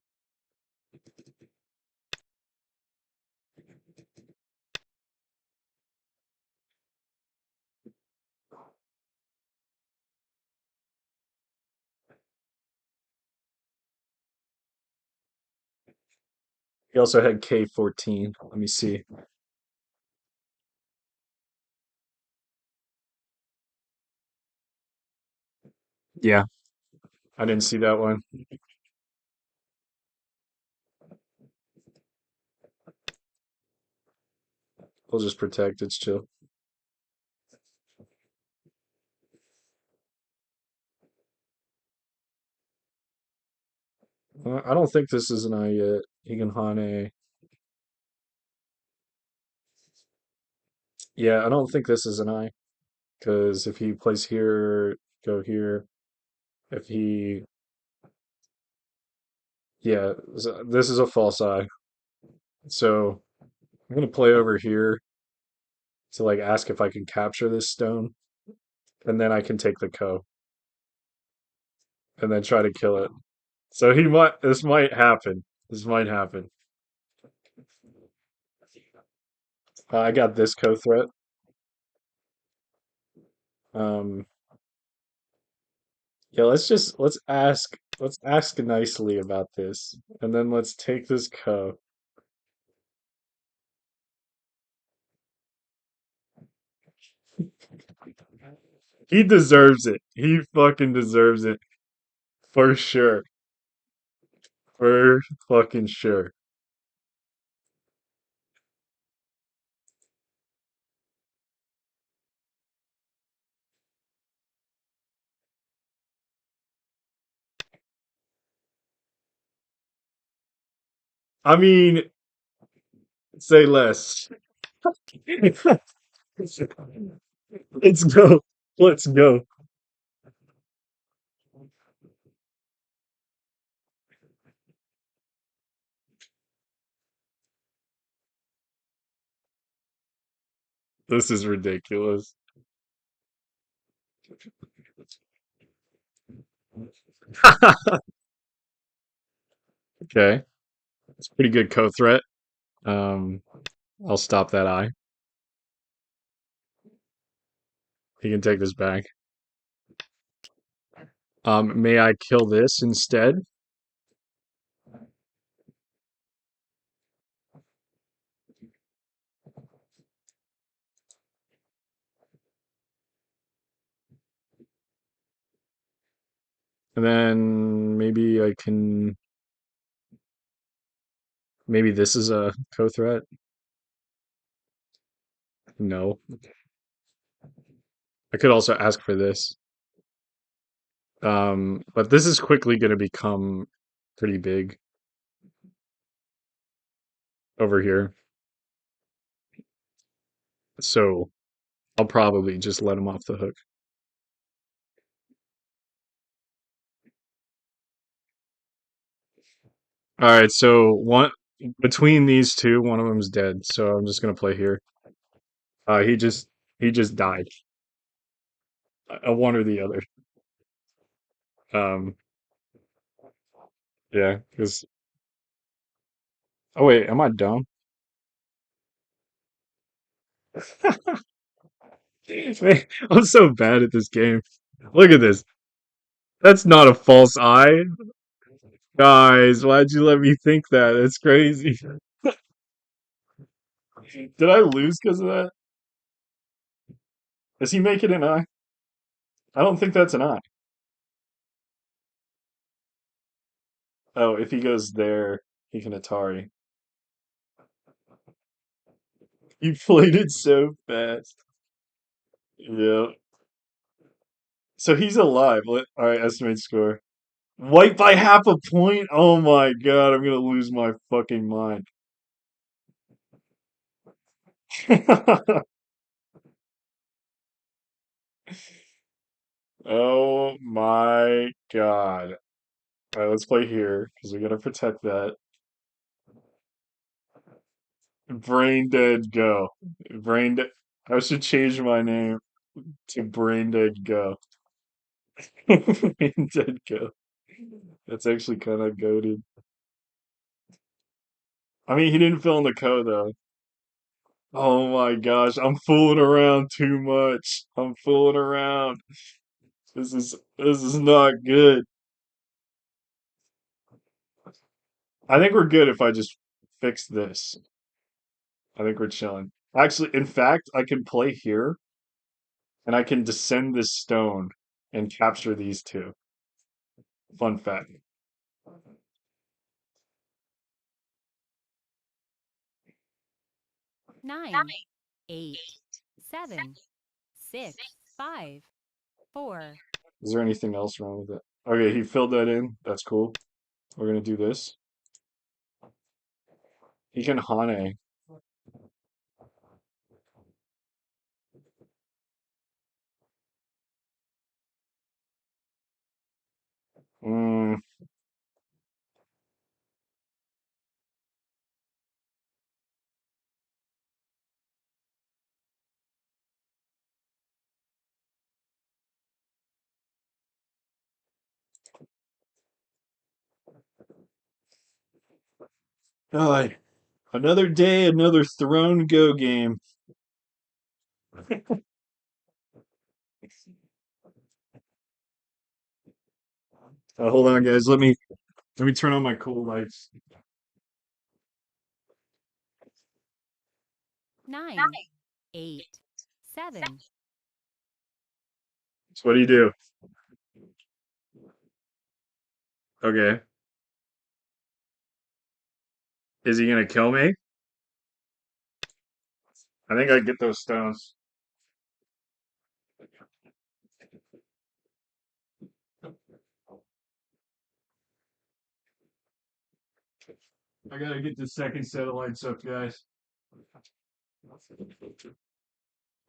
Speaker 1: He also had K14. Let me see. Yeah, I didn't see that one. We'll just protect. It's chill. I don't think this is an I yet. Higanhane. Yeah, I don't think this is an I. Because if he plays here, go here. If he, yeah, this is a false eye. So I'm gonna play over here to like ask if I can capture this stone, and then I can take the co and then try to kill it. So he might. This might happen. This might happen. I got this co threat. Um, yeah, let's ask nicely about this, and then let's take this co. He deserves it. He fucking deserves it for sure. For fucking sure. I mean, say less. Let's go. Let's go. This is ridiculous. Okay. It's a pretty good co-threat. Um, I'll stop that eye. He can take this back. May I kill this instead? And then maybe I can. Maybe this is a co-threat. No. I could also ask for this. But this is quickly going to become pretty big over here. So I'll probably just let him off the hook. All right, so one between these two, one of them's dead. So I'm just gonna play here. He just died. One or the other. Um, yeah, because oh wait, am I dumb? Man, I'm so bad at this game. Look at this. That's not a false eye. Guys, why'd you let me think that? That's crazy. Did I lose because of that? Does he make it an eye? I don't think that's an eye. Oh, if he goes there, he can Atari. You played it so fast. Yeah. So he's alive. All right, estimate score. White by half a point? Oh my god, I'm gonna lose my fucking mind. Oh my god. All right, let's play here because we gotta protect that. Brain dead go. Brain dead. I should change my name to Brain Dead Go. Brain Dead Go. That's actually kind of goaded. I mean, he didn't fill in the code though. Oh my gosh, I'm fooling around too much. I'm fooling around. This is not good. I think we're good if I just fix this. I think we're chilling. Actually, in fact, I can play here and I can descend this stone and capture these two. Fun fact.
Speaker 2: 9, 8, 7, 6, 5, 4.
Speaker 1: Is there anything else wrong with it? Okay, he filled that in. That's cool. We're gonna do this. He can Hane. Mm, God. Another day, another Throne Go game. Hold on, guys. Let me turn on my cool lights.
Speaker 2: 9, 8, 7.
Speaker 1: So what do you do? Okay. Is he gonna kill me? I think I get those stones. I gotta get the second satellites up, guys.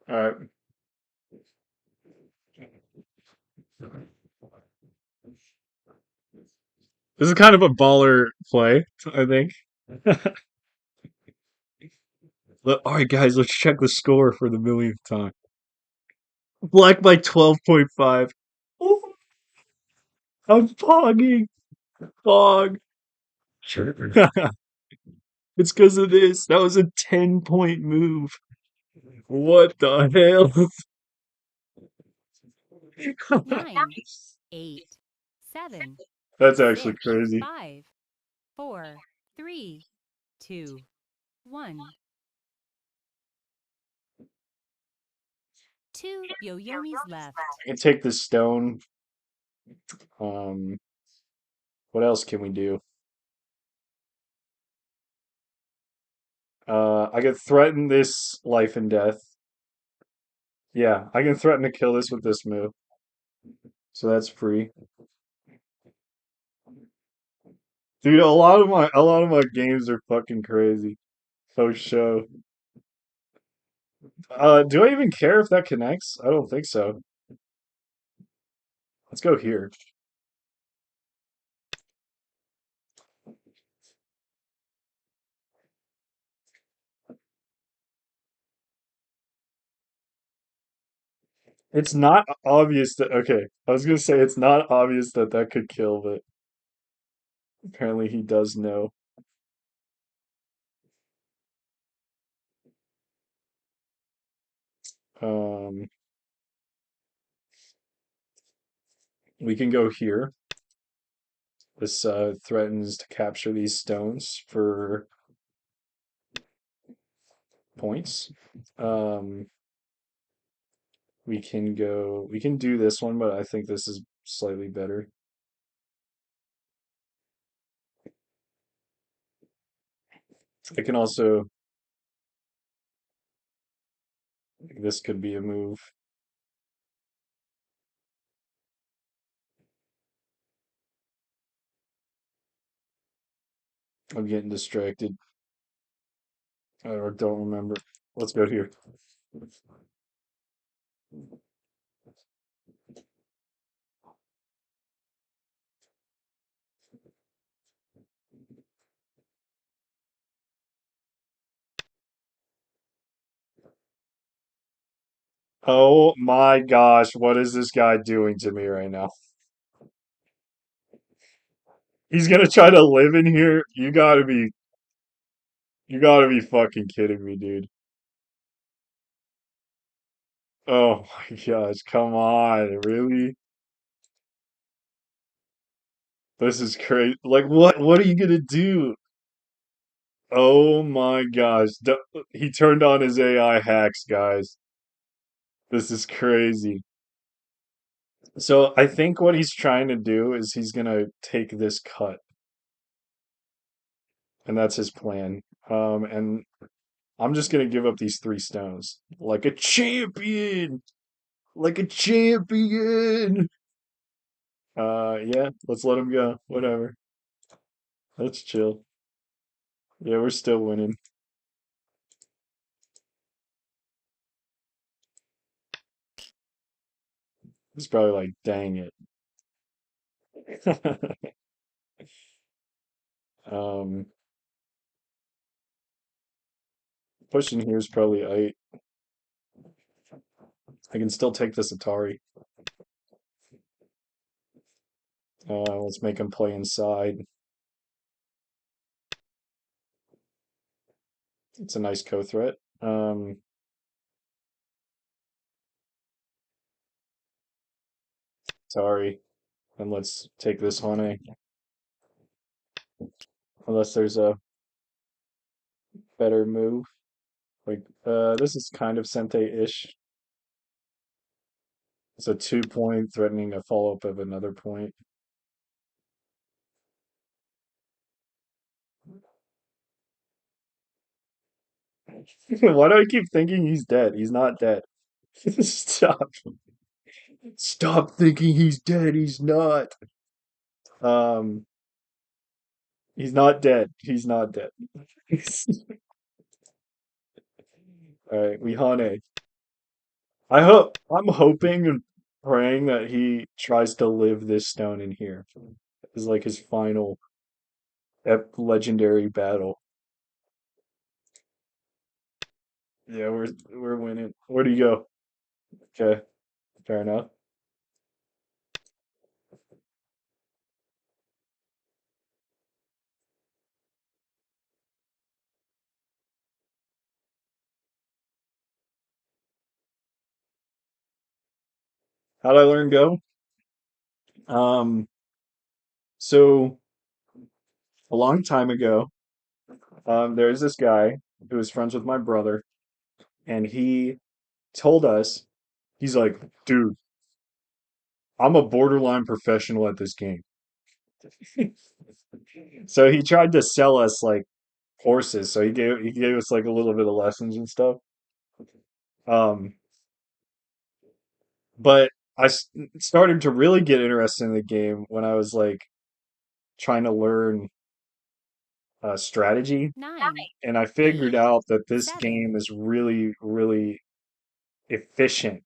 Speaker 1: All right. This is kind of a baller play, I think. All right, guys, let's check the score for the millionth time. Black by 12.5. Oh, I'm pogging. Pog. Sure. It's because of this. That was a 10-point move. What the hell?
Speaker 2: 9, 8, 7,
Speaker 1: That's actually
Speaker 2: 6,
Speaker 1: crazy.
Speaker 2: 5, 4, 3, 2, 1. Two yo-yomis left.
Speaker 1: I can take this stone. Um, what else can we do? I can threaten this life and death. Yeah, I can threaten to kill this with this move. So that's free. Dude, a lot of my games are fucking crazy. So show. Do I even care if that connects? I don't think so. Let's go here. It's not obvious that, okay, I was gonna say it's not obvious that that could kill, but apparently he does know. Um, we can go here. This threatens to capture these stones for points. Um, we can do this one, but I think this is slightly better. I can also, this could be a move. I'm getting distracted. I don't remember. Let's go here. Oh my gosh, what is this guy doing to me right now? He's gonna try to live in here? You gotta be fucking kidding me, dude. Oh my gosh, come on, really? This is crazy. Like, what are you gonna do? Oh my gosh. He turned on his AI hacks, guys. This is crazy. So I think what he's trying to do is he's gonna take this cut, and that's his plan. And I'm just gonna give up these 3 stones. Like a champion! Like a champion! Yeah, let's let him go. Whatever. Let's chill. Yeah, we're still winning. He's probably like, dang it. Um, pushing here is probably I can still take this Atari. Let's make him play inside. It's a nice co-threat. Atari. And let's take this Hane. Unless there's a better move. Like, this is kind of Sente-ish. It's a 2 point threatening a follow-up of another point. Why do I keep thinking he's dead? He's not dead. Stop. Stop thinking he's dead. He's not. Um, He's not dead. He's not dead. All right, we Hane. I'm hoping and praying that he tries to live this stone in here. Is like his final legendary battle. Yeah, we're winning. Where do you go? Okay, fair enough. How'd I learn Go? Um, so a long time ago, there's this guy who was friends with my brother, and he told us, he's like, dude, I'm a borderline professional at this game. So he tried to sell us like horses. So he gave us like a little bit of lessons and stuff. Um, but started to really get interested in the game when I was like trying to learn strategy,
Speaker 2: 9,
Speaker 1: and I figured
Speaker 2: 8,
Speaker 1: out that this
Speaker 2: 7,
Speaker 1: game is really, really efficient,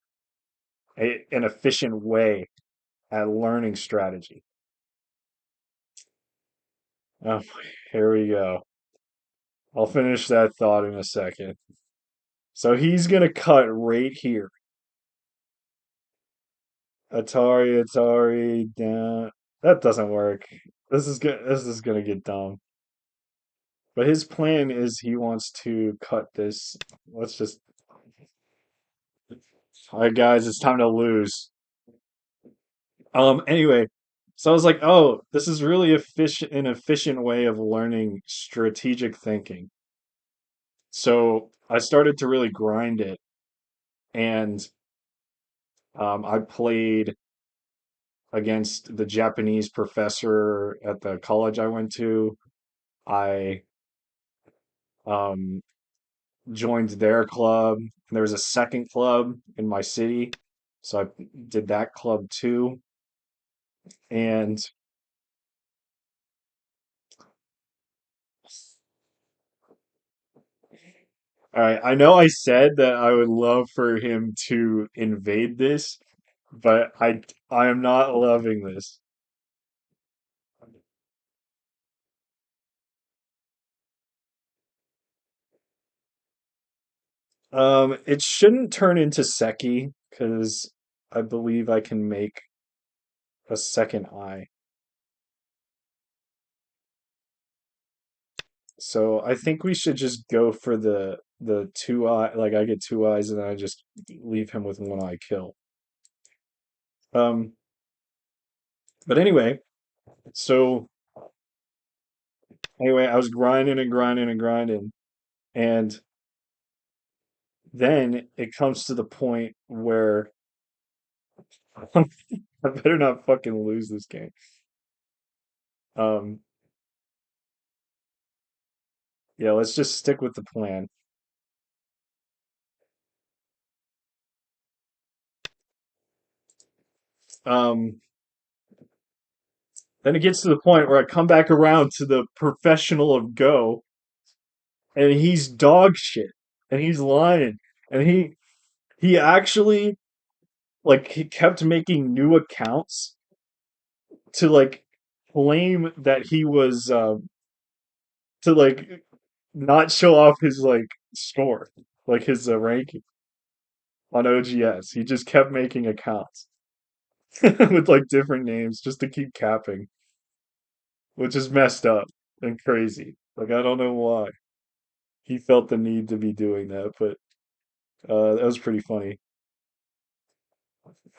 Speaker 1: an efficient way at learning strategy. Oh, here we go. I'll finish that thought in a second. So he's gonna cut right here. Atari, down. That doesn't work. This is gonna get dumb. But his plan is he wants to cut this. Let's just. All right, guys, it's time to lose. Anyway, so I was like, oh, this is really an efficient way of learning strategic thinking. So I started to really grind it, and I played against the Japanese professor at the college I went to. I um, joined their club, and there was a second club in my city, so I did that club too. And all right, I know I said that I would love for him to invade this, but I am not loving this. It shouldn't turn into Seki because I believe I can make a second eye. So I think we should just go for the two eye, like I get two eyes and then I just leave him with one eye kill. Um, but so anyway, I was grinding and grinding and grinding, and then it comes to the point where I better not fucking lose this game. Um, yeah, let's just stick with the plan. Um, then it gets to the point where I come back around to the professional of Go, and he's dog shit, and he's lying, and he actually like he kept making new accounts to like claim that he was to like not show off his like score, like his ranking on OGS. He just kept making accounts with like different names just to keep capping, which is messed up and crazy. Like I don't know why he felt the need to be doing that, but that was pretty funny.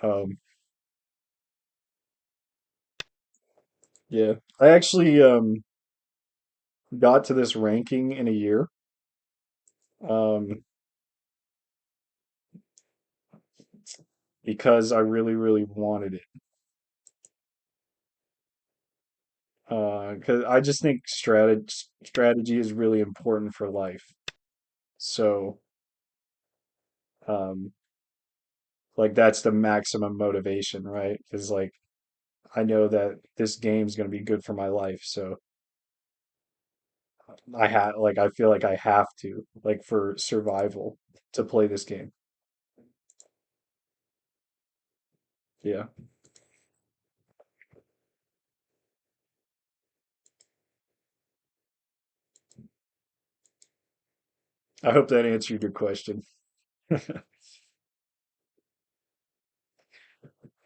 Speaker 1: Um, yeah, I actually got to this ranking in a year. Um, because I really, really wanted it. Because I just think strategy is really important for life. So, um, like that's the maximum motivation, right? Is like I know that this game's going to be good for my life. So, I feel like I have to, like for survival, to play this game. Yeah. I hope that answered your question.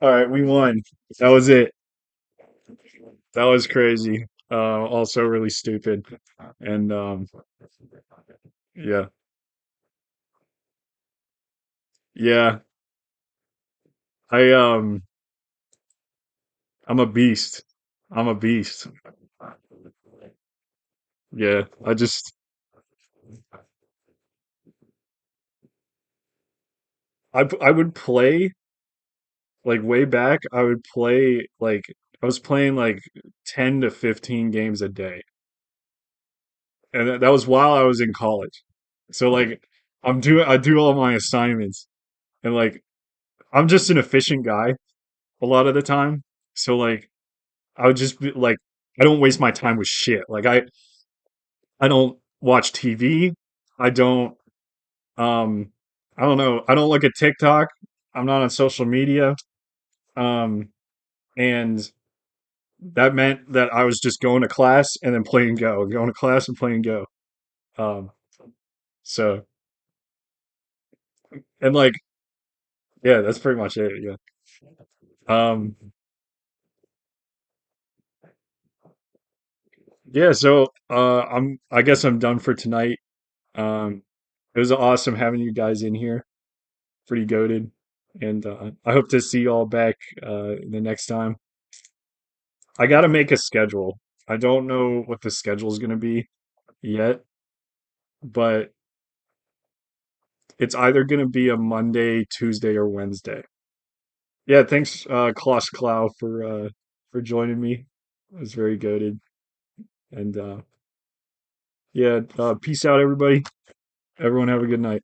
Speaker 1: All right, we won. That was it. That was crazy. Also really stupid. And yeah. Yeah. I I'm a beast. I'm a beast. Yeah. I would play like way back. I would play like I was playing like 10 to 15 games a day. And that was while I was in college. So like I do all my assignments and like I'm just an efficient guy a lot of the time. So like I would just be like I don't waste my time with shit. Like I don't watch TV. I don't um I don't know. I don't look at TikTok. I'm not on social media. Um and that meant that I was just going to class and then playing Go, going to class and playing Go. Um so and like yeah, that's pretty much it. Yeah. Um yeah, so I guess I'm done for tonight. Um it was awesome having you guys in here. Pretty goaded. And I hope to see you all back the next time. I got to make a schedule. I don't know what the schedule is going to be yet, but it's either going to be a Monday, Tuesday, or Wednesday. Yeah, thanks, Klaus Klau, for joining me. It was very goaded. And yeah, peace out, everybody. Everyone have a good night.